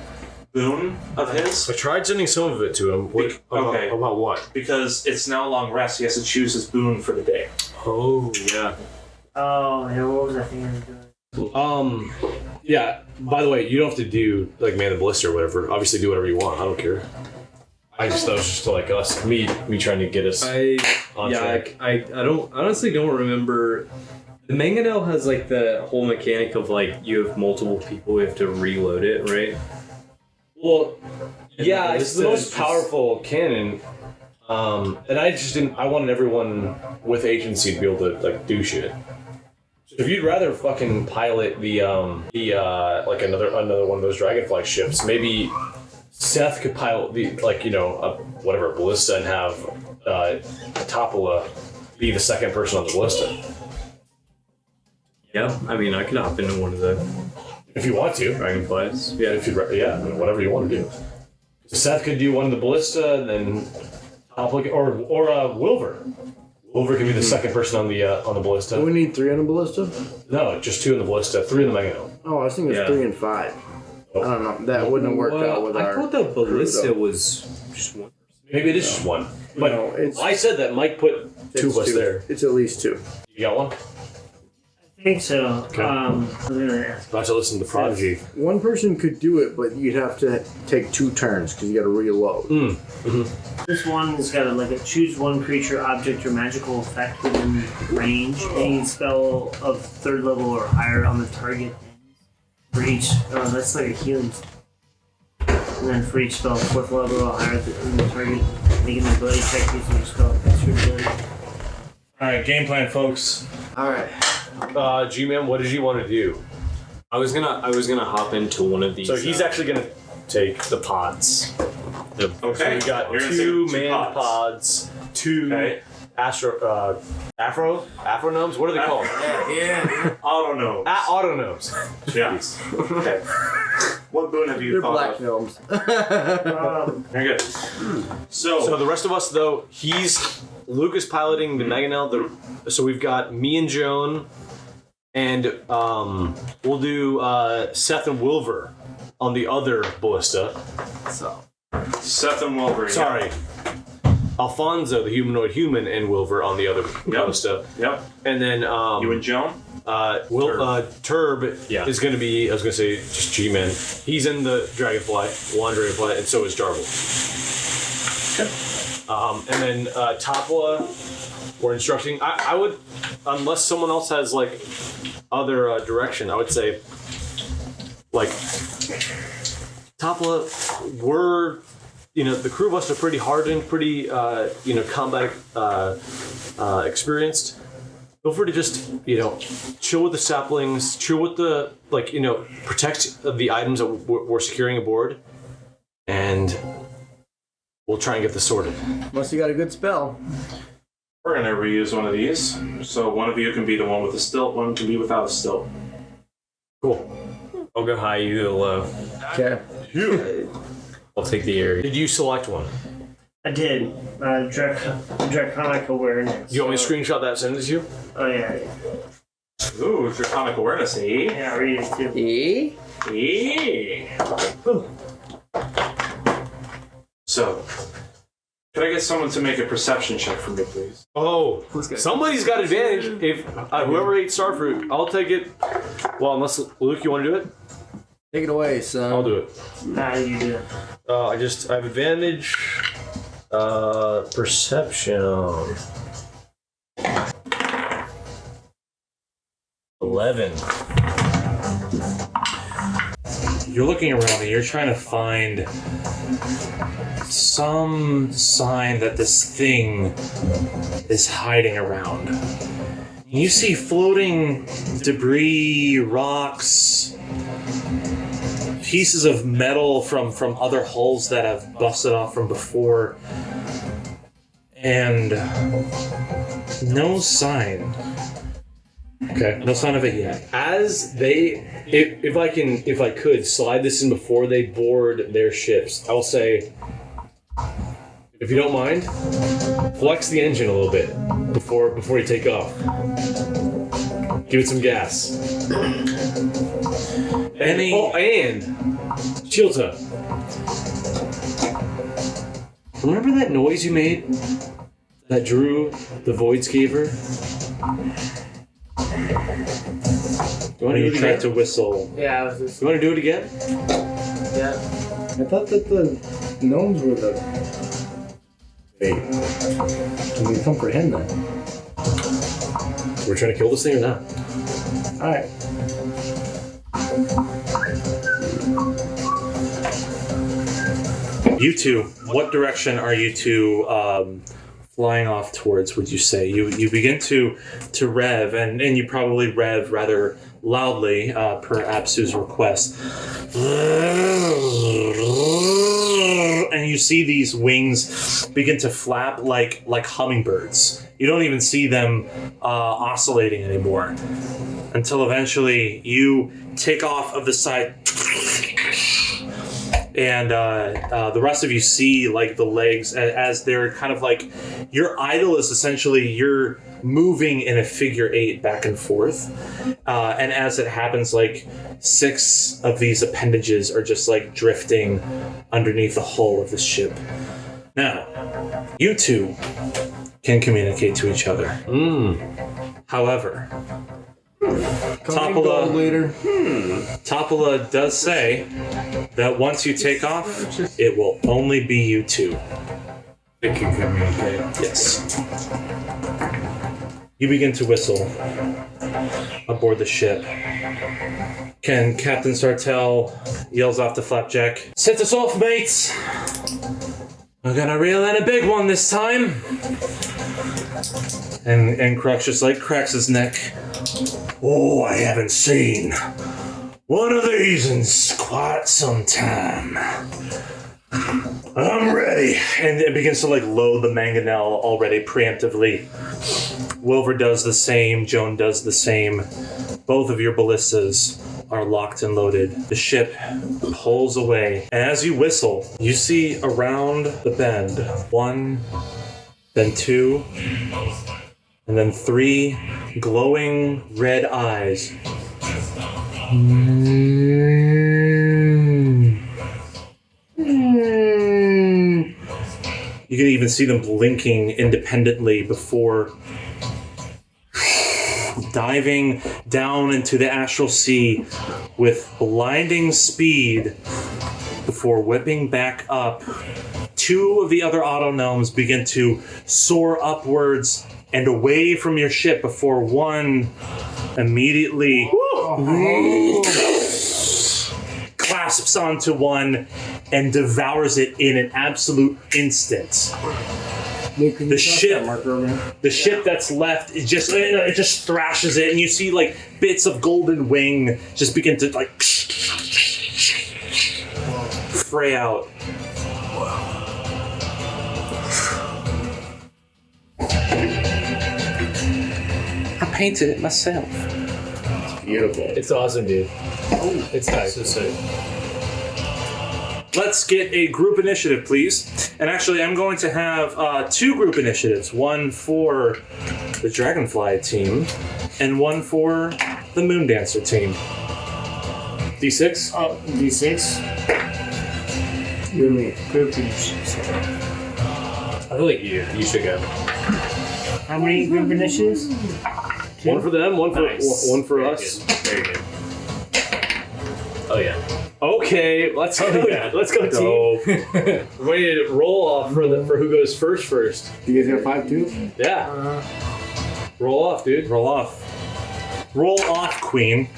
J: boon of his?
K: I tried sending some of it to him. About what?
J: Because it's now long rest. He has to choose his boon for the day.
K: Oh yeah.
E: Oh, yeah. What was I thinking of doing?
K: Yeah. By the way, you don't have to do like Man the Ballista or whatever. Obviously, do whatever you want. I don't care. I just thought it was just to, like us, me trying to get us on track.
F: I honestly don't remember. The mangonel has like the whole mechanic of like you have multiple people, you have to reload it, right?
K: Well,
F: And
K: yeah,
F: the
K: it's the most powerful cannon. And I just didn't. I wanted everyone with agency to be able to like do shit. So if you'd rather fucking pilot the like another one of those dragonfly ships, maybe Seth could pilot the whatever ballista and have Topola be the second person on the ballista.
F: Yeah, I mean I could hop into one of the
K: if you want to
F: dragonflies.
K: Yeah, I mean, whatever you want to do. So Seth could do one of the ballista, and then Topola or Wilver. Wilver can be the second person on the ballista.
I: Do we need 3 on the ballista?
K: No, just 2 in the ballista, 3 in the mangonel.
I: Oh, I was thinking it was 3 and 5. I don't know. That wouldn't have worked out with our.
F: I thought the ballista
I: crew,
F: was just one.
K: Maybe it is just 1. But
I: No, it's-
K: I said that Mike put 2 of us
I: two.
K: there.
I: It's at least 2.
K: You got one?
E: I think so.
K: Okay.
E: I was gonna ask.
K: About to listen to Prodigy.
I: One person could do it, but you'd have to take 2 turns because you got to reload.
E: This one has got a choose one creature, object, or magical effect within range. Any spell of 3rd level or higher on the target for each. Oh, that's like a healing. And then for each spell, 4th level or higher on the target, making the ability check using your spell extra ability.
B: Alright, game plan, folks.
C: Alright.
K: G-Man, what did you want to do?
F: I was gonna hop into one of these.
K: So he's actually gonna take the pods.
J: Okay.
K: So we got
J: You're gonna
K: 2
J: take 2
K: manned pods, 2 Afro-gnomes? What are they called?
C: Yeah.
J: Autognomes.
K: Autognomes.
J: Yes. Okay. What boon have you
C: They're
J: thought
C: black
J: of?
C: gnomes.
J: Very good.
K: So the rest of us, though, Luke is piloting the mangonel. So we've got me and Joan, and we'll do Seth and Wilver on the other ballista.
C: So.
J: Seth and Wilbur.
K: Sorry. Alfonso, the humanoid human, and Wilver on the other ballista.
J: Yep.
K: And then
J: You and Joan?
K: Turb is going to be, I was going to say, just G-Man. He's in the Dragonfly, one Dragonfly, and so is Jarvel.
J: Okay.
K: And then Topola, we're instructing. I would, unless someone else has like other direction, I would say, like, Topola, the crew of us are pretty hardened, pretty, combat experienced. Feel free to just, chill with the saplings, chill with the, protect the items that we're securing aboard, and we'll try and get this sorted.
C: Unless you got a good spell.
J: We're going to reuse one of these. So one of you can be the one with the stilt, one can be without a stilt.
K: Cool.
F: I'll go high, you go low.
C: Okay.
F: I'll take the area.
K: Did you select one?
E: I did. Draconic awareness.
K: Do you want me to screenshot that and send it to you?
E: Oh, yeah.
J: Ooh, draconic awareness, eh?
E: Yeah, read it too.
J: So, could I get someone to make a perception check for me, please?
K: Oh, somebody's got advantage. If whoever ate starfruit, I'll take it. Well, unless Luke, you want to do it?
C: Take it away, son.
K: I'll do it.
E: Nah, you do it.
K: I have advantage. Perception. 11.
B: You're looking around and you're trying to find some sign that this thing is hiding around. You see floating debris, rocks, pieces of metal from other hulls that have busted off from before, and no sign.
K: Okay.
B: No sign of it yet.
K: As they, if I could slide this in before they board their ships, I'll say, if you don't mind, flex the engine a little bit before you take off. Give it some gas. And Chilta, remember that noise you made that drew the Voidscaver?
B: When you tried to whistle.
E: Yeah, I was just.
K: You want to do it again?
E: Yeah.
I: I thought that the gnomes were the. Wait. Can we comprehend that?
K: We're trying to kill this thing or not?
I: Alright.
B: You two, what direction are you two flying off towards, would you say? You begin to rev, and you probably rev rather loudly per Apsu's request. And you see these wings begin to flap like hummingbirds. You don't even see them oscillating anymore until eventually you take off of the side. And the rest of you see like the legs as they're kind of like your idol is essentially you're moving in a figure 8 back and forth, and as it happens, like 6 of these appendages are just like drifting underneath the hull of the ship. Now, you two can communicate to each other. However, Topola does say that once you take off, it will only be you two.
I: It can communicate.
B: Yes. You begin to whistle aboard the ship. Captain Sartell yells off to Flapjack, "Set us off, mates! We're gonna reel in a big one this time!" And Crux just like cracks his neck. "Oh, I haven't seen one of these in quite some time. I'm ready." And it begins to like load the mangonel already preemptively. Wilver does the same, Joan does the same. Both of your ballistas are locked and loaded. The ship pulls away. And as you whistle, you see around the bend 1, then 2, and then 3 glowing red eyes. You can even see them blinking independently before diving down into the astral sea with blinding speed before whipping back up. 2 of the other auto gnomes begin to soar upwards and away from your ship before one immediately clasps onto one and devours it in an absolute instant. The ship that's left, it just thrashes it, and you see like bits of golden wing just begin to like fray out. I painted it myself.
K: It's beautiful. It's awesome, dude. It's tight.
J: So sick.
B: Let's get a group initiative, please. And actually, I'm going to have 2 group initiatives. One for the Dragonfly team, and one for the Moondancer team. D6?
E: Oh, D6. Group initiatives.
F: I feel like you should go.
E: How many group initiatives?
K: 2. One for them, one for
F: Very
K: us.
F: Good. Very good. Oh yeah.
K: Okay, let's go.
F: Yeah.
K: Let's go, team. We're ready to roll off for who goes first.
I: You guys got 5 too?
K: Yeah. Roll off, dude.
B: Roll off. Roll off, Queen.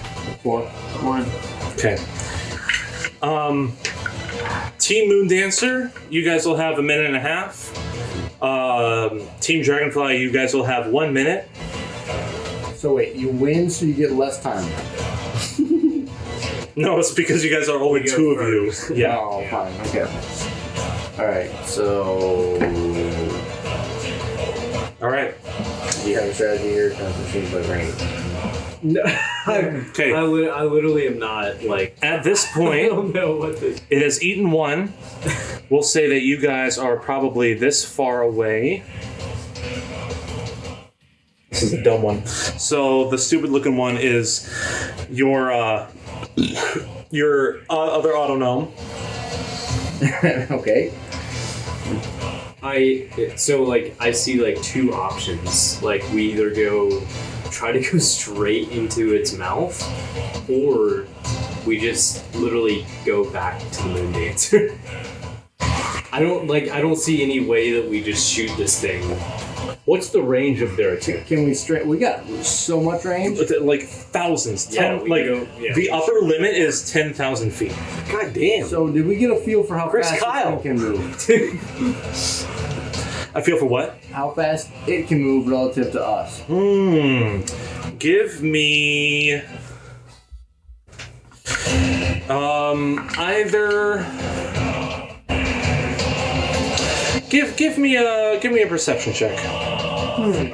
I: 4.
E: 1.
B: Okay. Team Moondancer, you guys will have 1.5 minutes. Team Dragonfly, you guys will have 1 minute.
I: So wait, you win, so you get less time.
B: No, it's because you guys are only 2 of you. Yeah.
I: Oh, fine. Okay. All right. So.
B: All right.
I: Do you have a strategy here? Kind of change my brain.
F: No,
B: Okay.
F: I literally am not like.
B: At this
F: I
B: point,
F: don't know what to.
B: it has eaten 1. We'll say that you guys are probably this far away. This is a dumb one. So the stupid-looking one is your other autognome.
I: Okay.
F: I see like 2 options. Like we either try to go straight into its mouth, or we just literally go back to the Moondancer. I don't see any way that we just shoot this thing.
K: What's the range of their attack?
I: Can we straight? We got so much range.
B: Like thousands.
F: Yeah,
B: Ten,
F: we
B: like
F: go- yeah,
B: the
F: we
B: upper limit is 10,000 feet.
K: God damn.
I: So did we get a feel for how
K: Chris
I: fast
K: Kyle.
I: it can move?
B: I feel for what?
I: How fast it can move relative to us?
B: Give me either give me a perception check.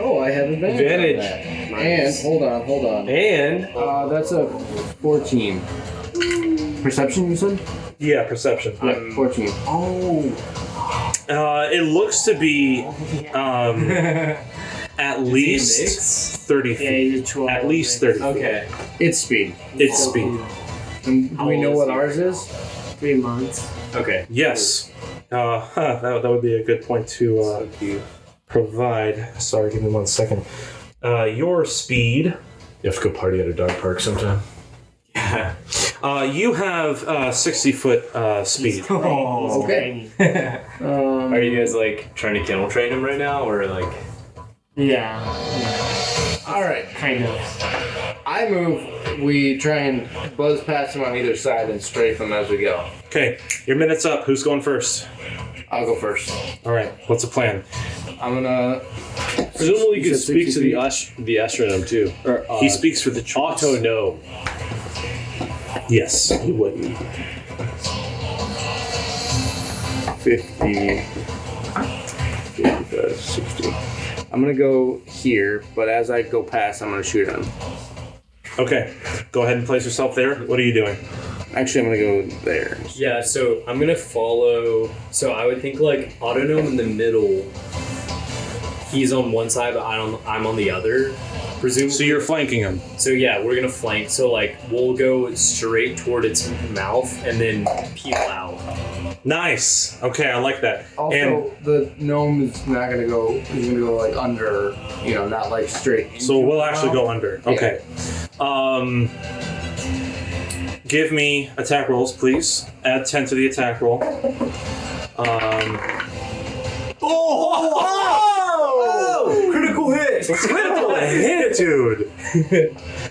I: Oh, I have advantage. on that. And hold on.
K: And
I: That's a 14. Perception, you said?
B: Yeah, perception.
I: Yeah, 14. Oh.
B: It looks to be at least 30 feet.
E: Yeah, you're 12.
B: At least 30 feet.
F: Okay.
I: It's speed.
B: It's speed.
I: And do we know
F: old
I: what
F: is he?
I: ours is?
E: 3 months.
F: Okay.
B: Yes. That would be a good point to provide. Sorry, give me 1 second. Your speed.
K: you have to go party at a dog park sometime.
B: You have 60-foot speed.
E: Oh,
I: Okay.
F: Are you guys like trying to kennel train him right now, or like?
E: Yeah.
I: All right.
E: Kind of.
I: I move. We try and buzz past him on either side and strafe him as we go.
B: Okay, your minute's up. Who's going first?
I: I'll go first.
B: All right, what's the plan?
I: I'm gonna.
K: Presumably you
I: You
K: can
I: said
K: speak to
I: 60
K: the astronome too. Or,
B: He speaks for the troops.
K: Auto no.
B: Yes, he would.
I: 50, 55, 60. I'm gonna go here, but as I go past, I'm gonna shoot him.
B: Okay, go ahead and place yourself there. What are you doing?
I: Actually, I'm gonna go there.
F: Yeah. So I'm gonna follow. So I would think like autognome in the middle. He's on one side, but I'm on the other. Presumably.
B: So you're flanking him.
F: So yeah, we're gonna flank. So like we'll go straight toward its mouth and then peel out.
B: Nice. Okay, I like that.
I: Also,
B: And
I: the gnome is not gonna go. He's gonna go like under. You know, not like straight.
B: so
I: into
B: we'll
I: the
B: actually
I: mouth.
B: go under.
I: Yeah.
B: Okay. Give me attack rolls, please. Add 10 to the attack roll.
K: Critical hit!
B: Critical hit, dude.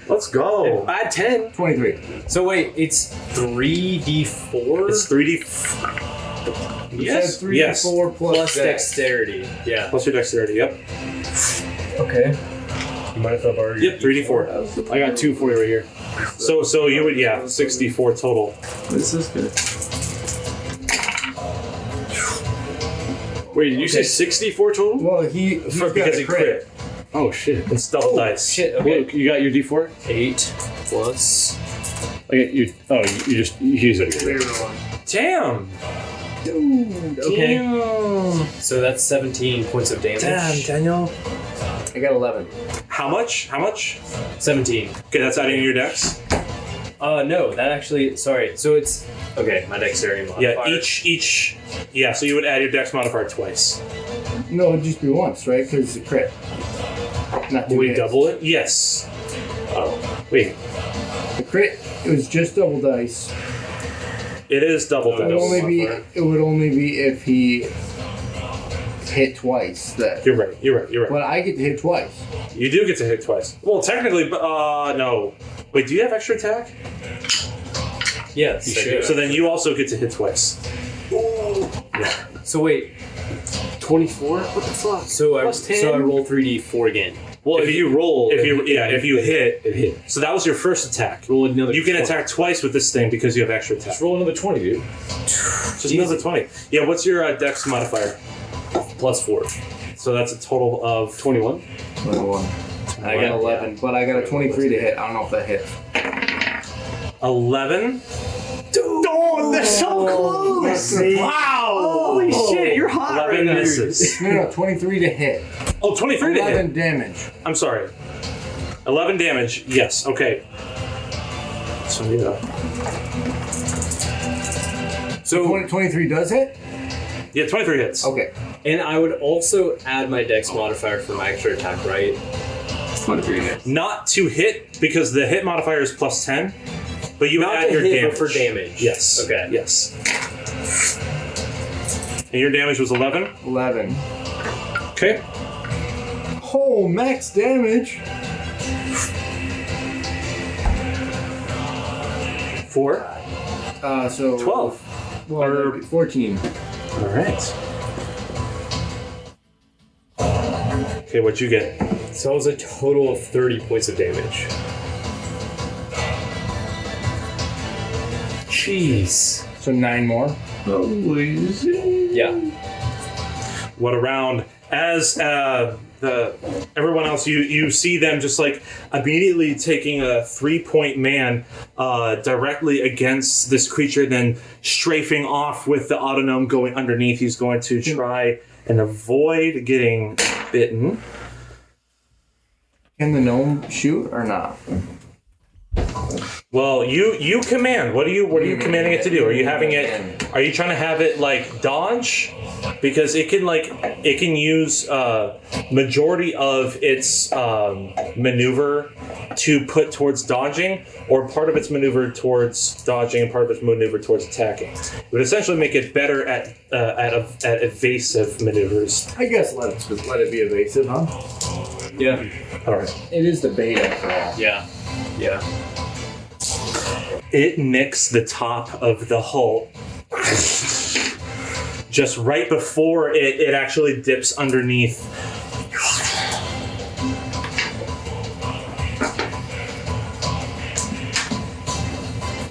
B: Let's go.
K: Add 10.
I: 23.
F: So wait, it's 3d4
B: It's 3D. Yes.
I: 3
B: Yes.
I: 4
F: plus
I: dex.
F: dexterity. Yeah.
B: Plus your dexterity. Yep.
K: Okay. You mind if I borrow your
B: Yep. 3d4.
K: I got 2 for you right here.
B: So you would 64 total.
I: This is good.
K: Wait, did you say 64 total?
I: Well, he's got
B: Because
I: a
B: he crit.
K: Oh shit.
B: It's double dice.
F: Shit. Okay.
K: Look, you got your D4?
F: 8 plus.
K: Okay, you just use it.
E: Clear one.
B: Damn.
F: Dude, okay. So that's 17 points of damage.
B: Damn, Daniel.
C: I got 11.
B: How much?
F: 17.
B: Okay, that's adding your dex.
F: No, that actually. Sorry. So it's okay. My dexterity modifier.
B: Yeah, each. Yeah, so you would add your dex modifier twice.
C: No, it'd just be once, right? Because it's a crit. Not
B: Will we
C: hits.
B: double it? Yes. Oh, wait.
C: The crit, it was just double dice.
B: It is double
C: It would
B: dice.
C: only be. It would only be if he hit twice. That.
B: You're right.
C: But I get to hit twice.
B: You do get to hit twice. Well, technically, no. Wait, do you have extra attack?
F: Yes. I do.
B: So then you also get to hit twice.
F: So wait.
I: 24? What the fuck?
F: So I
I: Plus 10?
F: so I roll 3d4 again.
B: Well, if you roll, if you hit,
I: it hit.
B: So that was your first attack.
I: Roll another.
B: You can
I: 20.
B: attack twice with this thing because you have extra attack.
I: Just roll another 20, dude.
B: Just another 20. Yeah, what's your dex modifier?
F: +4.
B: So that's a total of
I: 21.
C: 21. I got 11, but I got a 23 to hit. I don't know if that hits.
B: 11.
D: Oh, they're so close!
B: Wow!
D: Holy shit, you're hot
B: 11
D: right now.
B: misses.
C: No, 23 to hit.
B: Oh, 23 to
C: 11
B: hit.
C: damage.
B: I'm sorry. 11 damage. Yes. Okay. So yeah.
C: So 23 does hit?
B: Yeah, 23 hits.
C: Okay.
F: And I would also add my dex modifier for my extra attack, right?
C: 23 hits.
B: Not to hit because the hit modifier is +10, but you would
F: Not
B: add
F: to
B: your
F: hit,
B: damage.
F: but for damage.
B: Yes.
F: Okay.
B: Yes. And your damage was 11.
C: 11.
B: Okay.
C: Oh, max damage.
B: 4.
C: So
B: 12.
C: Well,
B: Or-
C: 14.
B: All right. Okay, what'd you get?
F: So it was a total of 30 points of damage. Jeez.
C: So 9 more.
F: Yeah.
B: What a round. As everyone else, you see them just like immediately taking a 3-point man directly against this creature, then strafing off with the autonome going underneath. He's going to try and avoid getting bitten.
C: Can the gnome shoot or not?
B: Well, you command. What are you commanding it to do? Are you having it? Are you trying to have it like dodge? Because it can use majority of its maneuver to put towards dodging, or part of its maneuver towards dodging and part of its maneuver towards attacking. It would essentially make it better at evasive maneuvers.
C: I guess let it be evasive, huh?
F: Yeah.
B: All right.
C: It is the bait after all.
F: Yeah. Yeah.
B: It nicks the top of the hull just right before it actually dips underneath.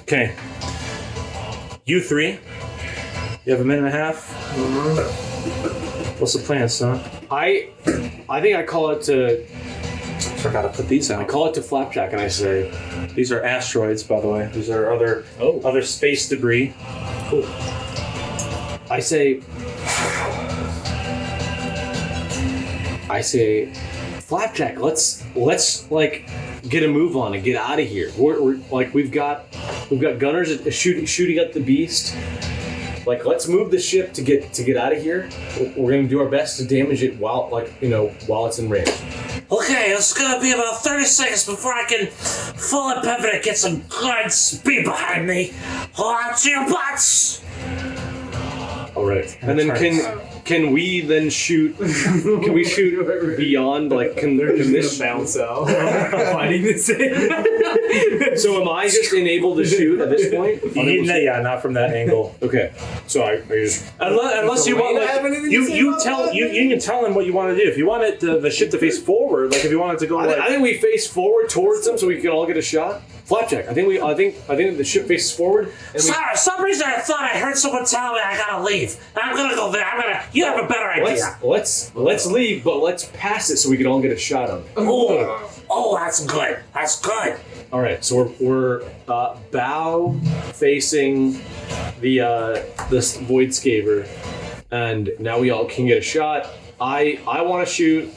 B: Okay. You three. You have a minute and a half. What's the plan, son?
I: I think I call it to.
B: Forgot to put these
I: I
B: out.
I: call it to Flapjack, and I say,
B: These are asteroids, by the way. These are other space debris.
I: cool. I say, Flapjack, let's like get a move on and get out of here. We're like we've got gunners shooting at the beast. Like, let's move the ship to get out of here. We're gonna do our best to damage it while it's in range.
H: Okay, it's gonna be about 30 seconds before I can fully pivot and get some good speed behind me. Hold on to your butts!
I: All right. And then can we then shoot? Can we shoot beyond? Like, can this
F: bounce out. Fighting this thing.
I: So am I just enabled to shoot at this point?
B: Yeah, not from that angle.
I: Okay. So I just
B: Unless you want, like, you can tell him what you want to do. If you want it the ship to face forward, like if you want it to go,
I: I think we face forward towards them so we can all get a shot. Flapjack. I think the ship faces forward. And
H: Sorry, for some reason I thought I heard someone tell me I gotta leave. I'm gonna go there. You have a better idea.
I: let's leave, but let's pass it so we can all get a shot on it.
H: Oh, that's good. That's good.
I: All right. So we're bow facing
K: this void scaver, and now we all can get a shot. I want to shoot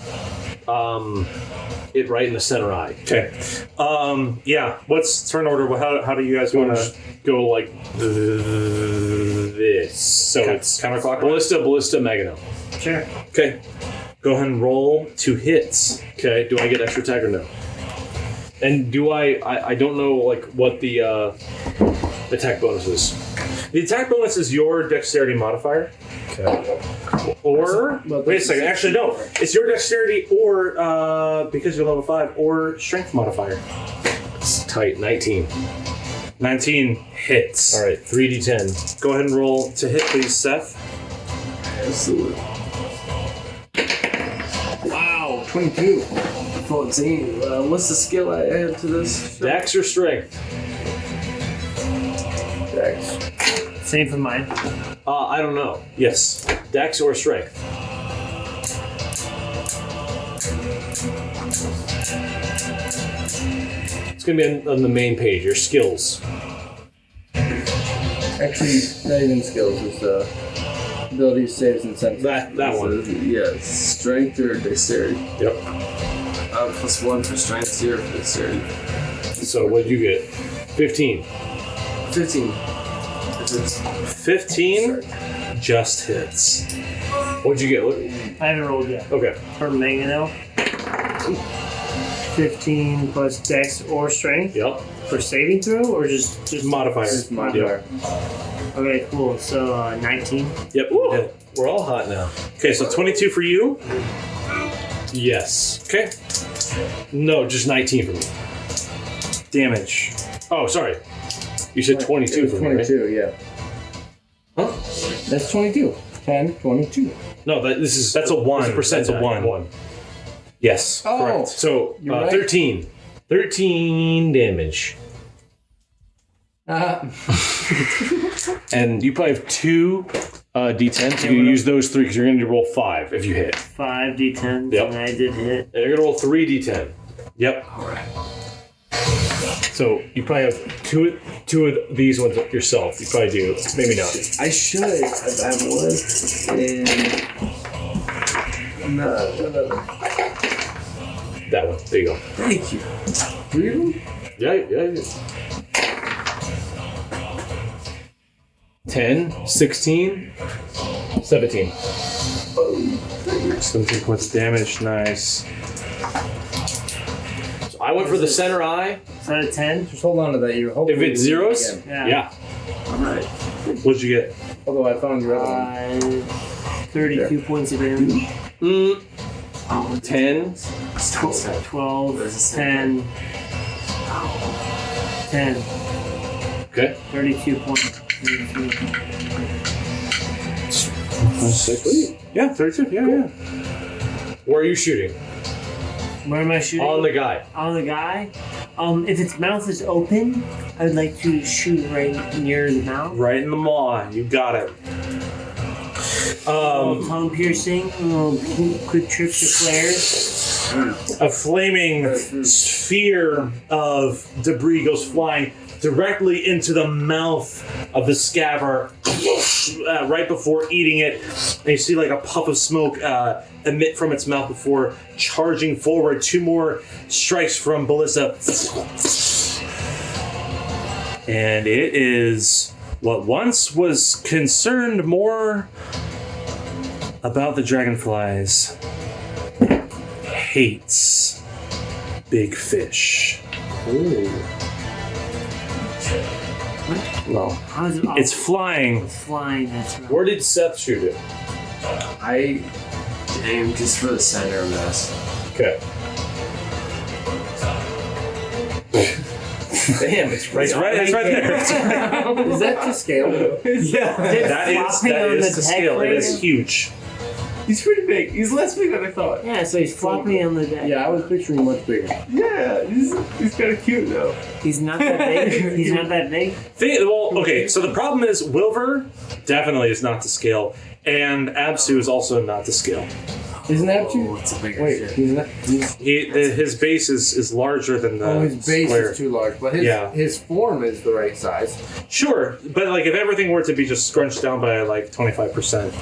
K: it right in the center eye.
B: Okay. Yeah. What's turn order? How do you guys want to
K: go like this? So it's
B: counterclockwise.
K: Ballista, Megano.
E: Sure.
B: Okay. Go ahead and roll 2 hits.
K: Okay. Do I get extra tag or no? And do I don't know like what the attack bonus is.
B: The attack bonus is your dexterity modifier.
K: Okay.
B: Or wait a second. Actually, no. It's your dexterity, or because you're level 5, or strength modifier.
K: It's tight. 19.
B: 19 hits.
K: All right. 3d10.
B: Go ahead and roll to hit, please, Seth.
I: Absolutely. Wow, 22. 14. What's the skill I add to this?
K: Dex or strength?
I: Dex.
E: Same for mine.
K: I don't know.
B: Yes.
K: Dex or strength? It's going to be on the main page, your skills.
I: Actually, not even skills, it's abilities, saves, and senses.
K: That one.
I: Yeah, strength or dexterity.
K: Yep.
I: +1 for strength, 0 for dexterity.
K: So what did you get? 15.
I: 15.
B: 15 just hits.
K: What'd you get?
E: I haven't rolled yet.
K: Okay.
E: For Megano. 15 plus dex or strength.
K: Yep.
E: For saving throw, or just
K: modifier.
I: Just modifier.
E: Okay, cool. So 19.
K: Yep. We're all hot now.
B: Okay, so 22 for you.
K: Yes.
B: Okay.
K: No, just 19 for me.
B: Damage.
K: Oh, sorry. You said 22 for me, right?
I: 22, yeah.
K: Huh?
I: That's 22. 10, 22.
K: No,
B: that's a 1.
K: That's
B: That's a 1. Yes.
I: Oh.
B: Correct.
K: So
I: You're right.
K: 13. 13 damage. And you probably have 2 d10s. You can use those 3 because you're going to roll 5 if you hit.
E: 5 d10s,
K: Yep.
E: and I did hit.
K: And you're going to roll 3 d10.
B: Yep.
I: Alright.
K: So you probably have two of these ones yourself. You probably do. Maybe not.
I: I should. I would. And. No.
K: That one. There you go.
I: Thank you. 3 of them?
K: Yeah. 10, 16, 17.
B: 17 points of damage. Nice.
K: So I went for the center eye.
E: Is that a 10?
I: Just hold on to that. You're
K: If it's zeros,
E: Yeah.
I: Alright.
B: What'd you get?
I: Although I found your other one.
E: 32 points of damage.
K: 10.
E: 12, 10. 10.
K: Okay.
E: 32 points. 32.
B: Yeah, 32. Yeah.
K: Where are you shooting?
E: Where am I shooting?
K: On the guy.
E: On the guy. If its mouth is open, I would like to shoot right near the mouth.
B: Right in the maw. You got it.
E: Tongue piercing, quick trips to flares.
B: A flaming sphere of debris goes flying directly into the mouth of the scaver right before eating it. And you see like a puff of smoke emit from its mouth before charging forward. 2 more strikes from Ballista. And it is what once was concerned more about the dragonflies hates big fish.
I: Ooh.
K: No.
E: How is it?
B: It's flying.
E: It's flying, that's right.
K: Where did Seth shoot it?
I: I aimed just for the center of this.
K: Okay.
B: Damn, it's right there.
I: Is that to scale?
G: Yeah.
B: That is the scale. It is huge.
G: He's pretty big. He's less big than I thought.
E: Yeah, so he's flopping on the deck.
I: Yeah, I was picturing much bigger.
G: Yeah, he's kind of cute though.
E: He's not that big. He's not that big.
B: Okay, so the problem is Wilver definitely is not to scale, and Absu is also not to scale.
I: Isn't that too?
G: It's a bigger
I: Wait,
G: ship.
B: His base is larger than the
I: his base
B: square.
I: is too large, but his form is the right size.
B: Sure, but like if everything were to be just scrunched down by like 25%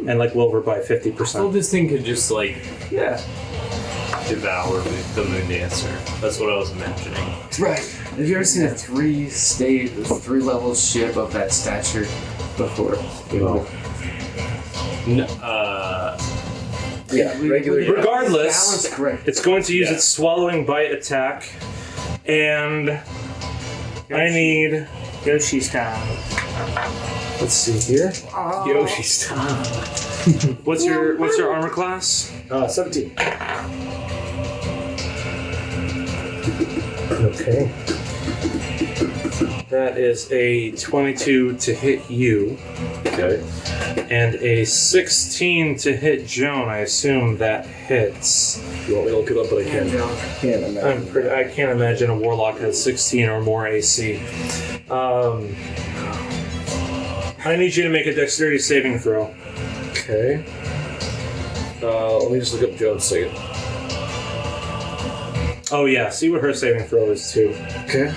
B: and like lower by 50%.
F: So this thing could just like devour the Moon Dancer. That's what I was imagining.
G: Right. Have you ever seen a three level ship of that stature before?
F: No.
I: Yeah, regular.
B: Regardless,
I: correct.
B: it's going to use its swallowing bite attack, and I need
E: Yoshi style.
B: Let's see here.
I: Yoshi style.
B: What's your armor class?
K: 17. Okay.
B: That is a 22 to hit you.
K: Okay.
B: And a 16 to hit Joan. I assume that hits.
K: You want me to look it up, but I can't.
I: Can't imagine.
B: I can't imagine a warlock has 16 or more AC. I need you to make a dexterity saving throw.
K: Okay. Let me just look up Joan's second.
B: Oh yeah, see what her saving throw is too.
K: Okay.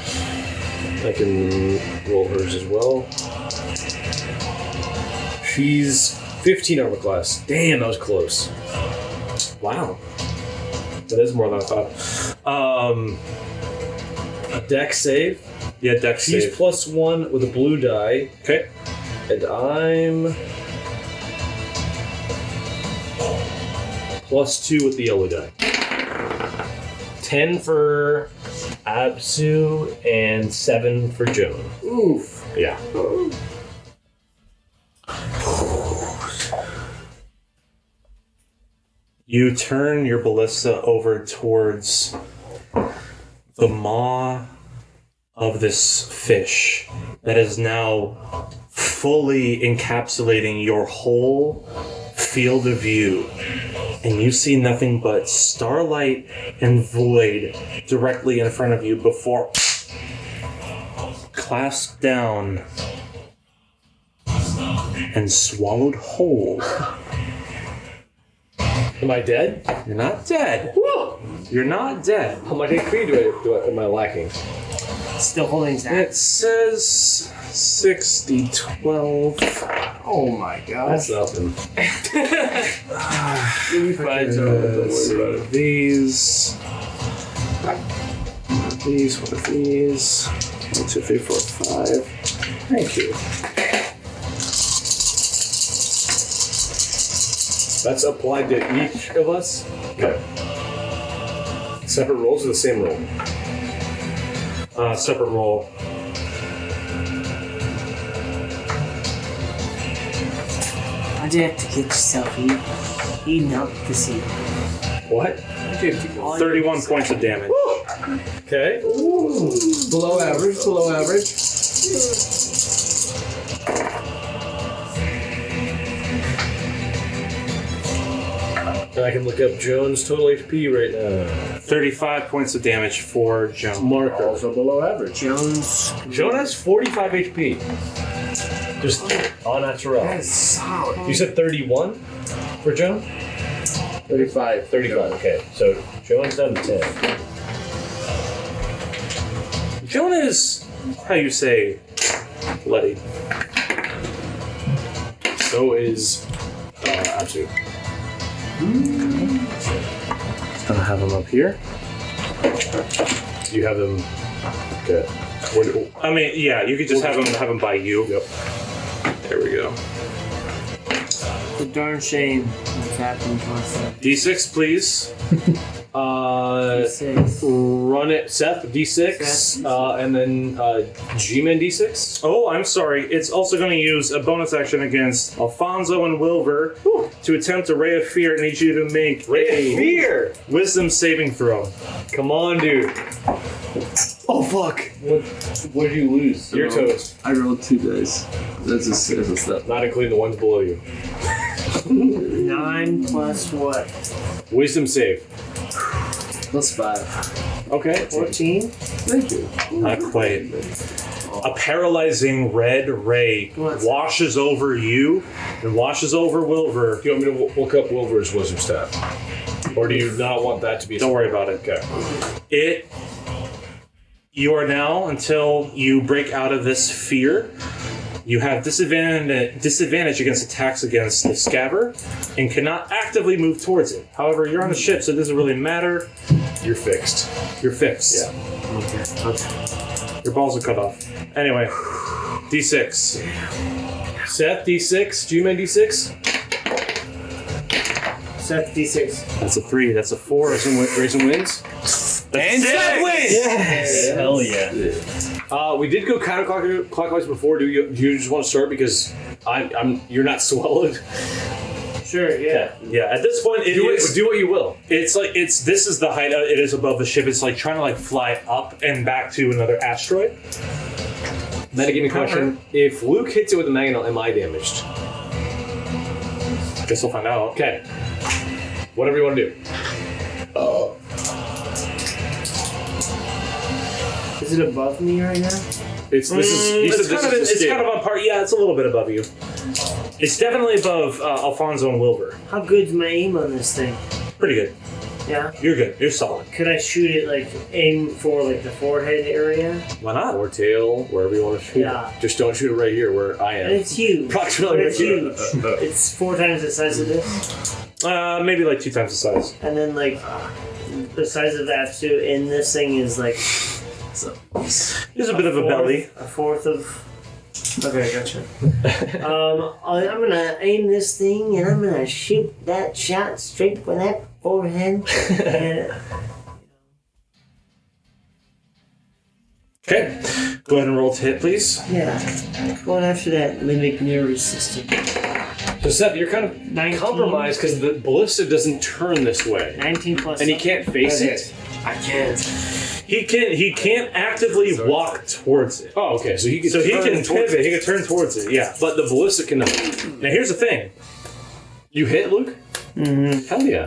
K: I can roll hers as well. She's 15 armor class. Damn, that was close.
B: Wow. That is more than I thought.
K: A dex save.
B: Yeah, dex
K: She's
B: save.
K: +1 with a blue die.
B: Okay.
K: And I'm +2 with the yellow die. 10 for Absu and 7 for Joan.
I: Oof.
K: Yeah.
B: You turn your ballista over towards the maw of this fish that is now fully encapsulating your whole field of view. And you see nothing but starlight and void directly in front of you before clasped down and swallowed whole.
K: Am I dead?
B: You're not dead. You're not dead.
K: How much HP am I lacking?
E: Still holding Zach.
B: It says 60, 12.
I: Oh my god.
K: That's nothing.
I: You'll be fine, Joe. Don't
B: Let's
I: worry about
B: see.
I: it.
B: These. What are these? 1, 2, 3, 4, 5. Thank you.
K: That's applied to each of us? Okay. Separate rolls or the same roll?
B: Separate roll.
E: Why'd you have to get yourself eaten up this evening?
K: What?
B: 31 points of damage.
K: Okay.
I: Below average, below average.
K: And I can look up Joan's total HP right now.
B: 35 points of damage for Joan.
K: Marker.
I: Also below average.
E: Jones.
K: Joan has 45 HP. Just au naturel.
I: That's solid.
K: You said 31 for Joan?
I: 35.
K: 35, okay. So Joan's down to 10.
B: Joan is, how you say, bloodied.
K: So is Absu.
B: Just gonna have him up here.
K: You have them. Okay.
B: I mean, yeah, you could just have him by you.
K: Yep.
B: There we go.
E: It's a darn shame what's happened to us.
B: D6, please.
E: D6.
K: Run it, Seth, D6,
E: Seth,
K: and then G-Man D6.
B: Oh, I'm sorry. It's also going to use a bonus action against Alfonso and Wilbur to attempt a Ray of Fear. I need you to make
K: Ray
B: a
K: of Fear!
B: Wisdom saving throw.
K: Come on, dude.
I: Oh fuck!
K: What did you lose? Your toast.
G: I rolled 2 dice. That's a step.
K: Not including the ones below you.
E: 9 plus what?
K: Wisdom save.
G: +5.
K: Okay.
E: 14?
G: Thank you.
B: Not quite. A paralyzing red ray washes over you and washes over Wilbur.
K: Do you want me to look up Wilbur's wisdom stat? Or do you not want that to be...
B: Don't worry about it.
K: Okay.
B: You are now, until you break out of this fear, you have disadvantage against attacks against the scabbard and cannot actively move towards it. However, you're on a ship, so it doesn't really matter.
K: You're fixed.
B: You're fixed.
K: Yeah.
E: Okay.
B: Your balls are cut off. Anyway, D6.
K: Seth, D6. G-Man, D6.
E: Seth, D6.
B: That's a 3. That's a 4.
K: Raisin wins.
B: And Seth wins!
K: Yes!
D: Hell yeah.
K: We did go counterclockwise before. Do you just want to start because you're not swallowed?
E: Sure, yeah.
B: Yeah, at this point,
K: do what you will.
B: This is the height it is above the ship. It's like trying to like fly up and back to another asteroid.
K: Metagaming question. If Luke hits it with a mangonel, am I damaged?
B: I guess we'll find out.
K: Okay. Whatever you want to do.
E: Is it above me right now?
B: It's kind of on par. Yeah, it's a little bit above you. It's definitely above Alfonso and Wilbur.
E: How good's my aim on this thing?
B: Pretty good.
E: Yeah?
B: You're good. You're solid.
E: Could I shoot it, like, aim for, like, the forehead area?
B: Why not?
K: Or tail, wherever you want to shoot
E: Yeah.
K: it. Just don't shoot it right here where I am.
E: And it's huge.
K: Approximately
E: But it's
K: right here.
E: huge. It's 4 times the size of this.
B: Maybe like 2 times the size.
E: And then, like, the size of that, too, in this thing is, like...
B: There's a bit of a belly.
E: A fourth of... Okay, gotcha. I'm gonna aim this thing and I'm gonna shoot that shot straight for that forehead. And
B: Okay. Go ahead and roll to hit, please.
E: yeah, going after that limbic nervous system.
K: So Seth, you're kind of
E: 19.
K: compromised because the ballista doesn't turn this way.
E: 19 plus.
K: And he can't face it?
E: I can't.
B: He can't actively walk towards it.
K: Oh, okay. So he can
B: pivot. He can turn towards it. Yeah.
K: But the ballista cannot.
B: Now here's the thing.
K: You hit, Luke?
E: Mm-hmm.
K: Hell yeah.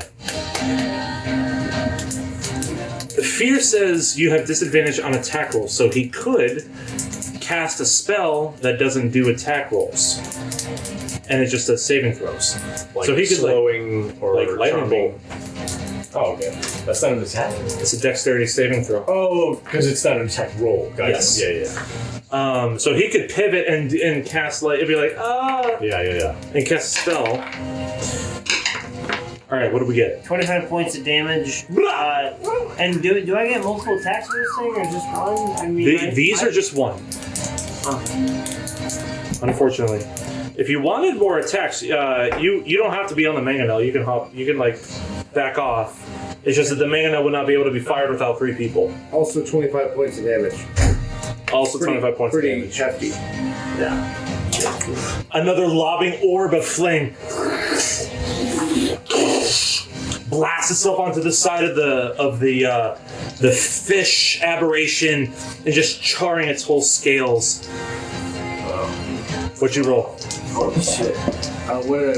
B: Fear says you have disadvantage on attack rolls, so he could cast a spell that doesn't do attack rolls, and it just does saving throws.
K: Like
B: so he could
K: slowing or
B: like lightning
K: charming.
B: bolt.
K: Oh, okay. That's not an attack.
B: It's a dexterity saving throw.
K: Oh, because it's not an attack roll. Gotcha.
B: Yes.
K: Yeah.
B: So he could pivot and cast like it'd be like
K: Yeah.
B: and cast a spell. All right, what do we get?
E: 25 points of damage. And do I get multiple attacks for this thing or just one? I mean,
B: These are just one. Unfortunately, if you wanted more attacks, you don't have to be on the mangonel. You can hop. You can like back off. It's just that the mangonel would not be able to be fired without 3 people.
I: Also 25 points of damage.
B: Also 25 points of
I: Pretty
B: damage.
I: hefty.
E: Yeah.
B: Another lobbing orb of flame blasts itself onto the side of the fish aberration and just charring its whole scales. What'd you roll?
I: Oh shit.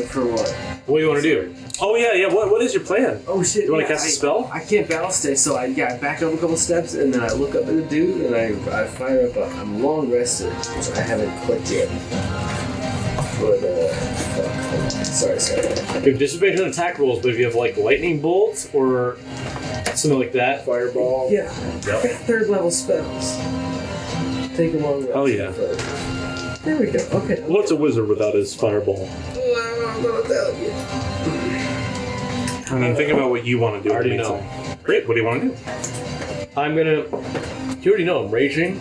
I: For what?
K: What do you want to do?
B: Oh yeah. What is your plan?
I: Oh shit.
B: You want to cast a spell?
I: I can't battle stay, so I back up a couple steps and then I look up at the dude and I fire up I'm long rested, so I haven't clicked yet. But sorry.
K: You have disadvantage on attack rolls, but if you have like lightning bolt or something like that,
I: fireball. Yeah.
K: Yep.
I: 3rd level spells. Take a long rest.
B: Oh yeah.
I: There we go. Okay.
B: What's a wizard without his fireball?
I: I'm gonna tell you.
B: I mean, think about what you want to do.
K: I already know.
B: Great. What do you want to do?
K: I'm gonna. You already know I'm raging.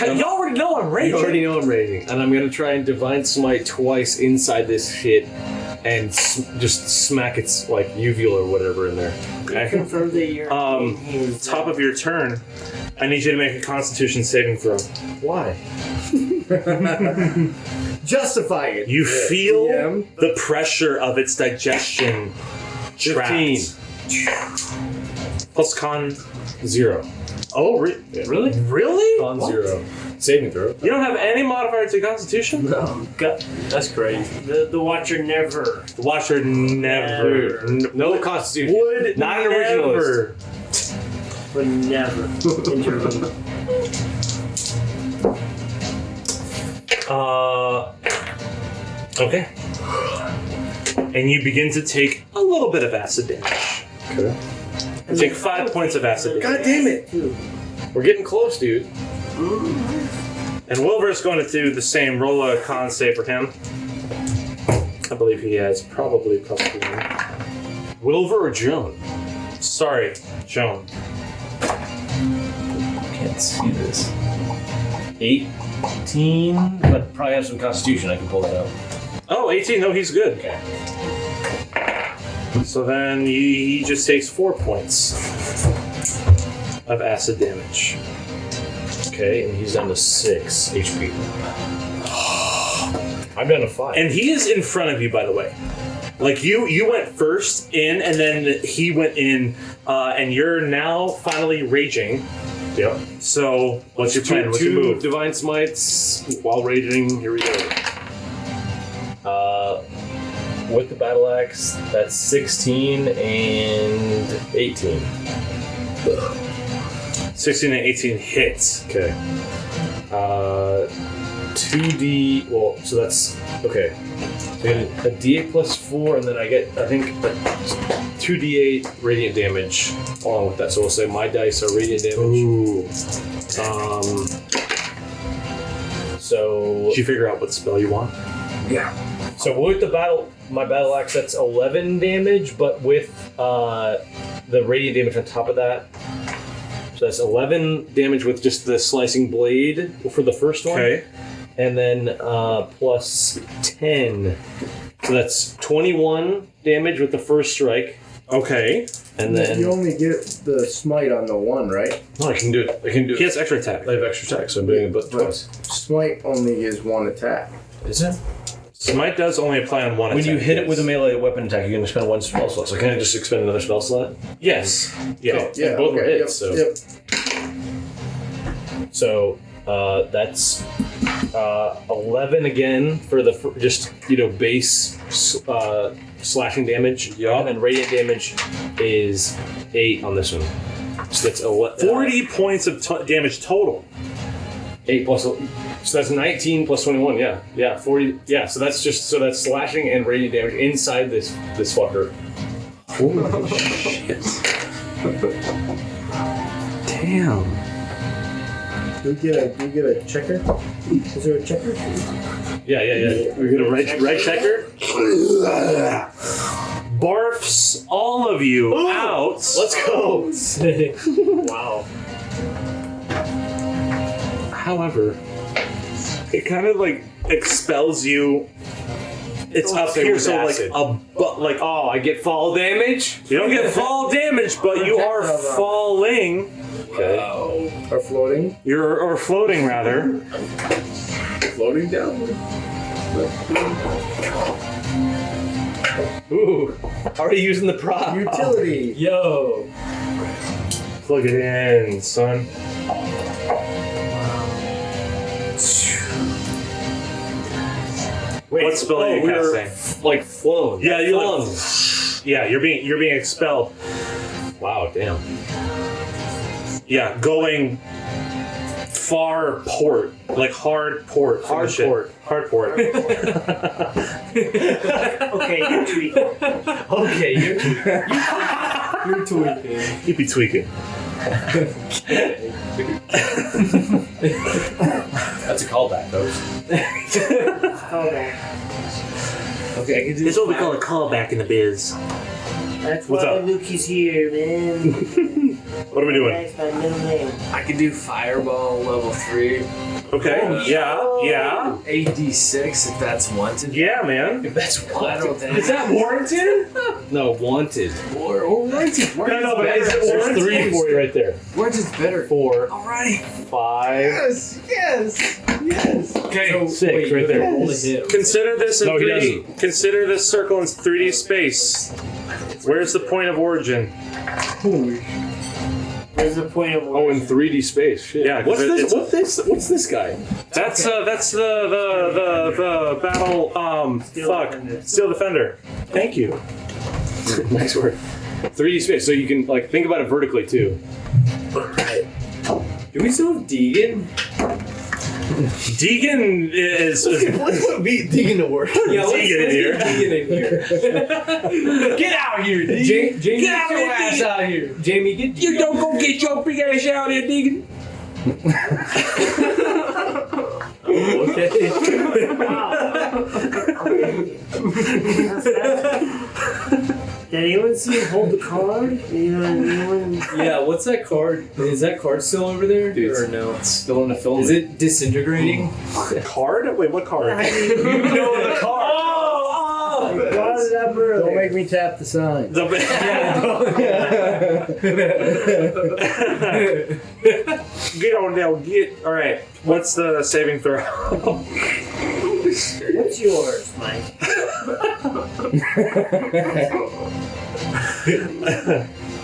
B: You already know I'm raging.
K: You already know I'm raging, and I'm gonna try and divine smite twice inside this shit, and just smack its like uvula or whatever in there.
B: Okay.
E: Confirm that you're
B: Top of your turn, I need you to make a Constitution saving throw.
I: Why? Justify it.
B: You feel the pressure of its digestion.
K: 15.
B: Plus con
K: 0.
B: Oh, really? Really?
K: Con 0. Saving throw.
B: You don't have any modifier to Constitution?
I: No.
G: That's crazy.
E: The Watcher never.
B: The Watcher never.
K: No Constitution.
B: Would
K: not an
B: never.
K: originalist.
E: Would never intervene.
B: Okay. And you begin to take a little bit of acid damage.
K: Okay.
B: You take 5 points of acid damage.
K: God damn it! We're getting close, dude.
B: And Wilbur's going to do the same. Roll a con save for him. I believe he has probably +1.
K: Wilbur or Joan?
B: Sorry, Joan.
K: Can't see this. 18, but probably have some constitution. I can pull that out.
B: Oh, 18. No, he's good.
K: Okay.
B: So then he just takes 4 points of acid damage.
K: Okay, and he's down to 6 HP. I'm down to 5.
B: And he is in front of you, by the way. Like you went first in, and then he went in, and you're now finally raging.
K: Yep.
B: So what's your plan? What's your
K: Two
B: move?
K: divine smites while raging. Here we go. With the battle axe, that's 16 and 18.
B: 16 and 18 hits.
K: Okay. 2d. Well, so that's okay. So I get a d8 plus 4, and then I get, I think, 2d8 radiant damage along with that. So we'll say my dice are radiant damage.
B: Ooh.
K: So.
B: Did you figure out what spell you want?
K: Yeah. So with my battle axe, that's 11 damage, but with the radiant damage on top of that. So that's 11 damage with just the slicing blade for the first one.
B: Okay.
K: And then plus 10. So that's 21 damage with the first strike.
B: Okay.
K: And then
I: you only get the smite on the one, right?
K: No, I can do it.
B: He has extra attack.
K: I have extra attack, so I'm doing it but twice.
I: Smite only is one attack.
K: Is it?
B: Smite does only apply on one
K: When
B: attack.
K: you hit it with a melee weapon attack, you're going to spend one spell slot. So can I just expend another spell slot?
B: Yes. Yeah.
K: Oh, yeah, both were hits. So.
I: Yep.
K: So that's 11 again for the just base slashing damage. Yeah. And then radiant damage is 8 on this one. So that's
B: 40 points of damage total.
K: 8 plus. So that's 19 plus 21. Yeah, 40. Yeah. So that's slashing and radiant damage inside this fucker.
G: Holy shit! Damn.
I: Do we get a checker? Is there a checker?
K: Yeah.
B: We get a red checker. Barfs all of you out.
K: Let's go.
E: Wow.
B: However, it kind of like expels you. It's up here, so
G: I get fall damage.
B: You don't get fall damage, but you are falling.
K: Okay.
I: Or floating?
B: Or floating rather.
I: Floating downward.
K: Ooh, already using the prop.
I: Utility.
K: Yo.
B: Plug it in, son.
K: Wait,
B: what spell are you casting?
K: Like flown.
B: Yeah, you're being expelled.
K: Wow, damn.
B: Yeah, going far port, like hard port.
K: Hard port.
B: Hard port.
E: Okay, you're tweaking.
K: Okay, you're tweaking.
B: You'd be tweaking.
K: That's a callback, folks.
E: Callback.
K: Okay, I can do
B: This is what we call a callback in the biz.
E: That's
B: What's
E: why
B: up?
E: Luke's here, man.
B: What are we doing?
E: That's my middle name.
G: I can do fireball level 3.
B: Okay. Yeah.
G: 8d6 if that's wanted.
B: Yeah, man.
K: If that's
G: I don't think.
B: Is that warranted?
K: No, wanted.
G: Or wanted.
B: No, but is it
K: There's
B: warranted?
K: 3 for you right there.
G: Wanted's better.
K: 4,
G: Alright.
K: 5,
G: Yes. Okay.
K: 6 right there.
G: Roll the hit.
B: Consider this in
K: No, he
B: 3D. Consider this circle in 3D space. Where's the point of origin?
E: There's a point of
K: Oh, in 3D space. Shit.
B: Yeah,
K: What's
B: it's-
K: this? What's this guy?
B: That's the battle Steel Defender. Thank you.
K: Nice work. 3D space, so you can think about it vertically too.
G: Alright. Do we still have Deegan?
B: Deegan is.
I: Let's put Deegan to work.
G: Yeah, let's
B: Deegan in here.
G: get Deegan in here.
F: Get out here, Deegan.
G: Jamie,
F: Get
G: get
F: your ass out here.
G: Jamie, get
H: You don't go get your big ass out here, Deegan.
G: Okay.
E: Did anyone see him hold the card? Anyone?
G: Yeah, what's that card? Is that card still over there?
K: Dude,
G: or no?
K: It's still in the film.
G: Is it disintegrating?
B: Card? Wait, what card?
K: You know the card.
E: I brought it up earlier.
I: Don't make me tap the sign.
B: Get on down, get. Alright, what's the saving throw?
E: What's yours, Mike?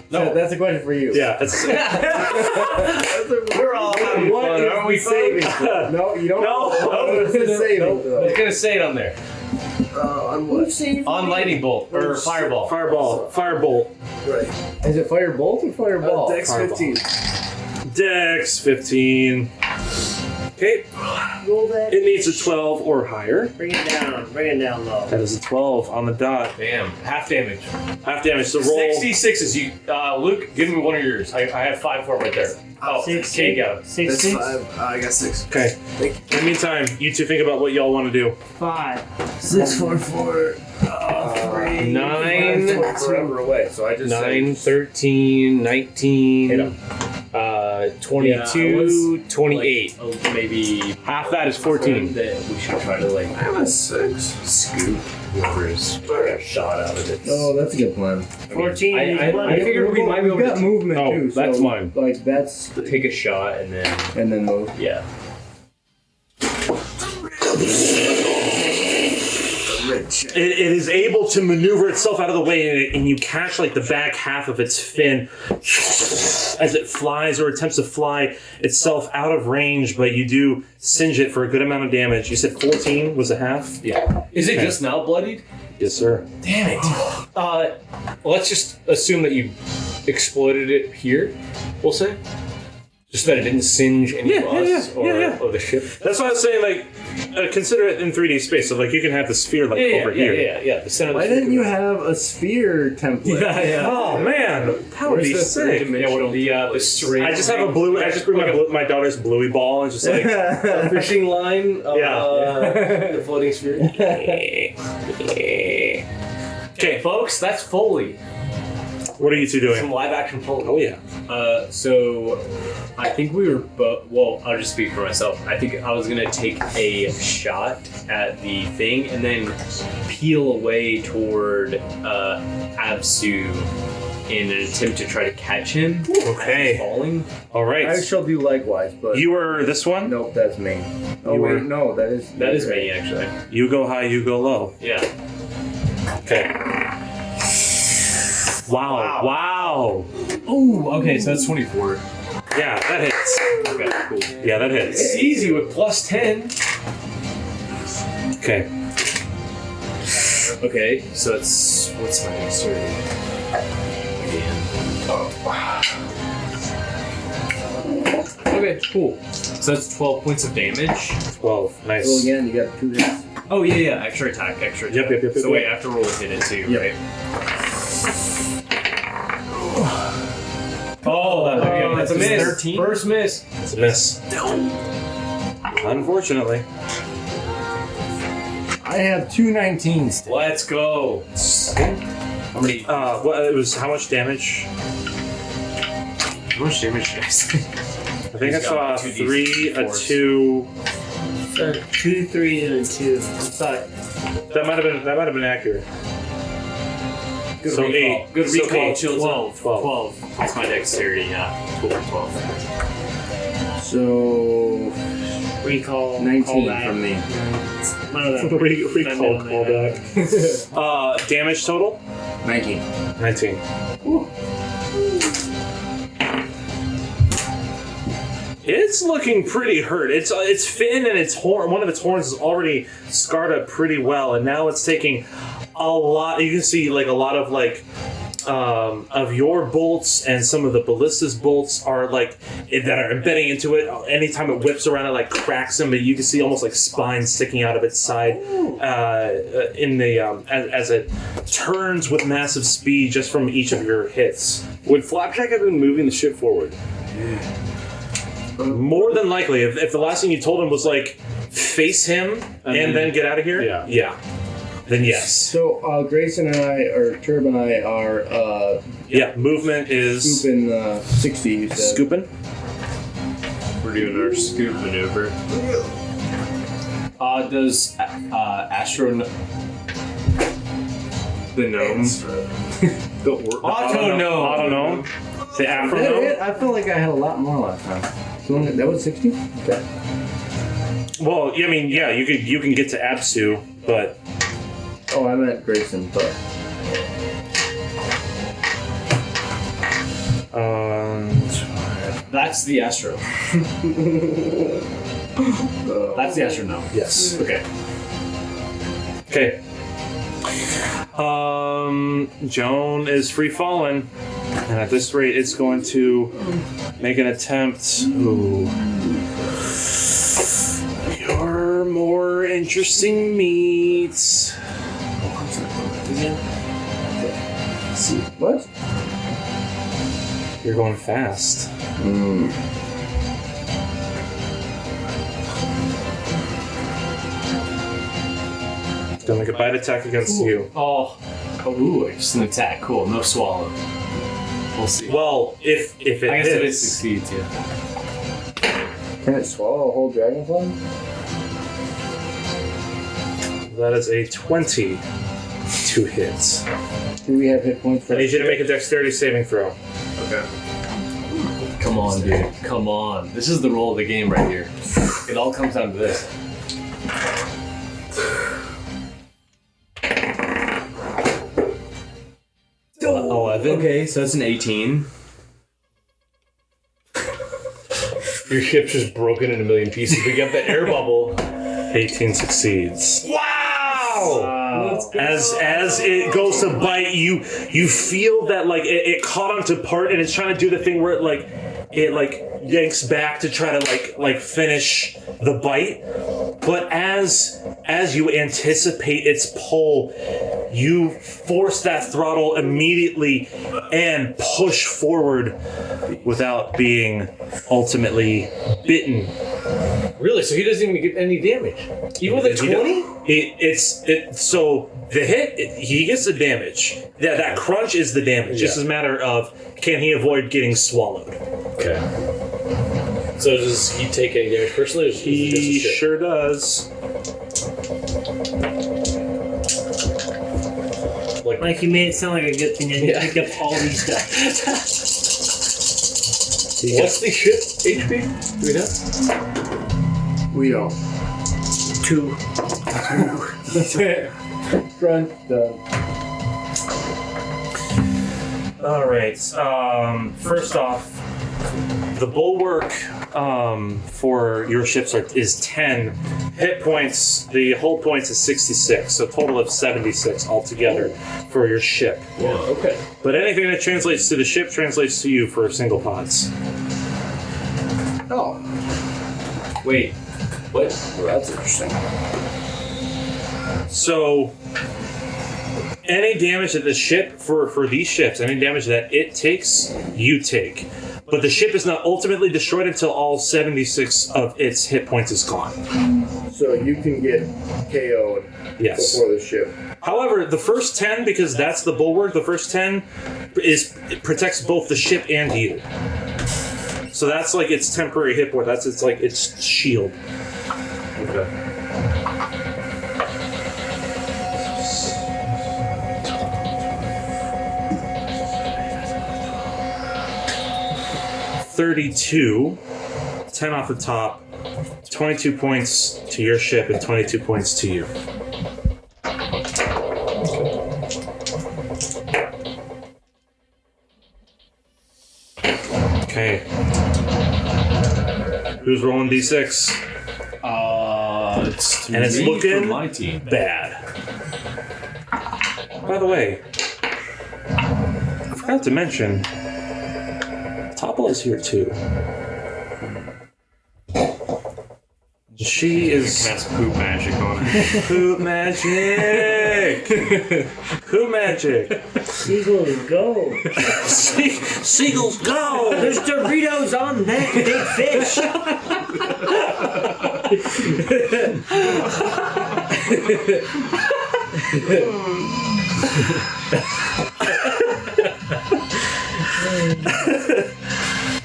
I: No, that's a question for you.
B: Yeah, it's.
I: We're all having
K: What
I: fun.
K: is
I: Are we
K: the
I: saving? No, you don't.
B: No.
I: What's the saving?
K: It's gonna say it on there.
I: On what?
K: On lightning bolt or fireball.
B: Firebolt.
I: Right. Is it firebolt or fireball?
K: Dex 15.
B: Dex 15. Okay,
E: Roll that.
B: it needs a 12 or higher.
E: Bring it down. Bring it down low.
B: That is a 12 on the dot.
K: Bam. Half damage.
B: Half damage, so roll.
K: 66 is you. Luke, give me one of yours. I have 5 for it right there. Oh, Kate got it.
E: 6, 6,
I: I got 6.
B: Okay. In the meantime, you two think about what y'all want to do.
E: 5.
I: 6, 4, 4. 3.
B: 9.
K: Forever away. So I just
B: 9, 13, 19, 22, 28.
K: maybe
B: Half that is 14.
K: that we should try to like. I have a 6. Scoop whoever is a shot out of it.
I: Oh, that's a good plan.
E: 14.
G: I figured we might be able
I: We've got
G: to
I: movement
B: Oh,
I: too.
B: that's
I: so,
B: mine.
I: Like that's
G: take a shot and then
I: move.
G: yeah.
B: It is able to maneuver itself out of the way, and you catch like the back half of its fin as it flies or attempts to fly itself out of range, but you do singe it for a good amount of damage. You said 14 was a half?
K: Yeah. Is it
B: Okay.
K: just now bloodied?
B: Yes, sir.
K: Damn it. Let's just assume that you exploited it here, we'll say. Just that it didn't singe any of us or the ship.
B: That's why I was saying, like, consider it in 3D space. So, like, you can have the sphere, like, over here.
K: Yeah. The center of the
I: Why
K: ship
I: didn't
K: could
I: you
K: be-
I: have a sphere template?
B: Oh, man. That would be sick.
K: Yeah, what the string.
B: I just have a blue. I just bring my daughter's bluey ball and just like
K: a fishing line of
B: Yeah.
K: the floating sphere. Okay, folks, that's Foley.
B: What are you two doing?
K: Some live action Foley.
B: Oh yeah.
F: So I think we were both. Well, I'll just speak for myself. I think I was gonna take a shot at the thing and then peel away toward Absu in an attempt to try to catch him.
B: Okay.
F: As he's falling.
B: All right.
I: I shall do likewise, but
B: You were this one.
I: nope, that's me. Oh
B: You
I: wait,
B: were-
I: no, that is
F: Me actually.
B: You go high. You go low.
F: Yeah.
B: Okay. Wow.
F: Oh, okay. So that's 24.
B: Yeah, that hits.
F: Okay, cool.
B: Yeah, that hits.
K: It's easy with +10.
B: Okay.
F: Okay, so it's what's my dexterity? Again. Okay, cool. So that's 12 points of damage.
B: 12. Nice.
I: So again, you got 2 hits.
F: Oh yeah, extra attack.
B: Yep.
F: So wait, I have to roll a hit it too,
I: Yep.
F: right?
K: Oh, that's a miss.
F: 13.
K: First miss.
B: It's a miss. Unfortunately.
I: I have 2 19s.
K: Let's go. How many?
B: Well, it was how much damage?
F: How much damage did I say?
B: I think I saw a 3, a 2.
E: 2, 3, and a 2. Sorry.
B: That might have been accurate.
K: Good
B: So
K: recall.
B: 8.
K: Good
B: So
K: recall,
B: 8.
K: Chilton.
F: 12. That's my dexterity, yeah. 12.
I: So
E: Recall.
I: 19
E: callback.
I: from me.
E: None of them.
B: Recall callback. Damage total?
I: 19.
B: 19. It's looking pretty hurt. Its fin and its horn, one of its horns is already scarred up pretty well, and now it's taking a lot. You can see like a lot of like of your bolts and some of the ballista's bolts are like that are embedding into it. Anytime it whips around, it like cracks them, but you can see almost like spines sticking out of its side in the as it turns with massive speed just from each of your hits.
K: Would Flapjack have been moving the ship forward?
B: More than likely, if the last thing you told him was like face him and then get out of here, yeah, then yes.
I: So Grayson and I, or Turb and I, are
B: movement is
I: scooping 60. You said.
B: Scooping.
K: We're doing our scoop maneuver. Does Astro
F: The gnomes.
K: Auto gnome.
B: The Afro
I: Is that
B: gnome.
I: it? I feel like I had a lot more last time. So that was 60? Okay.
B: Well, I mean, yeah, you can get to Absu, but
I: Oh, I meant Grayson, but.
K: That's the Astro. That's the Astro gnome.
B: yes.
K: Okay.
B: Okay. Joan is free falling, and at this rate, it's going to make an attempt. Ooh. Your more interesting meats.
I: What?
B: You're going fast. Gonna make a bite attack against you.
K: Ooh, just an attack. Cool. No swallow. We'll see.
B: Well, if it
K: I guess if it
B: hits,
K: succeeds, yeah.
I: Can it swallow a whole dragonfly?
B: that is a 20 to hit.
I: Do we have hit points for
B: I need you to make a dexterity saving throw.
K: Okay. Come on, dude. Come on. This is the role of the game right here. It all comes down to this.
F: Okay, so that's an 18.
K: Your ship's just broken in a million pieces. We got the air bubble.
B: 18 succeeds. Wow! As it goes to bite you, you feel that like it caught onto part, and it's trying to do the thing where it yanks back to try to like finish the bite. But as you anticipate its pull, you force that throttle immediately and push forward without being ultimately bitten.
K: Really? So he doesn't even get any damage? Even with a 20?
B: So the hit, he gets the damage. That crunch is the damage. Just a matter of can he avoid getting swallowed.
K: Okay. So does he take any damage personally? Or is
B: He
K: just a ship?
B: sure does.
E: Like you made it sound like a good thing, and you picked up all these dice.
K: What's the ship HP? Do we know?
I: We don't.
E: 2.
I: Front,
B: All right. First off, the bulwark for your ships is 10 hit points. The hull points is 66, so a total of 76 altogether for your ship.
K: Yeah, okay.
B: But anything that translates to the ship translates to you for single pods.
I: Oh.
K: Wait. What?
I: Well, that's interesting.
B: So, any damage that the ship, for these ships, any damage that it takes, you take. But the ship is not ultimately destroyed until all 76 of its hit points is gone.
I: So you can get KO'd before the ship.
B: However, the first 10, because that's the bulwark, the first 10 it protects both the ship and you. So that's like its temporary hit point. That's its shield.
K: Okay.
B: $32, 10 off the top, 22 points to your ship and 22 points to you. Okay. Who's rolling d6?
K: It's
B: And it's
K: me
B: looking
K: for my team.
B: bad. By the way, forgot to mention, Topple is here too. She is
F: Cast poop magic on it.
B: poop magic. Poop magic.
E: Seagulls go.
H: Seagulls go!
E: There's Doritos on that big fish.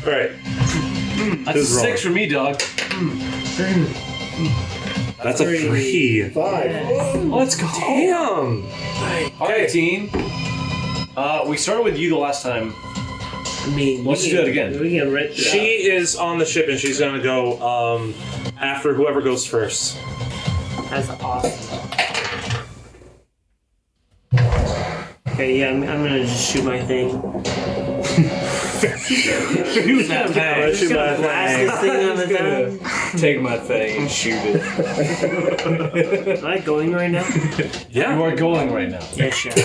B: All right.
K: That's a 6 for me, dog.
B: That's a 3.
I: 5.
K: Let's go.
B: Damn.
K: All right, team. We started with you the last time.
E: I mean,
K: Let's do that again.
E: We can rip
B: She is on the ship and she's gonna go after whoever goes first.
E: That's awesome. Okay, yeah, I'm gonna just shoot my thing.
K: Who's that thing?
E: I'm just gonna blast this thing on the gun.
K: Take my thing and shoot it.
E: Am I going right now?
B: Yeah.
K: You are going right now.
E: Yes, chef.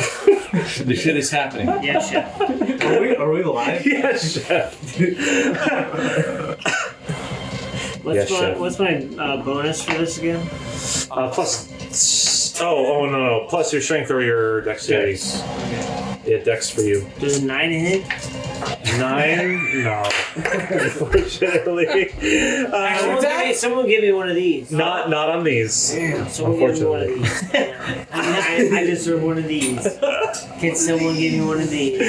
K: The shit is happening.
E: Yes, chef.
I: Are we live?
B: Yes, chef.
E: What's my bonus for this again?
B: Plus. Oh no. Plus your strength or your dexterity. Yeah, dex for you.
E: Does a 9 hit?
B: 9? No. Unfortunately.
E: Someone give me one of these.
B: Not on these.
E: Someone give me one of these. I deserve one of these. Can someone give me one of these?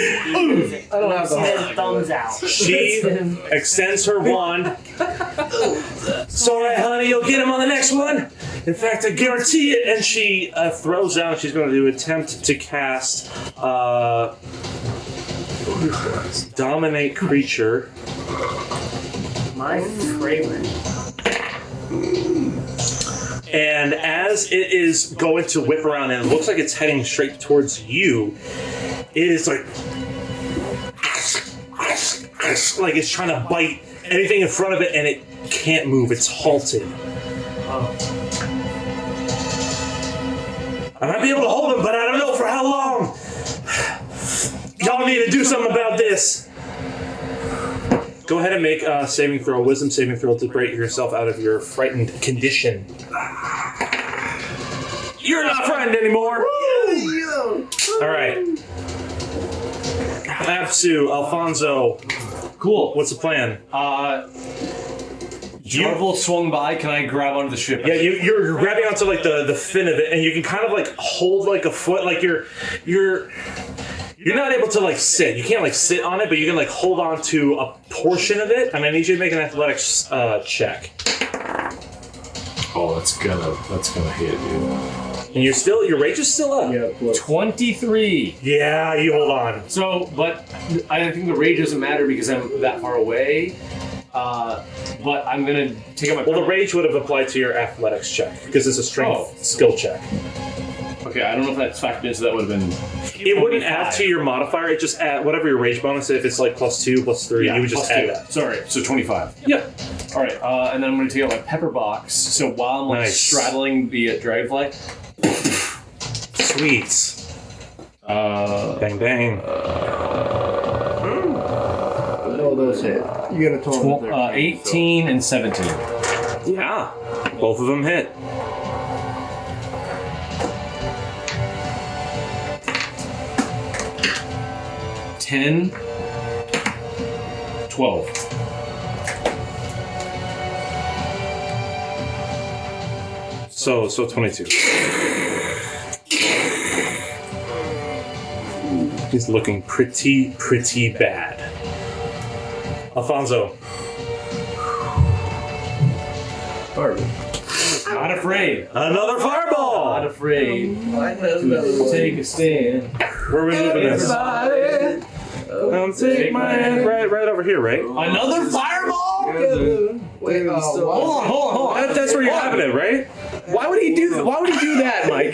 E: I don't have the thumbs out.
B: She extends her wand. It's alright, honey, you'll get him on the next one. In fact, I guarantee it. And she throws down, she's going to attempt to cast Dominate Creature.
E: My favorite.
B: And as it is going to whip around and it looks like it's heading straight towards you, it is like it's trying to bite anything in front of it and it can't move. It's halted. I might be able to hold him, but I don't know for how long. Y'all need to do something about this. Go ahead and make a wisdom saving throw to break yourself out of your frightened condition. You're not frightened anymore. All right. Apsu, Alfonso.
K: Cool.
B: What's the plan?
K: Jarvel swung by. Can I grab onto the ship?
B: Yeah, you're grabbing onto like the fin of it, and you can kind of like hold like a foot, like you're not able to like sit. You can't like sit on it, but you can like hold on to a portion of it. And I need you to make an athletics check.
K: Oh, that's gonna hit, dude.
B: And your rage is still up.
I: Yeah,
K: 23.
B: Yeah, you hold on.
K: So, but I think the rage doesn't matter because I'm that far away. But I'm gonna take out my.
B: Well, the rage would have applied to your athletics check because it's a strength skill check.
K: Okay, I don't know if that's factored in, so that would have been.
B: It wouldn't add to your modifier. It just add whatever your rage bonus. If it's like +2, +3, you would just add that.
K: Sorry, so 25.
B: Yep.
K: All right, and then I'm gonna take out my pepper box. So while I'm like straddling the dragonfly.
B: Sweet. Bang bang.
I: No, those hit. You got a total of
K: 18 and 17.
B: Yeah, both of them hit.
K: $10, 12.
B: So 22. He's looking pretty bad. Alfonso.
K: Not afraid.
B: Another fireball!
K: Not afraid to take a stand.
B: Where are we moving this? Take my hand right over here, right?
K: Another fireball?
I: Wait,
K: Hold on.
B: That's where you're having it, right?
K: Why would he do that? Why would he do that, Mike?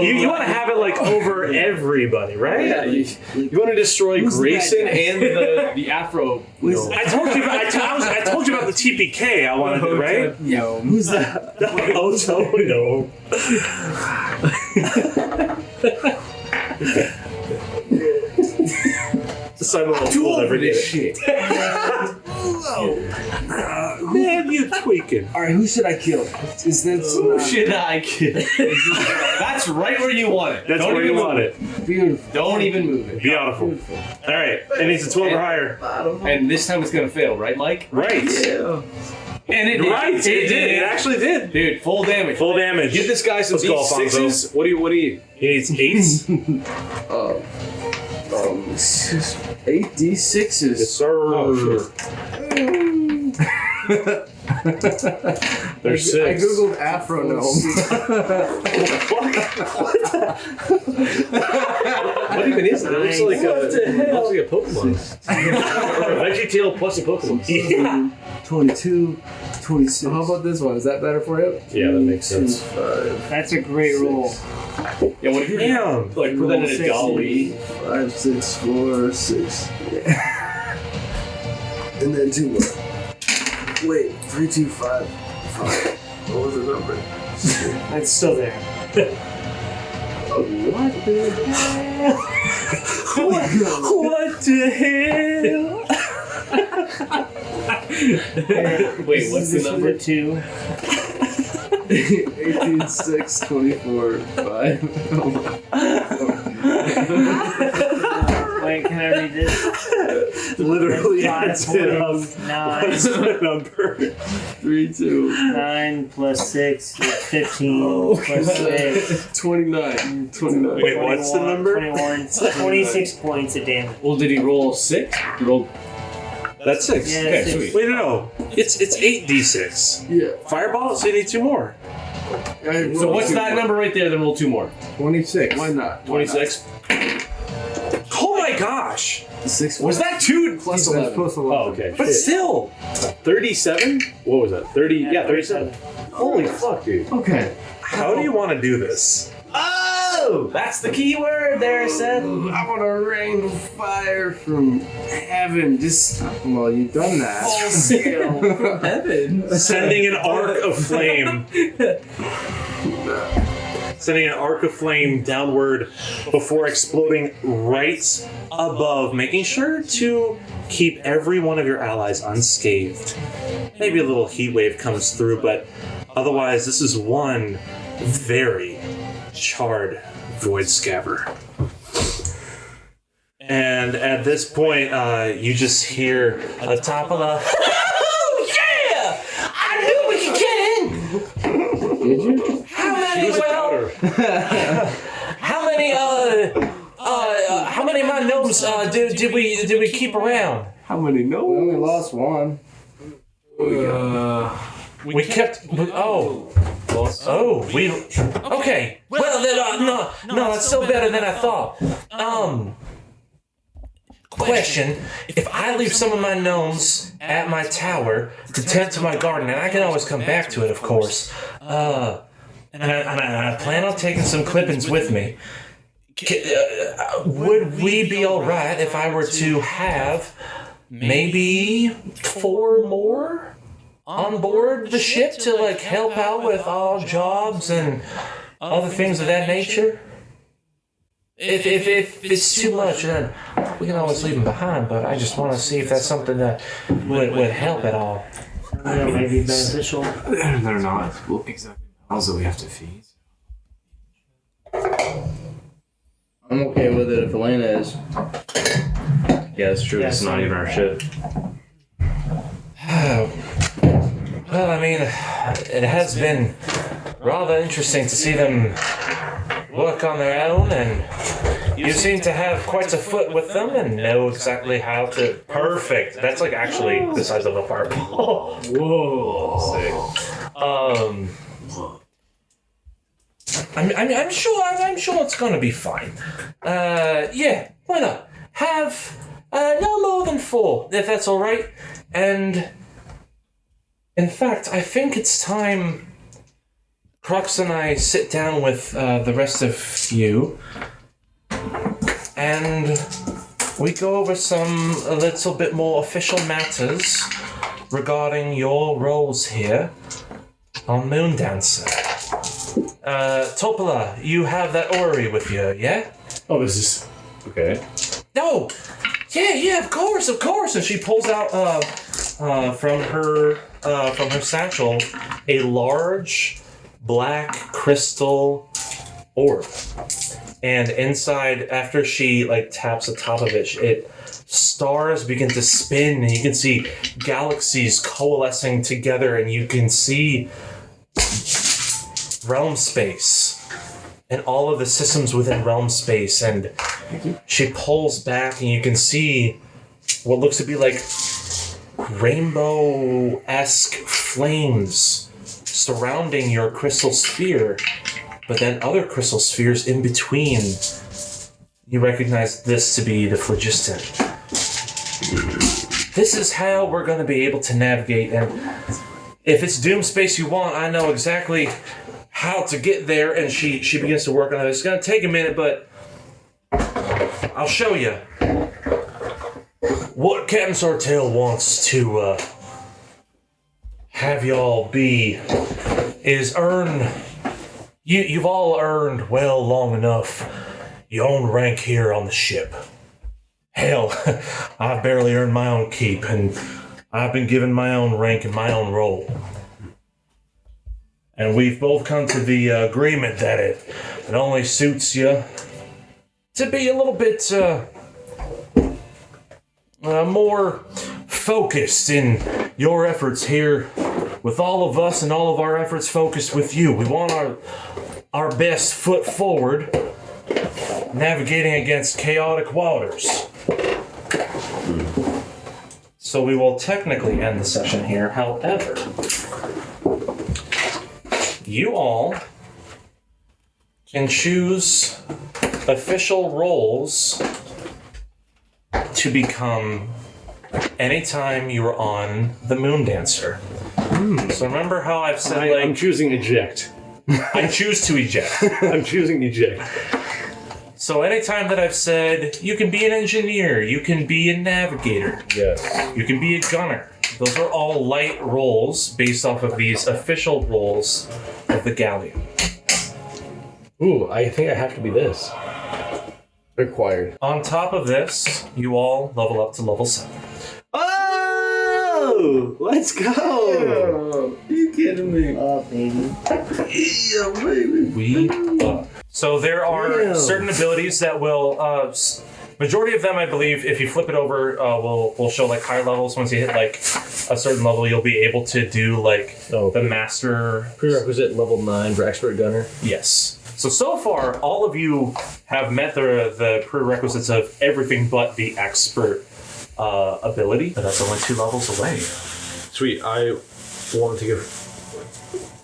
B: You want to have it like over everybody, right?
K: Yeah, you want to destroy Grayson and the Afro. No.
B: I told you about the TPK. I wanted it, right?
I: Yo, who's that?
B: Oto, no.
L: Simon will never get it. Man, you tweaking.
H: Alright, who should I kill? Is this.
K: Who should I kill? That's right where you want it.
L: That's where you want it.
H: Beautiful.
K: Don't even move it.
L: Beautiful. Alright, it needs a 12 or higher.
K: And this time it's gonna fail, right, Mike?
L: Right.
I: Yeah.
K: And it did.
L: Right, it did. It actually did.
K: Dude, full damage.
L: Full damage.
K: Give this guy some
L: Let's go, Alfonso.
K: D6s. What do you?
L: He needs 8s.
I: 8d6s.
L: Yes, sir.
K: Oh, sure.
L: There's
I: I
L: 6.
I: googled Afro Gnome.
K: What even is that? It looks like a Pokemon.
L: VeggieTale plus a Pokemon.
H: Yeah.
I: 22, 26. How about this one? Is that better for you?
L: Yeah, that makes sense.
I: 5,
E: That's a great roll.
K: Yeah, what if you're
L: Damn.
K: like put that in a dolly?
I: 5, 6, 4, 6. Yeah. And then 2 more. Wait, 3, 2, 5. 5. What was the number?
E: It's still there.
I: What the hell?
L: What the hell?
K: Wait, what's the
E: This
K: number?
E: is a 2.
I: 18, 6, 24, 5.
E: Wait, can I read this?
L: Literally
E: 5
L: adds it up.
E: plus 9.
L: What's the number?
I: 3, 2.
E: 9 plus 6 is 15 plus 6.
I: 29. 29.
L: Wait, what's the number?
E: 21. 26 points of damage.
K: Well, did he roll 6? He rolled.
L: That's 6.
E: Yeah,
L: Okay,
E: 6.
L: sweet. Wait, no. It's 8d6.
I: Yeah.
L: Fireball, so you need 2 more.
K: So what's that number right there? Then roll 2 more.
I: 26. Why not?
K: 26.
L: Oh my gosh!
I: 6
K: Was that 2
I: plus 11? Plus 11.
L: Oh, okay. But still, 37? What was that? 30? Yeah, 37. Holy fuck, dude.
I: Okay.
L: How do you want to do this?
K: Oh, that's the key word there, Seth.
I: I want to rain fire from heaven. Just, well, you've done that.
K: Full scale from heaven.
L: Sending an arc of flame. Sending an arc of flame downward before exploding right above, making sure to keep every one of your allies unscathed. Maybe a little heat wave comes through, but otherwise, this is one very charred void scabber. And at this point, you just hear atop of the. Oh yeah! I knew we could get in.
I: Did you?
L: How many? How many of my gnomes did we keep around?
I: How many? No. We only lost one.
L: We kept. Okay. Well, then, no, that's still better than I thought. Question: if I leave some of my gnomes at my tower to tend to my garden, and I can always come back to it, of course. And I plan on taking some clippings with me. Would we be all right if I were to have maybe 4 more on board the ship to like help out with all jobs and other things of that nature? If it's too much, then we can always leave them behind. But I just want to see if that's something that would help at all.
E: That may be beneficial.
G: They're not exactly mouths that we have to feed.
C: I'm okay with it if Elena is.
F: Yeah, that's true. It's not even our ship.
L: Well, I mean, it has been rather interesting to see them work on their own, and you seem to have quite a foot with them and know exactly how to. Perfect. That's like actually the size of a fireball.
K: Whoa.
L: I'm sure it's gonna be fine. Yeah, why not? Have no more than 4, if that's all right. And in fact, I think it's time Crux and I sit down with the rest of you, and we go over a little bit more official matters regarding your roles here on Moondancer. Topola, you have that orrery with you, yeah?
F: Oh, this is okay.
L: No! Yeah, of course. And she pulls out from her satchel a large black crystal orb. And inside, after she like taps the top of it, stars begin to spin, and you can see galaxies coalescing together, and you can see realm space and all of the systems within realm space. And she pulls back, and you can see what looks to be like rainbow-esque flames surrounding your crystal sphere, but then other crystal spheres in between. You recognize this to be the phlogiston. This is how we're going to be able to navigate, and if it's doom space you want, I know exactly how to get there. And she begins to work on it. It's going to take a minute, but I'll show you. What Captain Sartell wants to have y'all be is earn. You've all earned well long enough your own rank here on the ship. Hell, I've barely earned my own keep, and I've been given my own rank and my own role. And we've both come to the agreement that it only suits you to be a little bit more focused in your efforts here, with all of us and all of our efforts focused with you. We want our best foot forward, navigating against chaotic waters. So we will technically end the session here. However, you all can choose official roles to become anytime you are on the Moon Dancer. So remember how I've said,
K: I'm choosing eject.
L: I choose to eject.
K: I'm choosing eject.
L: So anytime that I've said, you can be an engineer, you can be a navigator,
K: Yes.
L: you can be a gunner. Those are all light roles based off of these official roles of the galleon.
K: Ooh, I think I have to be this. Required.
L: On top of this, you all level up to level 7.
I: Oh, let's go! You kidding me?
E: Oh, baby.
I: Yeah, baby.
L: We So there are certain abilities that will, majority of them, I believe, if you flip it over, will show like higher levels. Once you hit like a certain level, you'll be able to do like the master.
K: Prerequisite level 9 for expert gunner.
L: Yes. So far, all of you have met the prerequisites of everything but the expert ability. But that's only 2 levels away.
K: Sweet. I want to take a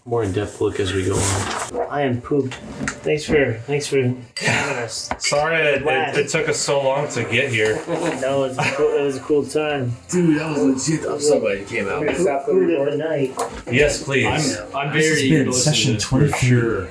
K: more in-depth look as we go on.
E: I am pooped. Thanks for having us.
L: Sorry it took us so long to get here.
E: No, it was a cool time.
I: Dude, that was legit. I'm so glad you came out.
E: Food of the night.
L: Yes, please.
K: I'm very eager to listen to this for sure.